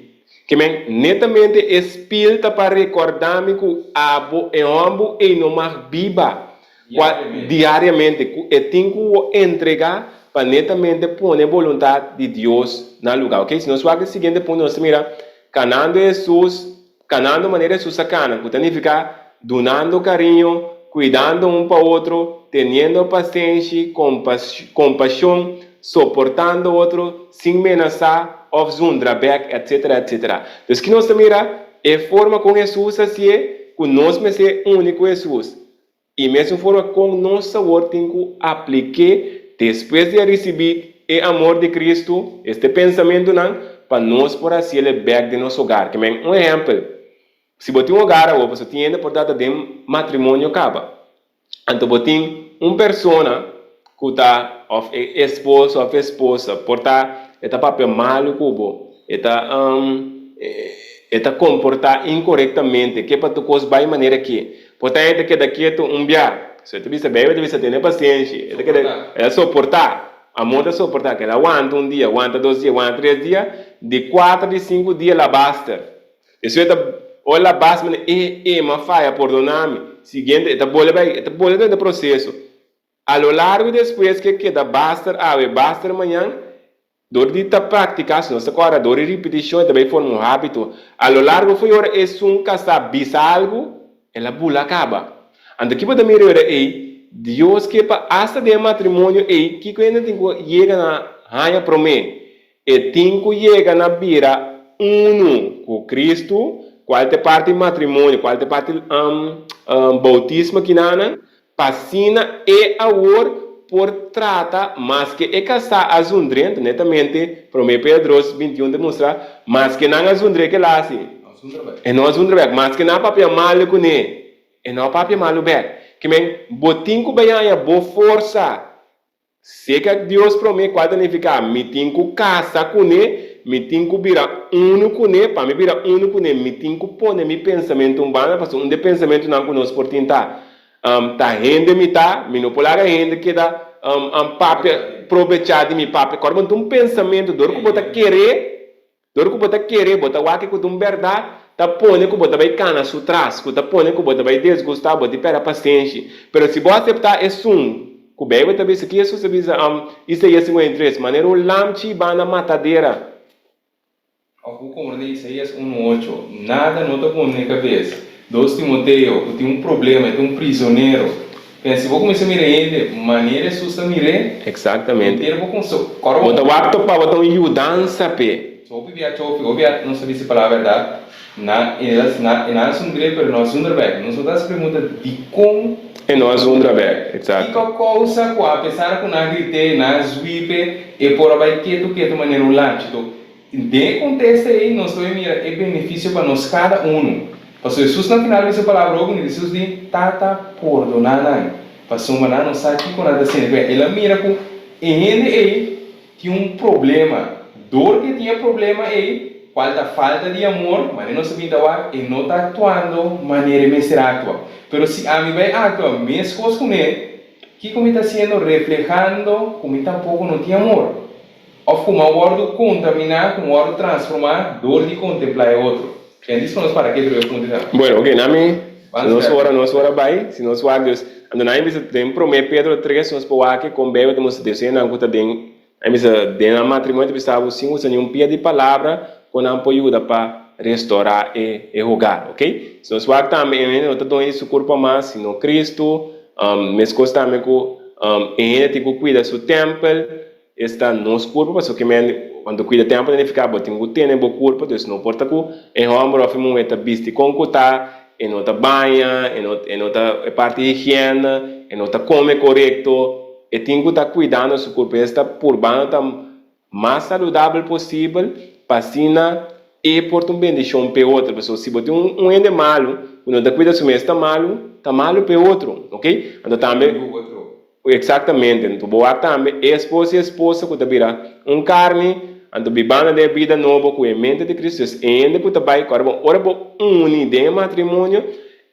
Que men, netamente espírita para recordar-me que abo e ambo e não mais biba diariamente. E tem que entregar para netamente pôr a vontade de Deus no lugar. Ok? Se nós vamos ao seguinte ponto, nós mira, canando Jesus, canando maneira Jesus sacana, que significa donando carinho, cuidando um para o outro, tendo paciência, compaixão, suportando o outro, sem ameaçar, back, etc, etc. Então, que nós mira é forma com Jesus assim, que nós me ser único Jesus. E mesmo forma com nossa sabor tem que aplicar depois de receber o amor de Cristo, este pensamento não, para nós por assim ele back de nosso hogar. Que um exemplo, se você tem um hogar, você tem portanto de matrimônio acaba. Então você tem uma pessoa que está esposo ou esposa, portanto está papel mal cubo, está comportar incorretamente, que para tu coisa vai maneira que, portanto que daqui tu dia, se tu bisa bem, tu bisa ter paciência, é suportar, a moda suportar, que ela aguanta dia, aguanta 2 dias, aguanta 3 dias, de 4 de 5 dias ela basta. Isso é olha basta, mas falha, perdonar-me, seguinte, está boa dentro do processo. A lo largo depois que da basta amanhã, dor de praticar, se não se acorda, dor de repetição também forma um hábito. A lo largo foi hora é um casar bisa algo, ela bula acaba. Anda que pode mirar aí, Deus que para hasta de matrimônio aí, que ainda tem que chegar na raia promê, e tem que chegar na bira com Cristo, qual é parte matrimônio, qual é parte bautismo que nana, passina e awor por trata, mas que é casar azundrento, netamente, promê Pedro 21 demonstra, mas que não azundre que lá assim. E não azundre, mas que não papel mal com ele. E não papel mal back. Que men botinho bem a boa força. Se que Deus promete qual significa, me tem que casar com ele, me tem que virar com ele, para me virar com ele, me tem que pôr meu pensamento urbano, porque um de pensamento não conosco por tentar. Tá rende me tá, me não polar rende que dá papel aproveitar de me papel. Quando um pensamento, dor que bota querer, bota o que com um verdade, tá pondo que bota vai cana su trás, que tá pondo que bota vai desgostar, bota pera paciência. Mas se você aceitar é que bem vai também se que isso se visa Isaías 53, maneira o lamchi vai na matadeira. Como diz Isaías 1:8, nada não está pondo na cabeça. 2 Timoteo, que tem problema, é um prisioneiro. Pensa, vou começar a mirar de maneira susta mirar. Exatamente. Inteiro vou começar. Bota o acto para botar uma ajudança, pe. Só ouvi não sabia se falar a verdade. Nós somos gregos, mas nós somos bem. Nós só pergunta de como. E nós somos bem, exato. E qual coisa, apesar que nós gritei, nós vive, e por aí que maneira um lanche. De contexto aí, nós estamos mirando é benefício para nós cada Pastor Jesus na final dessa palavra, ele Jesus diz, tata por donar. Pastor Maná não sabe que quando está sendo bem. Ele mira com ele aí tinha problema, dor que tinha problema aí, falta de amor, mas ele não sabia atuar e não está atuando maneira mestra atua. Pero se a mim vai atuar, mesmo coisa com ele, que como está sendo reflejando, como tampouco não tinha amor. Ou como um word contaminar, como um word transformar, dor de contemplar outro. Quem disse para que eu continuar? Bueno, ok, nami, se nós ora vai, se nós ora Deus, ando na empresa tem promete Pedro 3, nós pode aqui com bebe temos desenho na conta den, a empresa den a matrimônio precisava sim usar um pia de palavra com a ajuda para restaurar e rogar, ok? Se nós ora também, nós estamos isso corpo mais, se no Cristo, mas coisa também com ele tem que cuidar do templo, está nos corpo, porque que quando cuida tempo ele fica botando o tempo no corpo, então não importa que em ombro of momento viste com cuta, e não tá banha, e não tá parte higiene, e não tá come correto, e tem que estar cuidando do seu corpo, está por banda mais saudável possível, pasina e por um bendição para outra pessoa. Se você um ende malo, quando tá cuida do seu está malo para outro, ok? Então também exatamente, então boa também esposa e esposa que vira carne, então bibana de vida nova com a mente de Cristo, ainda que vai agora ora de matrimônio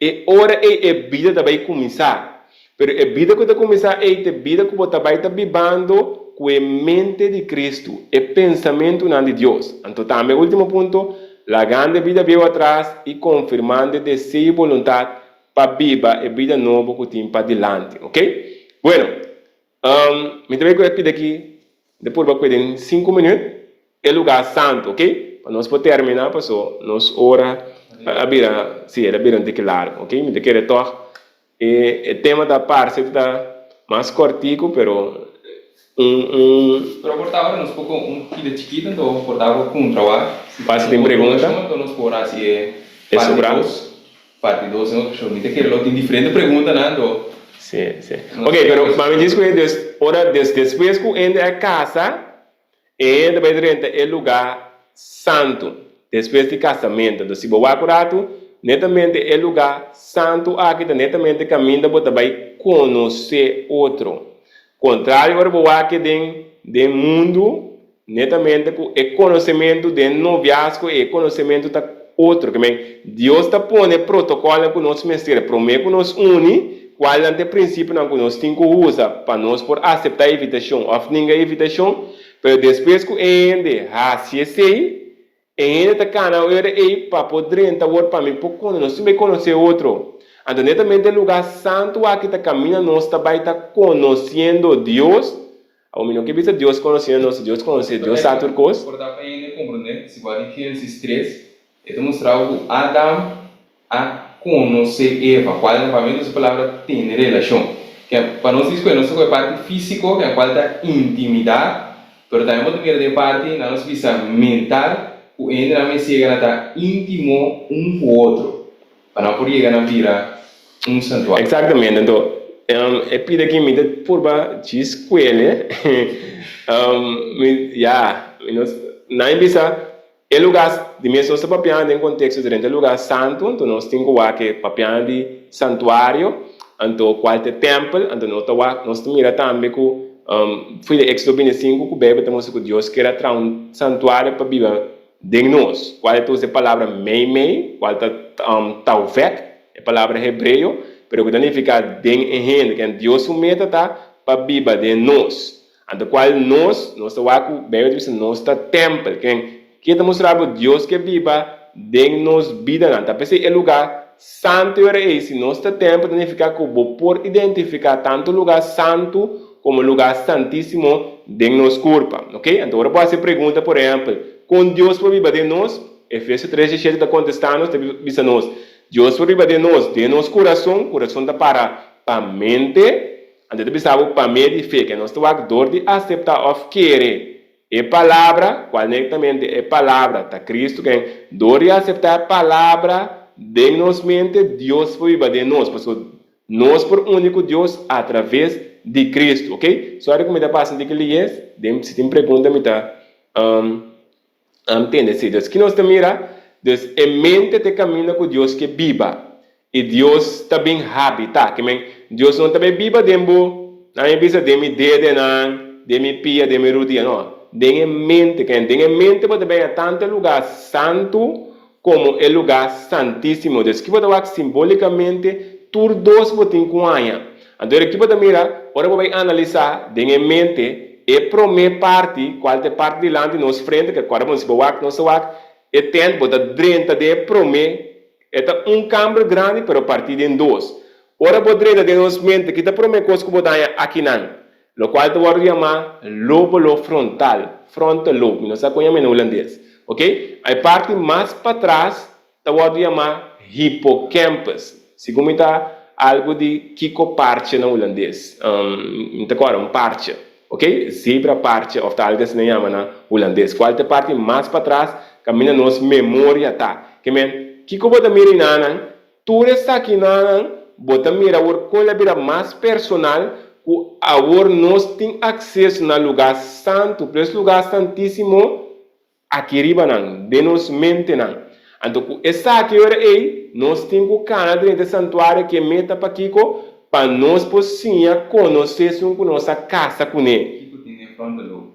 e ora é vida também começar, pero é vida que começar é vida que você vai estar bibando com a mente de Cristo, é pensamento de Deus. Então também último ponto, a grande vida veio atrás e confirmando desejo e vontade para viver a vida nova que tem para diante, ok? Bueno, me também quero pedir aqui, depois vou cuidar em 5 minutos, é lugar santo, ok? Para nós poder terminar, pessoal, nós ora, a bira declarar, ok? Me quero tocar, o tema da parte está mais cortico, pero Pero portava nos pouco filho chiquito, então portava com trabalho. Passa tem pergunta? Então nos por assim é parte 2, não, eu me quero lot diferente pergunta, não? Sim. Ok, pero para me dizer que ora depois que entra a casa, entra para dentro é lugar santo, depois de casamento. Então se você acurato, netamente é lugar santo aqui, netamente caminho para vai conhecer outro. Contrário agora você aqui de mundo, netamente é conhecimento de noviazgo e conhecimento da outro. Que Deus está pondo protocolo com nós mestres, promete que nos une. Qual é o princípio que nós temos que usar para nós por aceitar a invitação? Ou ninguém invitação, mas depois que ainda se sei, ainda está canal para poder entrar para mim, porque nós temos que conhecer outro. Então, netamente, lugar santo aqui está caminhando, nós também está conhecendo Deus. O menino que diz Deus conhecendo nós, Deus conhece Deus sabe tudo coisa. Por dar para ele compreender, se vai em Gênesis 3, ele mostra o Adam a conhecer Eva, qual é a palavra tem relação. Que para nós isso é nossa parte física, que é a qual da intimidade, mas também vamos ter de parte na nossa visão mental, o ainda não chega a estar íntimo com o outro, para não poder chegar a virar santuário. Exatamente, então é pida aqui me por ba de escola, na empresa é lugar de mesmo se papiando em contexto de é lugar santo, então nós temos que papiando de santuário, então qual é templo, então nós mira também que foi de Éxodo 25 que o Bíblia temos que Deus quer trazer um santuário para viver de nós. Qual é a palavra mei, qual é taufek, é a palavra hebreu, pero que significa de em que Deus o meta tá para viver de nós. Então qual nós o Bíblia diz nós está templo, que está mostrando Deus que viva de nos vida não. Então é lugar santo era esse, nós está templo significa que por identificar tanto lugar santo como lugar santíssimo de nos corpo, ok? Então agora pode ser pergunta, por exemplo, com Deus por viver de nós, Efésios 3:7 está contestando, está dizendo nós, Deus por riba de nós coração da para mente, ante de pensar para meio de fé, que nós estamos dor de aceitar of querer. É palavra, conectamente é palavra, tá Cristo que dor de aceitar a palavra de nos mente, Deus por riba de nós, porque nós por único Deus através de Cristo, ok? Só que me dá passando de que ele é, se tem pergunta me tá, entende? Se Deus que nós te mira, Deus é mente te caminha com Deus que viva e Deus também habita, que Deus não também viva dentro, não é bisa de mi dede não, de mi pia, de mi rudia, não, tem mente pode bem a tanto lugar santo como o lugar santíssimo, Deus que pode ser simbolicamente todos botem com anha. Então, aqui pode mirar, ora vai analisar, tem mente e prome parte, qual é parte de lá de nos frente, que agora vamos boar, nosso wak, e tem bota drenta de prome, é câmara grande, pero partido em dois. Ora pode drenta de nos mente, que está prome coisa que botar aqui não, lo qual te vou chamar lóbulo frontal lobe, nós conhecemos em holandês, ok? A parte mais para trás, te vou chamar hippocampus, segundo está algo de Kiko parte na holandês, um parte, ok? Zebra parte, ou tal que se chama na holandês. Qual é a parte mais para trás, caminha nos memória tá. Que men, Kiko bota mira nana, tudo está aqui nana, bota mira o colabora mais personal, o agora nós tem acesso no lugar santo, para esse lugar santíssimo, aqui riba não, de nos mente não. Então, essa aqui é nós temos o canal dentro do santuário que meta para Kiko, para nós possíamos conhecer com nossa casa com ele. Kiko tem front lobe.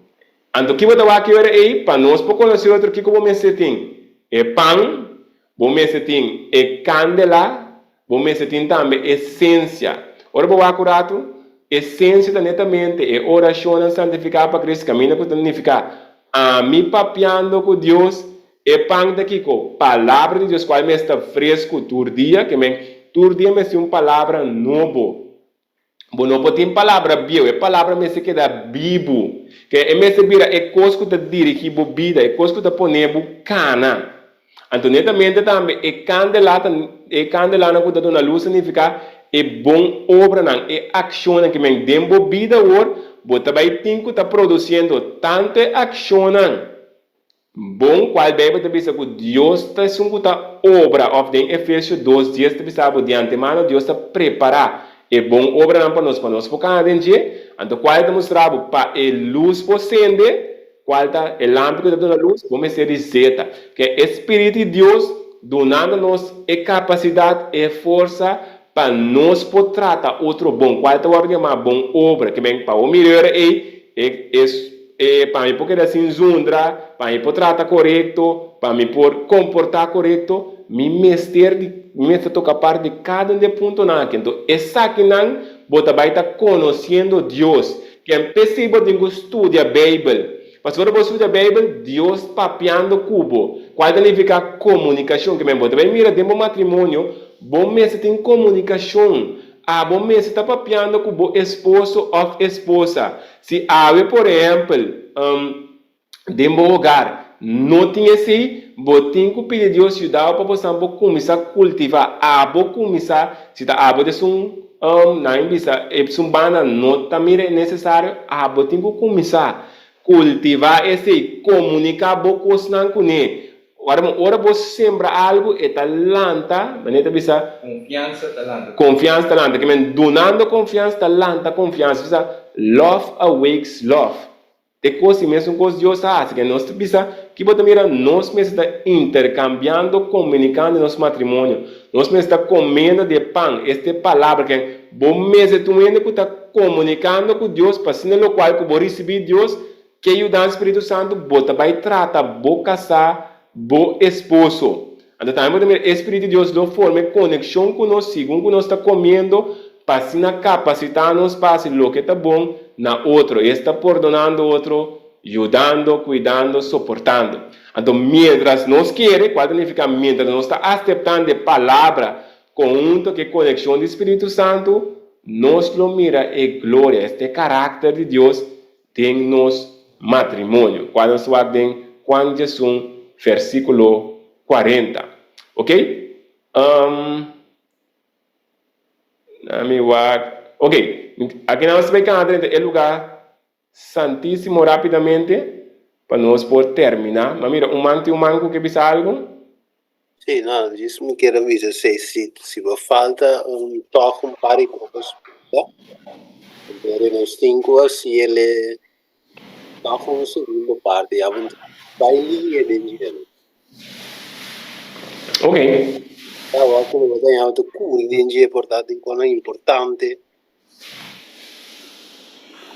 Então, Kiko está aqui é para nós conhecer outro Kiko vamos tem é pão, vamos tem é candela, vamos tem também essência. Ora, vou acurato, essência netamente é oração santificada para Cristo, caminho para santificar. A mim papiando com Deus. E pão daqui com palavra de Deus, qual me está fresco todo dia, que todo dia me uma palavra novo. Bom, não tem palavra bio, é palavra me se queda bibo, que é me se vira é coisa que te dirige bebida, é coisa que te põe cana. Então, netamente também é candelata que te dá luz significa é bom obra não, é ação que me dem bebida or, bota vai tem que está produzindo tanta ação não. Bom, qual bebe te bisa que Deus está sunguta obra of the Efésios 2 dias te bisa de antemano Deus está preparar e bom obra não para nós por cada dia. Então qual te mostrava para a luz posende, qual tá a lâmpada que dá luz, como ser zeta, que é Espírito de Deus donando-nos a capacidade e força para nós poder tratar outro bom, qual te vai chamar bom obra, que vem para o melhor para mim poder assim zundra, para mim poder tratar correto, para mim poder comportar correto, me toca parte de cada ponto não. Então essa que não, bota vai estar conhecendo Deus, que é possível de estudar a Bíblia. Mas quando você estuda a Bíblia, Deus papiando cubo. Qual significa comunicação? Que me bota vai mira dentro do matrimônio, bom mês tem comunicação. Bom mês está papiando com o esposo ou esposa. Se há, por exemplo, dentro do lugar, não tem esse, tem que pedir a Deus ajudar para você começar a cultivar. Começar, se está abo de não bisa, banda não também é necessário, tem que começar a cultivar esse, comunicar com ele. Ora você sembra algo e talanta, maneta bisa confiança talanta, que men donando confiança talanta confiança, bisa love awakes love. Te coisa mesmo coisa Deus faz, que nós bisa que bota mira nós mesmo está intercambiando, comunicando nosso matrimônio, nós mesmo está comendo de pão, esta palavra que bom mesmo tu ainda que está comunicando com Deus, para assim no qual que vou receber Deus, que ajuda o Espírito Santo, bota vai tratar, vou casar bom esposo. Então, também o Espírito de Deus dá forma conexão conosco, segundo nós está comendo, para assim capacitar-nos para fazer o que está bom na outro. Está perdonando outro, ajudando, cuidando, suportando. Então, mientras nós queremos, qual significa mientras nós está aceitando a palavra, conjunto que conexão do Espírito Santo, nós lo mira e glória, este caráter de Deus tem nos matrimônio. Quando nós falamos Juan Jesus versículo 40. Ok? Ok, aqui nós vamos entrar no lugar santíssimo rapidamente para nós poder terminar. Mas mira, um manco que bisa algo? Sì, no, isso me quero avisar se falta toque um par de coisas. Magari non stinco se ele toca un secondo parte, vai lì e del giro. Ok. Come guadagniamo tu curi del giro portato in cosa importante.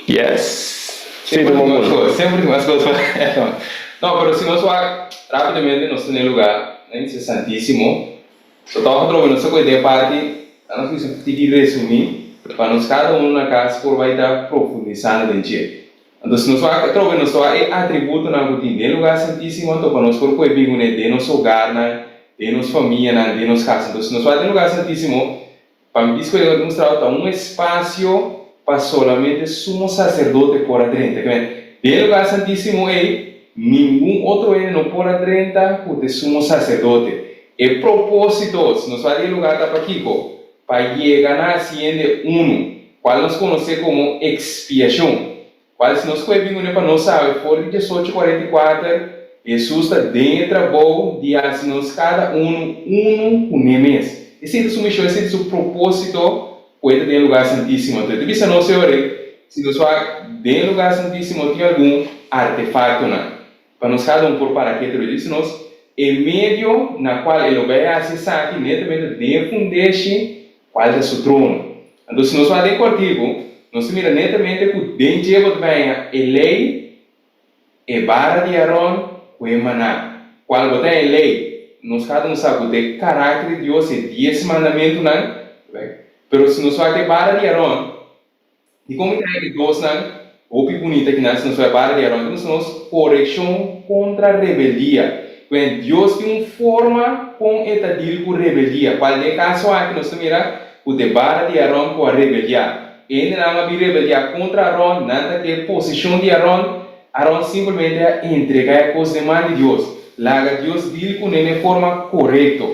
Yes. Sempre tem umas coisas, sempre tem umas coisas. Não, pero se nós vai rapidamente nós temos lugar, né, santíssimo. Só toca trovo nossa coisa parte, a nós precisamos te resumir para nós cada na casa por vai dar profundizando dentro. Então se nós vai trovo nosso atributo na rotina, lugar santíssimo, então para nós por coisa bem de nosso hogar, de nossa família, de nossa casa. Então se nós vai ter lugar santíssimo, para mim isso eu mostrar um espaço para solamente sumo sacerdote por adentro. De lugar santíssimo nenhum outro não por adentro porque sumo sacerdote. E propósito, se nós vamos lugar da Paquico, para chegar na ascende qual nós conhecemos como expiação. Qual se nós conhecemos para nós saber, por 18:44, Jesus está dentro da boa de nós cada com mês. Esse é o missão, esse é o propósito, pode ter lugar santíssimo. Então, se nós se nós vamos dentro do lugar santíssimo, tem algum artefato, para nós cada por para que isso nós em meio na qual ele vai acessar aqui netamente de fundeixe qual é o seu trono. Então, se nós vamos dentro do artigo, nós mira netamente que dentro de a lei e barra de Aaron o emaná. Qual botar a lei, nós cada sabe o caráter de Deus e 10 mandamentos, mas se nós vamos ter barra de Aaron, e como é que Deus ou que bonita que nós vamos barra de Aaron, então nós correção contra a rebeldia. Quando Deus tem uma forma com etadir com rebeldia. Qual é o caso aqui nós mira o debate de Aaron com a rebeldia. Ele não é rebeldia contra Aaron, nada que a posição de Aaron simplesmente entrega a coisa de Deus. Laga Deus dir com ele de forma correta.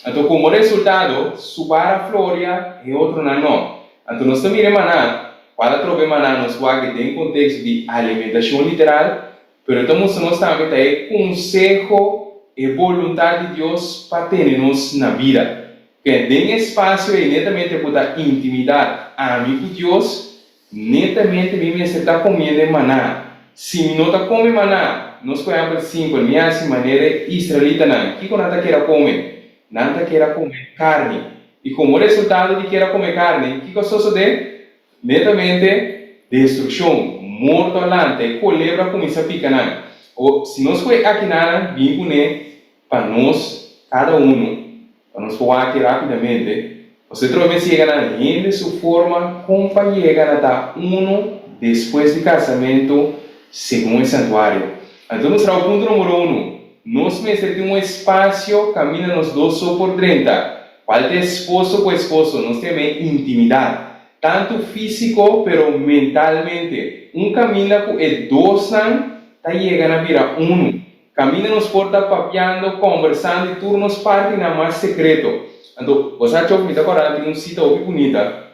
Então, como resultado, subar a Flória e outro não. Então, nós também maná, para trocar maná, nós vamos ter um contexto de alimentação literal. Pero estamos nós também ter consejo e vontade de Deus para termos na vida. Que tem espaço e netamente para intimidade amigo de Deus, netamente mesmo você está comendo maná. Se não está comendo maná, nós podemos simples, minha maneira israelita não. O que nós quer comer? Nada quer comer carne. E como resultado de querer comer carne, o que sucede? Netamente destruição. Morto alante, colebra começa a picar. Ou se nós foi aqui na bem para nós, cada para nós for aqui rapidamente, você trouxe chega na de sua forma, companheira na depois de casamento, segundo o santuário. Então, nós o ponto número 1. Nós temos um espaço, caminha nós dois só por dentro. Qual é esposo com esposo? Nós temos intimidade. Tanto físico, pero mentalmente. Caminho com o dois está chegando a virar Caminho nos porta papiando, conversando e turnos parte na mais secreto. Então, você achou que me está correndo, tem cita muito bonita.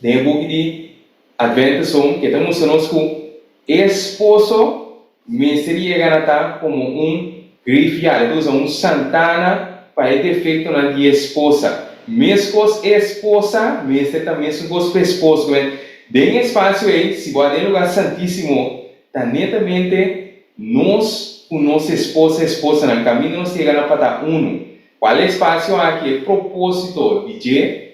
Tem um pouco de Adventismo, que estamos conosco. Esposo, me seria chegando como grifiar, então Santana para ter feito na de esposa. Mescos esposa, mestre também mescos esposo. Tem espaço aí, se guarda em lugar santíssimo, tá netamente nós com nossa esposa no caminho nós chegamos para Qual é o espaço aqui? Propósito de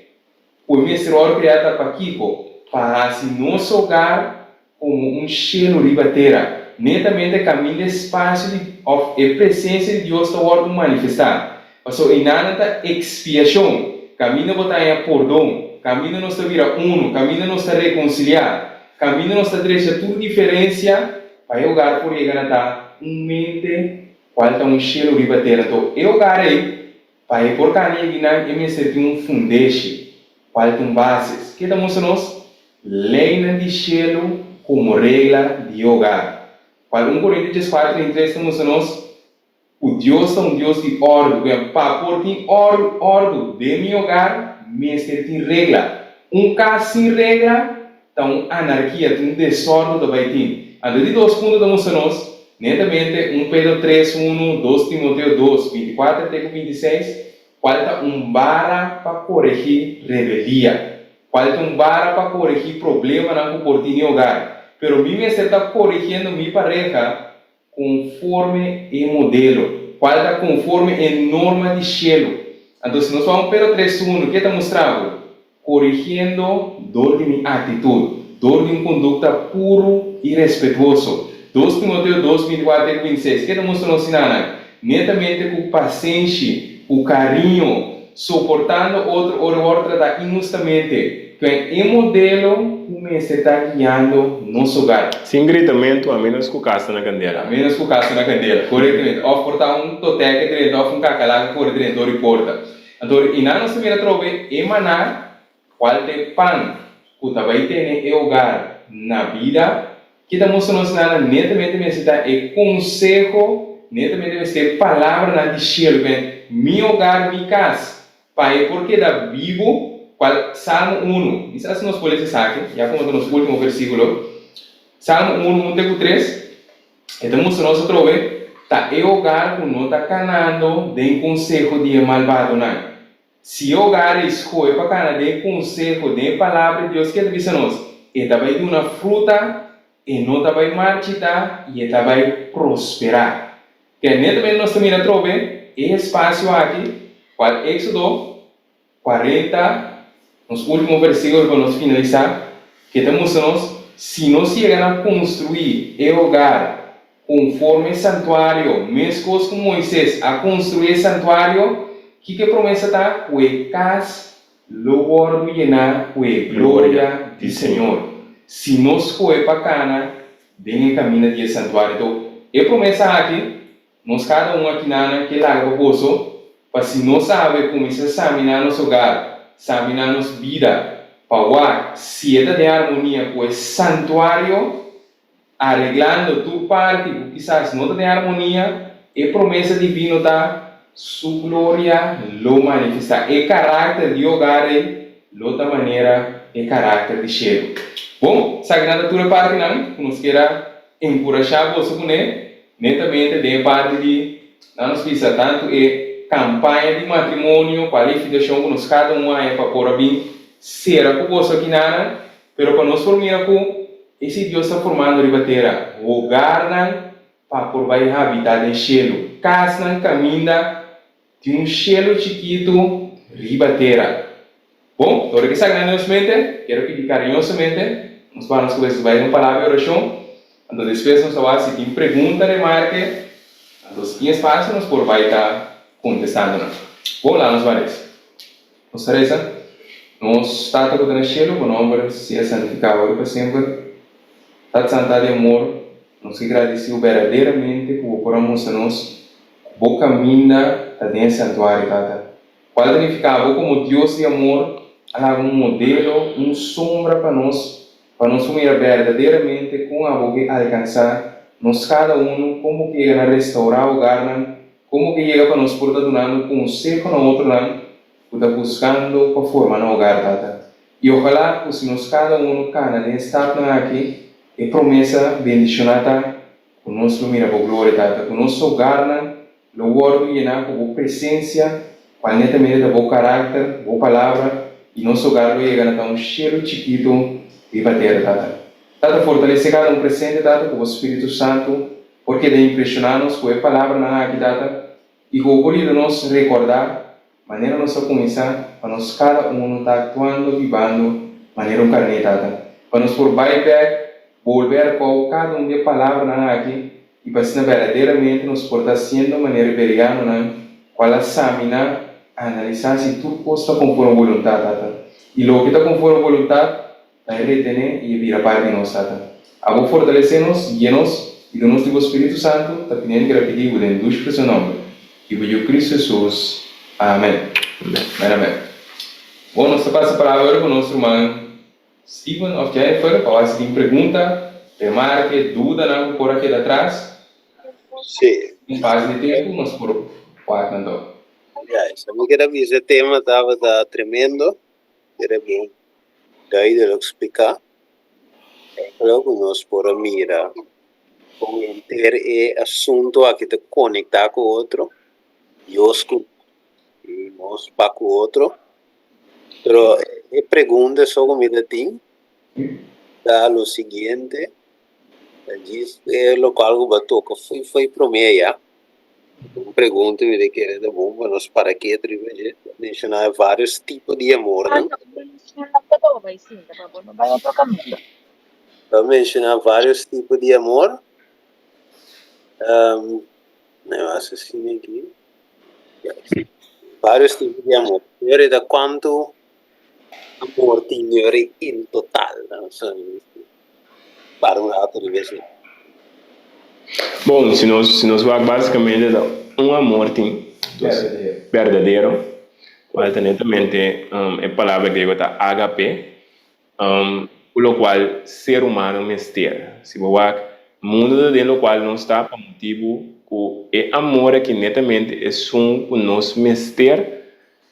o mestre criado para Kiko, para nosso hogar como cheiro de bateria. Netamente caminho espaço de presença de Deus está ordo manifestar. Passou em nada expiação. Caminho botar em perdão, caminho nós vira caminho nós reconciliar, caminho nós deixa tudo diferença para o lugar por chegar a mente qual está cheiro de bater. Então, eu lugar aí para por caminho e me servir fundeixe, qual tem bases. Que estamos nós lei de cielo como regra de hogar. Qual Coríntios 4:3 estamos nós O Deus é um Deus de ordem. Para pôr em ordem de meu hogar, mestre tem regra. Caso sem regra, então anarquia, tem desordem do baitim. Então, de 2 pontos da nós, netamente 1 Pedro 3, 1, 2 Timoteo 2, 24 até 26, falta vara para corrigir rebelião. Falta vara para corrigir problema na comportamento no hogar. Pero mim está corrigindo minha pareja conforme o modelo. Falta conforme a norma de cielo. Então, se nós vamos para 3.1, o que está mostrando? Corrigindo dor de minha atitude, dor de uma conduta puro e respeitoso. 2 Timoteo 2, 24 e 26. O que está mostrando sinal? Netamente com paciência, com carinho, suportando outra da injustamente. Que é o modelo que me está guiando nosso hogar. Sem gritamento, a menos que o caça na candeira. A menos que o caça na candeira, corretamente. Ou portar toteca dentro, ou cacalaca por dentro da porta. Então, e nós também trove emanar qual é pão que vai ter no hogar na vida, que estamos mostrando netamente necessita é consejo, netamente necessita palavra na de cielo, meu hogar, minha casa, pai, porque da vivo. Salmo 1, isso é nós podemos saber, já como no último versículo, Salmo 1, 1 3, então nós trove, tá e hogar que não está canando de conselho de malvado não. Se o hogar escolhe para canar de conselho de palavra de Deus que ele diz a nós, ele vai dar uma fruta e não vai marchitar e ele vai prosperar. Que netamente nós também trove espaço aqui, qual Éxodo 40 nos últimos versículos para nós finalizar, que estamos nós, se nós chegar a construir o hogar conforme santuário, mesmo com Moisés a construir santuário, que promessa está? O casa, louvor llenar, o glória do Senhor. Se nós for para cana, bem caminho de santuário. Então, a promessa aqui, nós cada aqui na que larga o poço, para se nós sabe começar a examinar nosso hogar, examinar nossa vida, para se é de harmonia com o santuário, arreglando tua parte, quizás não de harmonia, a promessa divina está, sua glória lo manifesta. O caráter de hogar é, de outra maneira, o caráter de cielo. Bom, sagrada tua parte não, que nos queira encorajar você com ele, netamente de parte de, não nos precisa tanto, campanha de matrimônio, qualificação que nós cada é para pôr bem, será que você aqui nada, pero para nós formar com esse Deus está formando de bateria, hogar para por vai habitar em cielo, casa caminha de um cielo chiquito, ribateira. Bom, agora que sagradanosamente, quero pedir carinhosamente, nos vamos começar uma palavra de oração, então depois nós vamos se tem pergunta, remarque, então em espaço nós por vai estar contestando. Bom, lá nos vamos. Nos reza, nos Tata que está no cielo, o nome seja santificado para sempre. Tata Santa de amor, nos agradecemos verdadeiramente por pormos a nós boa caminha dentro do santuário, Tata. Qual significava como Deus de amor, há modelo, sombra para nós sumir verdadeiramente com a boca alcançar, nós cada como que chega a restaurar o hogar, como que chega para nós por estar dando conselho no outro lado, por estar buscando para formar no hogar, Tata. E ojalá que se nós cada cana de estar aqui, e promessa bendicionada, com nosso mira por glória, Tata, com nosso hogar, lo guardo e na com presença, com netamente da bom caráter, boa palavra, e nosso hogar lo chega a um cheiro chiquito de bater, Tata. Tata, fortalece cada presente, Tata, com o Espírito Santo, porque de impressionar-nos com a palavra na aqui, Tata, e com o de nos recordar, maneira nossa começar, para nós cada está atuando, vivendo, maneira carne, Tata. Para nos por byback, volver com cada de palavra na aqui, e para se verdadeiramente nos portar sendo maneira veriana, qual a examinar, analisar se tudo está conforme a vontade, Tata. E lo que está conforme a vontade, vai retener e virar parte de nós, Tata. A vou fortalecer-nos, guia-nos, e do nosso Espírito Santo, está pedindo gratidão em Deus por seu nome. E por Cristo Jesus. Amém. Amém. Amém. Bom, nós passamos a palavra com o nosso irmão Steven ou Jennifer, para se tem pergunta, remarque, dúvida, não por aqui atrás. Sim, espaço de tempo, nós por quatro, então. Yes, a mí que ese tema estaba tremendo, era bom, daí de lo explicar, creo que nós por mira, com ter assunto aqui te conectar com outro, Deus com nós para com outro, pero pergunta só comida tem, dá o seguinte, diz lo que algo batou, que foi para mim já. Pergunta me de que era bom, mas para que atribuir mencionar vários tipos de amor, né? Para mencionar vários tipos de amor, não acho assim aqui, vários tipos de amor. Eu da quanto amor tem em total, né? Para um outro vez. Bom, se nós vamos basicamente dar um amor tem verdadeiro, qual netamente é palavra grega tá agape, pelo qual ser humano mestre. Se você mundo de lo qual não está por motivo que é amor que netamente é um que nós mestre,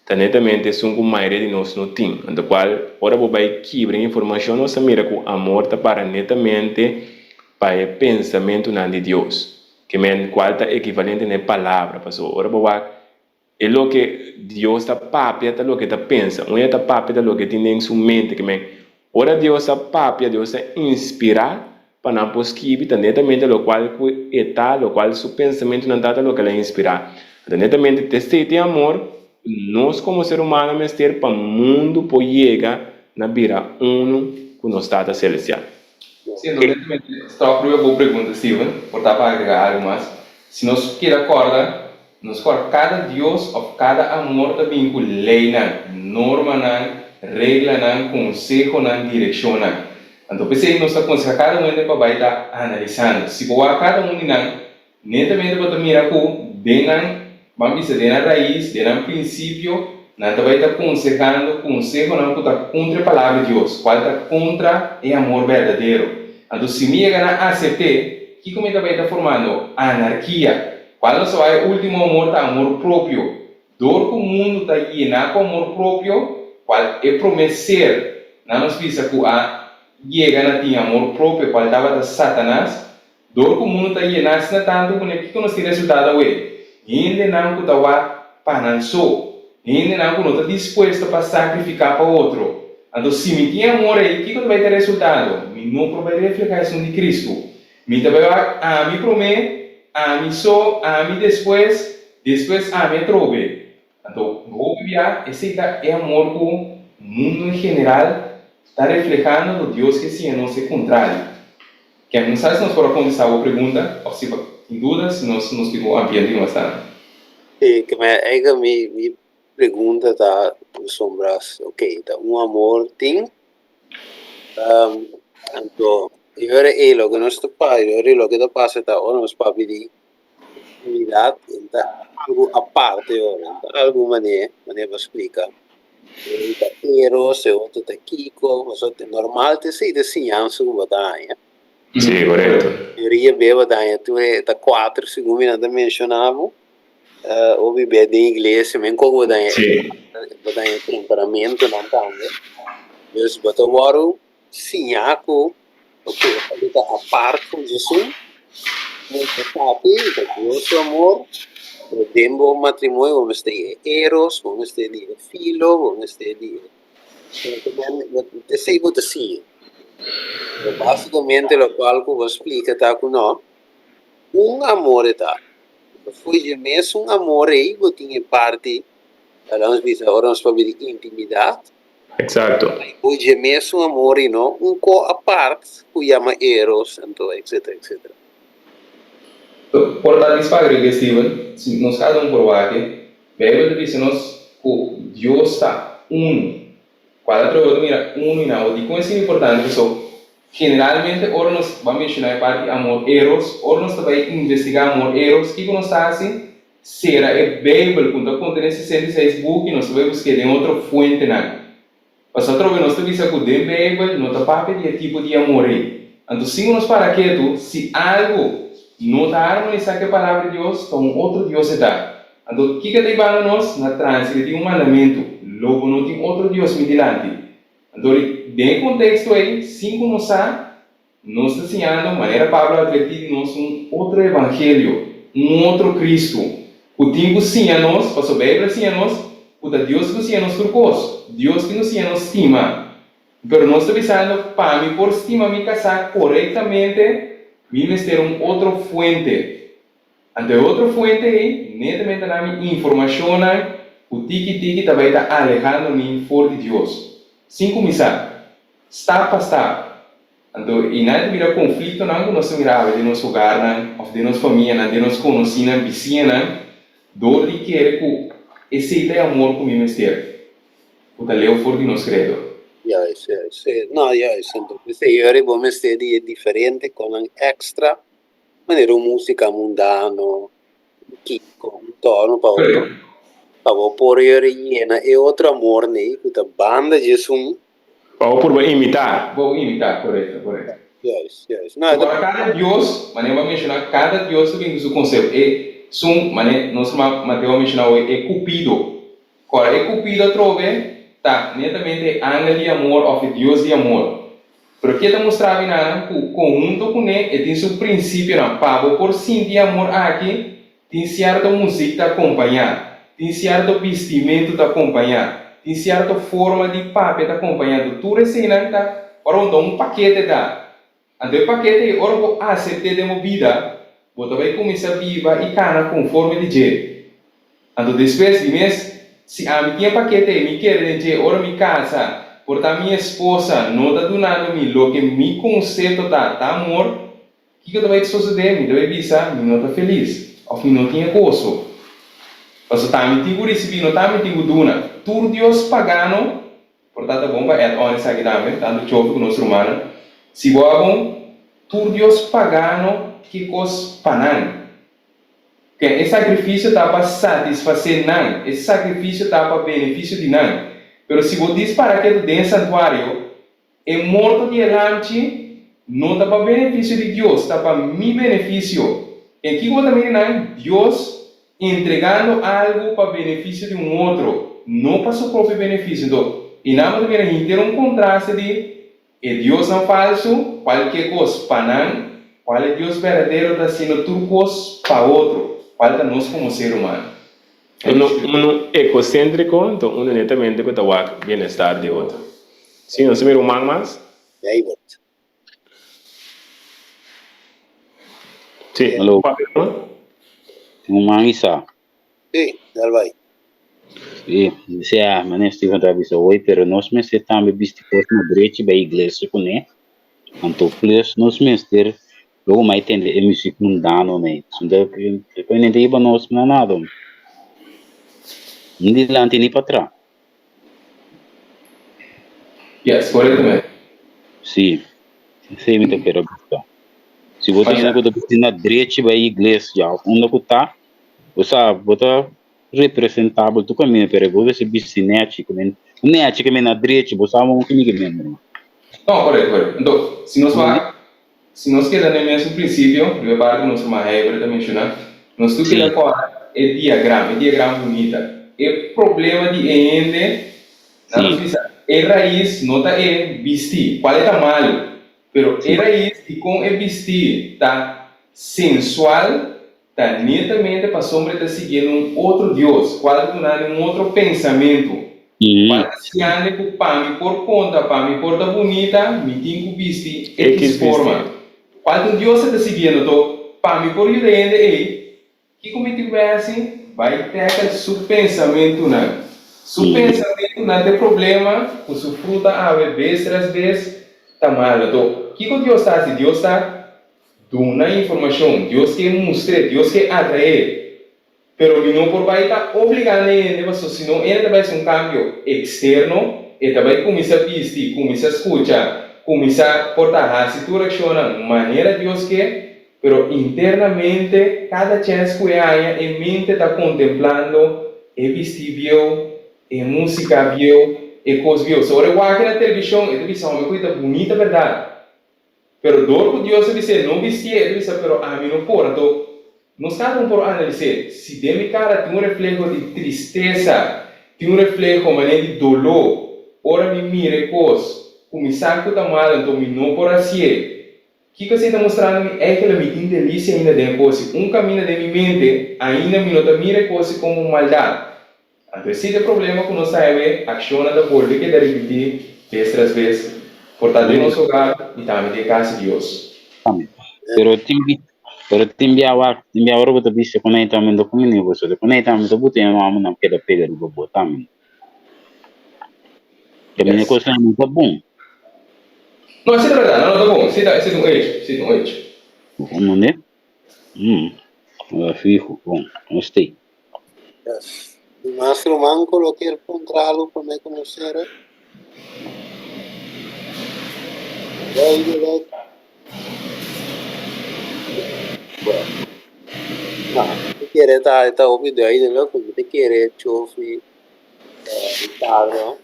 tá netamente é um que a maioria de nós não tem. Então qual ora você vai quebrar informação nossa mira que o amor tá para netamente para o pensamento de Deus, que men qual está equivalente na palavra, pastor. Ora boa, é o que Deus está papia, é o que está pensa, não está papia, é o que tem em sua mente, que men. Ora Deus está papia, Deus está inspirar para não posquibi, netamente o qual está, o qual seu pensamento não está, o que ela inspirar. Netamente teste amor, nós como ser humano mestre para o mundo por chegar na bira uno com o estado celestial. Sim, evidentemente, só para uma boa pergunta, Steven, por estar para agregar algo mais. Se nós queremos acordar, cada Deus ou cada amor também com lei, norma, regra, consejo, direção. Então, pensei, nós aconselhamos cada um para vai estar analisando. Se for cada um netamente para mirar com bem, vamos dizer, na raiz, na princípio, não vai estar aconselhando, consejo, não está contra a palavra de Deus, qual está contra o amor verdadeiro. Então, se me a aceitar, que como vai estar formando anarquia, qual só é o último amor, tá amor próprio. Dor que o mundo está llenado com amor próprio, qual é prometer, não nos visa que a chega a ter amor próprio, qual estava da Satanás, dor que o mundo está llenado, se não tanto, que nós temos resultado hoje. Ainda não estava para não só. Ainda não está disposto para sacrificar para outro. Então, se me tem amor aí, o que vai ter resultado? Me não vai refletir isso de Cristo. Me também a mim promete, a mim só, a mim depois a mim trobe. Então, vou viver, esse é amor que o mundo em geral está refletindo do Deus que se não se contrário. Que não sabe se nós podemos começar a pergunta, ou se tem dúvidas, se nós ficamos ambiente bastante. E que me pergunta tá sombras, ok, tá amor tem, então eu era lo que nós pai, eu era lo que passa tá, ou nós papi de unidade, então algo a parte, algo maneira para explicar. Pero se outro tá Kiko, mas normal te sei desenhança com batalha. Sim, correto. Eu ia ver batalha, tu é tá 4 segundos ainda mencionava. O viver de igreja, men como batalha temperamento não tá, né? Deus botou moro sinhaco, ok, tá a parte com Jesus. Muito sabe, Deus amor. O tempo matrimônio, vamos ter eros, vamos ter de filho, vamos ter de sei muito assim. Basicamente, o qual que eu explico tá com nós, amor tá. Foi mesmo amor aí, eu tinha parte, vamos dizer, agora nós falamos de intimidade. Exato. Foi mesmo amor e não, a parte, que chama eros, então, etc, etc. Por dar isso para agregar, Steven, se nós cada provar que, Bíblia diz nós que Deus está qual é o mira e não, e com isso é importante, generalmente, ora nós vamos mencionar a parte amor eros, ora nós também investigar amor eros, que nós está assim, será a Bíblia, quando contém 66 books, nós vamos buscar em outra fonte, não. Mas outra vez nós estamos dizendo que a Bíblia não está para pedir tipo de amor aí. Então, se nós para quieto, se algo não está harmonizado com a palavra de Deus, então outro Deus está. Então, o que está levando nós na transgredir um mandamento? Logo, não tem outro Deus me delante. Então, dentro do contexto aí, cinco nós está ensinando, de maneira Pablo advertir nós outro evangelho, outro Cristo. O tempo sim a nós, passou a Bíblia sim a nós, o Deus que sim a nós turcos, Deus que nos sim a nós estima. Mas nós estamos pensando, para mim, por estima, me casar corretamente, vimos ter outra fonte. Ante outra fonte aí, netamente na minha informação, o tiki-tiki também está alejando-me fora de Deus. Sem começar, está para estar. Então, e nada vira conflito não, nós mirava de nosso lugar, ou de nossa família, de nossa conhecida, vizinha, dor de querer que esse ideia de amor comigo esteja. O taleu fora de nosso credo. Juist. Nou, juist. Dus de jaren vamos ter die diferente con un extra maneira música mundano, kiko, tono para por jare llena e outro amor né, que a banda de Para por imitar. Vou imitar, correto. Juist. Agora, cada Deus, mané vai mencionar, cada Deus tem o seu conceito. Mané, nós Mateus mencionar é Cupido. Agora, é Cupido trove, tá, netamente ángel de amor ou Deus de amor. Pero que está mostrando que o conjunto com ele tem seu princípio, para por sim de amor aqui, tem certa música a acompanhar, tem certo vestimento a acompanhar, tem certa forma de papel a acompanhar. Tudo isso aí, ora um paquete dá. Então o paquete, ora vou aceitar de uma vida, você vai começar a viver e cana conforme de jeito. Então depois de mês, se a minha paquete me quer dizer, ora me casa, portanto minha esposa não está dando-me o que me conceito está amor, o que vai suceder? Me deve avisar, me não está feliz, ou me não tinha gosto. Mas está me tigo receber, não está me tigo duna. Tudo Deus pagano, portanto é bom para é honesta aqui também, tanto chove com nosso humano. Se bom, tudo Deus pagano que cos panan. Que esse sacrifício está para satisfazer não, esse sacrifício está para benefício de não. Pero se você diz para que dentro do santuário é morto diante, não está para benefício de Deus, está para meu benefício. E aqui também não, Deus entregando algo para benefício de outro, não para seu próprio benefício. Então, e nada também a gente ter contraste de Deus não falso, qualquer coisa para não, qual é Deus verdadeiro está sendo tudo coisa para outro. Falta nós como ser humano. Um egocêntrico, então um netamente com o bem-estar de outro. Sim, nós somos humanos mais? E aí, bot. Sim. Alô. Isa. Sim, dá vai. Se a mané Steven Travis hoje, pero nós mesmos também bisticos no direito da igreja com né. Então, plus nós mesmos ter logo mais tem de música mundano né. Então, eu nem digo nós não nada. Não diz lá nem para trás. Yes, corretamente. Sim. Sim, me quero buscar. Se você ainda quando na direita da igreja, onde você está, você representável do caminho, pero você se nético, nético na direita, você sabe o que me lembra. Não, correto. Então, se nós queremos no mesmo princípio, primeira parte que nós vamos mencionar, nós temos que agora é diagrama bonita. É problema de ende, é raiz, nota é vestir, qual é tamanho, pero é raiz e com é vestir, tá sensual, tá netamente para sombra está seguindo um outro Deus, qual é um outro pensamento. Para se ande por conta, para me porta bonita, me tem que vestir X forma. Qual Deus está seguindo, então, para me por ende, que como tivesse vai ter aquele pensamento não. Su pensamento não tem problema, o seu fruta a vez tras vez está mal. Então, o que Deus está fazendo? Deus está dando informação, Deus quer mostrar, Deus quer atrair. Pero não por vai estar obrigando ele, senão ele vai ser um cambio externo, ele vai começar a vestir, começar a escutar, começar a portar a situação de maneira Deus quer. Pero internamente, cada chance que há, em mente está contemplando, é vestível, é música viu, é coisa viu. Se eu aqui na televisão é uma coisa bonita, verdade. Pero dor que Dios dice, no viste, dice, pero a mí no por, então, nós cada por analisar, se de mi cara tem reflejo de tristeza, tem reflejo mané de dolor, ora me mire cos, o me saco da mal, então me não por assim. O que você está mostrando é que ela me tem delícia ainda dentro, caminho de minha mente, ainda me nota mire cos como maldade. Então, se tem problema com nós sabe, aciona da bolha que deve repetir, outras vezes, portanto, de nosso hogar e também de casa de Deus. Amém. Pero timbiawa ro bota bise kona itami do kumini go so de kona itami do buti no amu nam keda pega do bota mi. Que me Yes. coisa muito bom. Não, isso é verdade, não, tá bom, isso é um eixo. Não né? Fico bom. Gostei. Yes. Mas Roman coloquei contralo para me conhecer. Daí, não, querer tá ouvindo aí, né? Como te querer chover, tarde,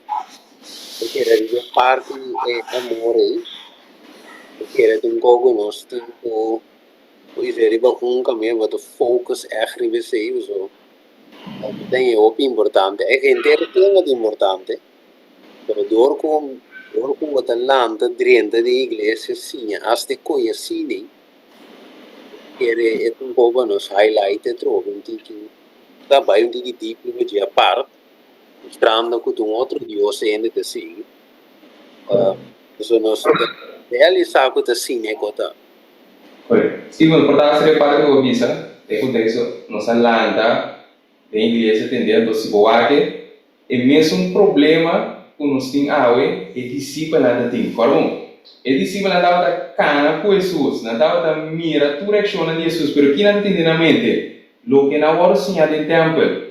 te querer de parte é amor aí, te querer tem algo nós tempo, pois é, riba caminho, mas o focus é riba sei, so, tem o importante, é que inteiro tem o importante, pero dor com o landa dentro da igreja sim, as te conheci querer um pouco nos highlight e trovo um tiki trabalho um tiki deep de a parte mostrando que um outro Deus ainda te sigue isso nós realizar que te sim é cota Correto. Sim, o importante é para que eu avisa, é contexto, nossa landa, a igreja tendendo a se boar que é mesmo um problema que nós temos é discípula da tem, correto? E discípula da cana com Jesus, na da mira tu reaciona de Jesus, pero que não entende na mente, lo que na hora sinha do templo,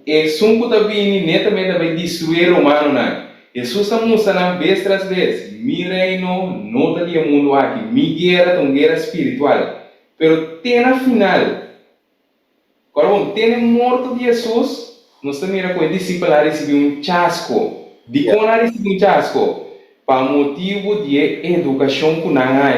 é sunco da bini netamente vai destruir o humano na. Jesus está mostrando vez tras vez, mi reino não está de mundo aqui, mi guerra é uma guerra espiritual, pero tem na final, quando tem morto de Jesus, nós também com o discípulo receber um chasco, de como receber um chasco, para motivo de educação que não há,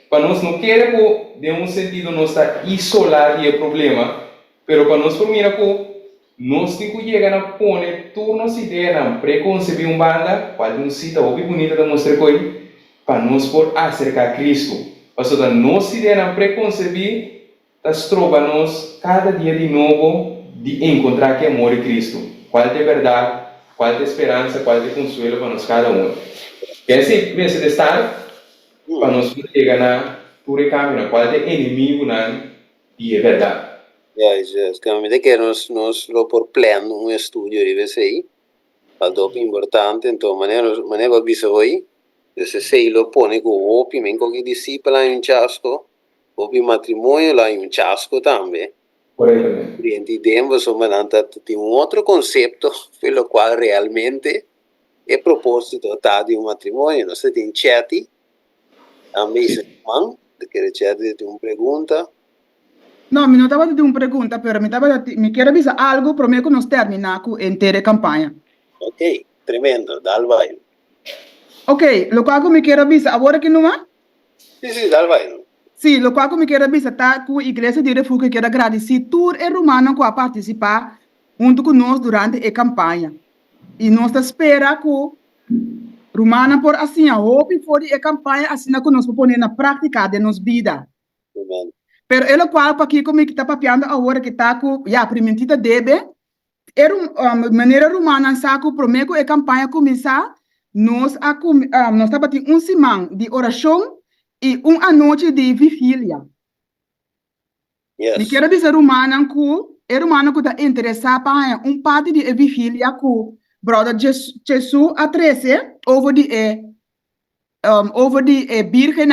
para nós não queremos de um sentido nós está isolado de problema, pero para nós primeiro que nós temos que chegar a pôr turnos ideias na preconceber uma banda, qual um cita ouvi bonita da mostrar coi, para nós por acercar a Cristo, para so da nossa ideia na preconceber, das trova nós cada dia de novo de encontrar que amor de Cristo, qual é verdade, qual é esperança, qual é consuelo para nós cada um. Quer dizer, pensa de estar para nós chegar na pura caminho, qual é inimigo na e é verdade. yes caminho que nós lo por plano um estúdio de vez aí algo importante então maneira bisa hoje se sei lo pone com o opi men com que discípula em chasco opi matrimônio lá em chasco também Corretamente. cliente tempo somente tem outro conceito pelo qual realmente é propósito tá de matrimônio você tem chat a mesa man que chat tem uma pergunta. No, mi non estaba de una pregunta, pero mi quiero avisar algo, pero me que nos termina con entera campaña. Ok, tremendo, dal baile. Ok, lo cual me quiero avisar, ahora que no más? Sí, dal baile. Sí, lo cual me quiero avisar, está con la iglesia de refugio, quiero agradecer todos los romanos que han participado junto con nosotros durante la campaña. Y nos espera que romanos por assim, a hope for a campaña, assim que nos poner na prática de nos vida. Amen. Pero ele qual para aqui como que está papiando agora que está com já primeira debe era maneira romana saco prometo a campanha começar nós nós está batendo semana de oração e noite de vigília. Yes. Me quero dizer romana que romana que está interessado para parte de vigília que brother Jesus a 13 over de virgem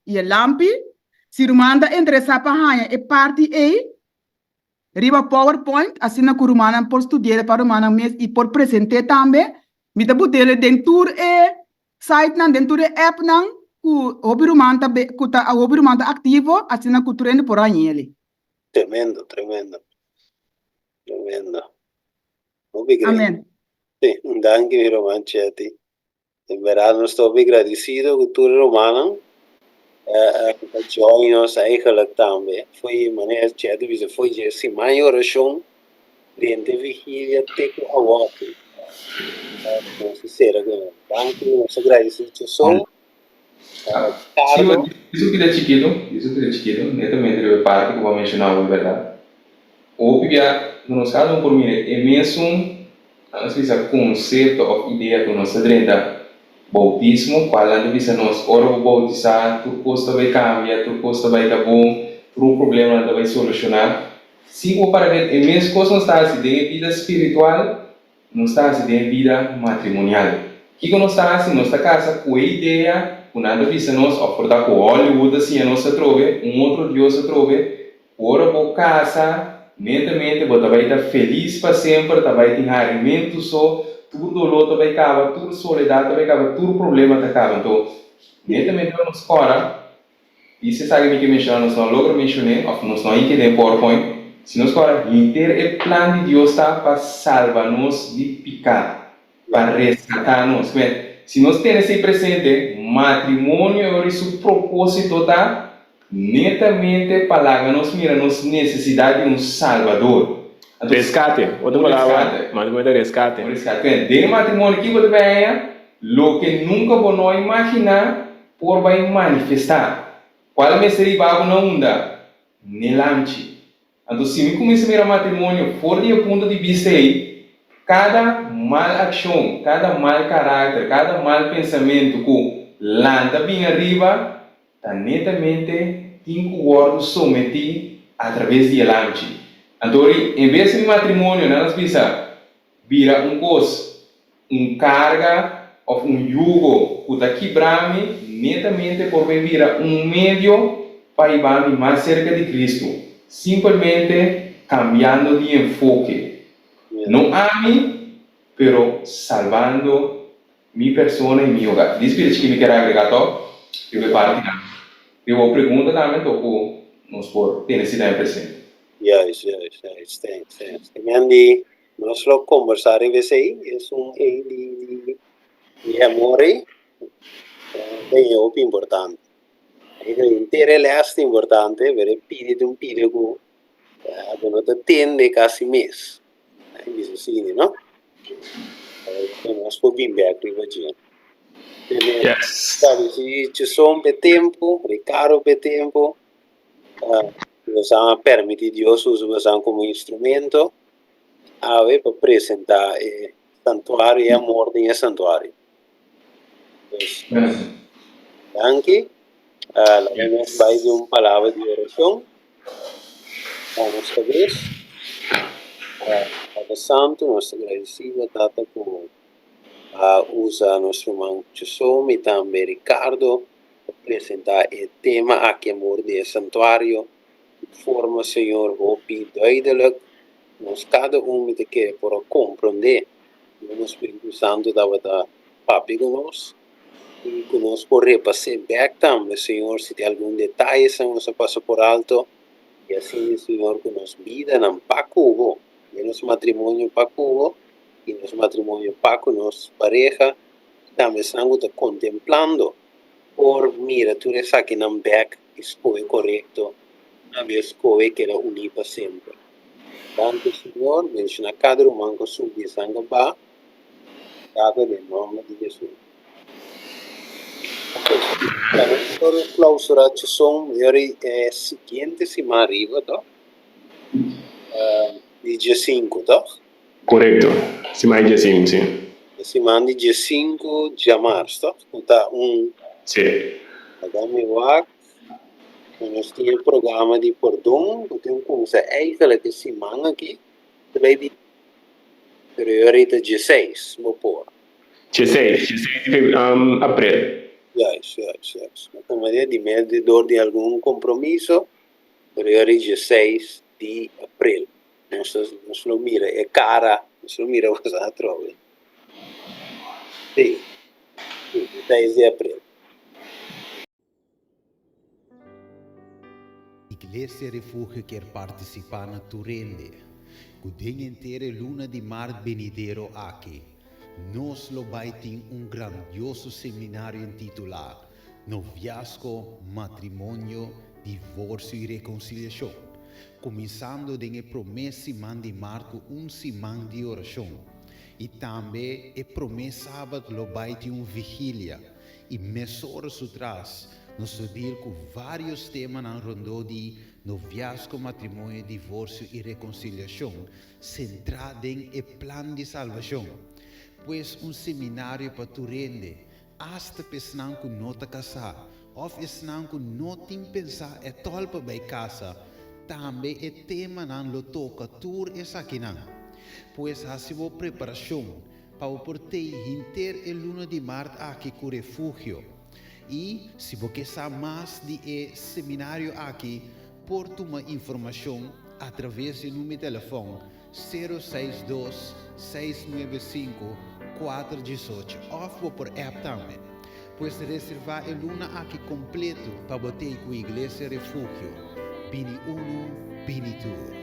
e lampi. Se rumanda interessar para a parte A, riba PowerPoint, assim na rumana por estudar para rumana mesmo e por apresentar também, me dá botar dentro site nan dentro app nan ku hobby rumanda hobby rumanda ativo, assim na cultura por aí. Tremendo. Obrigado. Amém. Sí, danke mi Roman Chati. En verdad no estoy agradecido con tu romana. join ons eigenlijk também. Foi maneira que a foi de si mãe oração, dentro vigilia teko a volta. Não se será que banco, não se agradece de som. Carlo, Isso que é chiquito, netamente a parte que eu vou mencionar, é verdade. Ou porque, no nosso caso, por mim, é mesmo, às vezes, o conceito ou ideia que nós temos bautismo, qual é a vista nós ora bautizar, tudo coisa vai cambiar, tudo coisa vai dar bom, tudo problema vai solucionar. Se for para ver, é mesmo coisa não está assim, de vida espiritual, não está assim, de vida matrimonial. O que nós está assim, nossa casa com a ideia, com nada vista nós, ofertar com Hollywood assim, a nossa trove, outro Deus a trove, ora por casa, netamente, você vai estar feliz para sempre, vai ter alimento só, tudo dolor vai acabar, tudo soledade vai acabar, tudo problema vai acabar. Então, netamente, nós fora, e você sabe que mencionamos, nós logo mencionei, ou nós não entendemos PowerPoint, se nós fora, inteiro o plano de Deus está para salvar-nos de pecado, para resgatar-nos. Se nós temos esse presente, matrimônio é o seu propósito, tá? Netamente para nós mira nossa necessidade de um salvador. Rescate, outra palavra, matrimônio de rescate. Rescate. De matrimônio que você vai lo que nunca vou imaginar por vai manifestar. Qual é seria bago na onda? Nelanche. Então, se me começa a mirar matrimônio fora do ponto de vista aí, cada mal ação, cada mal caráter, cada mal pensamento que landa bem arriba, está netamente tem que guardo someter através de lanche. Então, em vez de matrimônio, nós precisa vira coisa, carga ou jugo que está quebrando, netamente por virar meio para ir mais cerca de Cristo. Simplesmente cambiando de enfoque. Não ame, pero salvando minha pessoa e meu hogar. Diz que me quer agregar, eu vou partilhar. Eu vou perguntar também, então, nos por ter esse tempo presente. yes, thanks. Quindi, nós lo conversar em vez aí, é de amor aí, bem importante. Inteiro é importante, ver pedido que não tende quase mês. Isso sim, não? Nós podemos ver aqui hoje. Yes. Sabe, se ci sono per tempo, ricaro per tempo, possiamo permettere Dio usare come strumento per presentare il santuario e amore nel santuario. Anche la vai di un palabra di orazione, vamos a ver, Padre Santo, nostra agradecida, data con usa nostro man Gesù, e também Ricardo, para apresentar o tema aqui amor de santuário, forma, Senhor, hopi duidelijk, nós cada te quer para compreender, o Espírito Santo dava da papi conosco, e conosco por repassar back também, Senhor, se tem algum detalhe, Senhor, se passa por alto, e assim, Senhor, que nos vida não pacuvo, e nosso matrimônio pacuvo, e nosso matrimônio paco, nossa pareja, também estamos contemplando, por mira, tu essa que não back, escolhe correto, a vez escolhe que era unir para sempre. Tanto, Senhor, menciona cada humano que subir sangue ba, dado em nome de Jesus. Para clausurar ci sono le seguinte semana arriva, tá? Di dia 5, tá? Correto. Se mais dia sim, sim. Semana di dia 5 de março, tá? Então, Sim. Agora eu nós tínhamos programa de perdão, eu tenho coisa eigenlijk semana aqui, também de priorita dia 6, vou pôr. 16 de abril. Yes. Então, de meio de dor de algum compromisso, priorita dia 6 de abril. Nós lo mira, é cara, nós lo mira você a trove. Sim, 6 de abril. Iglesia Refugio quer participar na Turende. Kuding inteira luna de mar venidero aqui. Nós lo vai ter grandioso seminário intitulado noviazgo, matrimonio, divórcio e reconciliação. Começando com a promessa de Marco semana de oração. E também a promessa sábado lo vai ter uma vigília. E mês horas atrás, nós deal com vários temas na ronda de noviazgo, matrimônio, divórcio e reconciliação, centrado em o plano de salvação. Pois seminário para tu rende, hasta pessoal que não está casado, ou pessoal que não tem pensar é tolpa para casa, também é tema não lo toca tur essa aqui não. Pois assim a preparação para portei inter el luna de março aqui com refúgio. E se você sabe mais de seminário aqui, por uma informação através do número de telefone 062 695 418 ou por app também. Pois reservar o luna aqui completo para botar com a igreja refúgio. Bini uno, bini tu.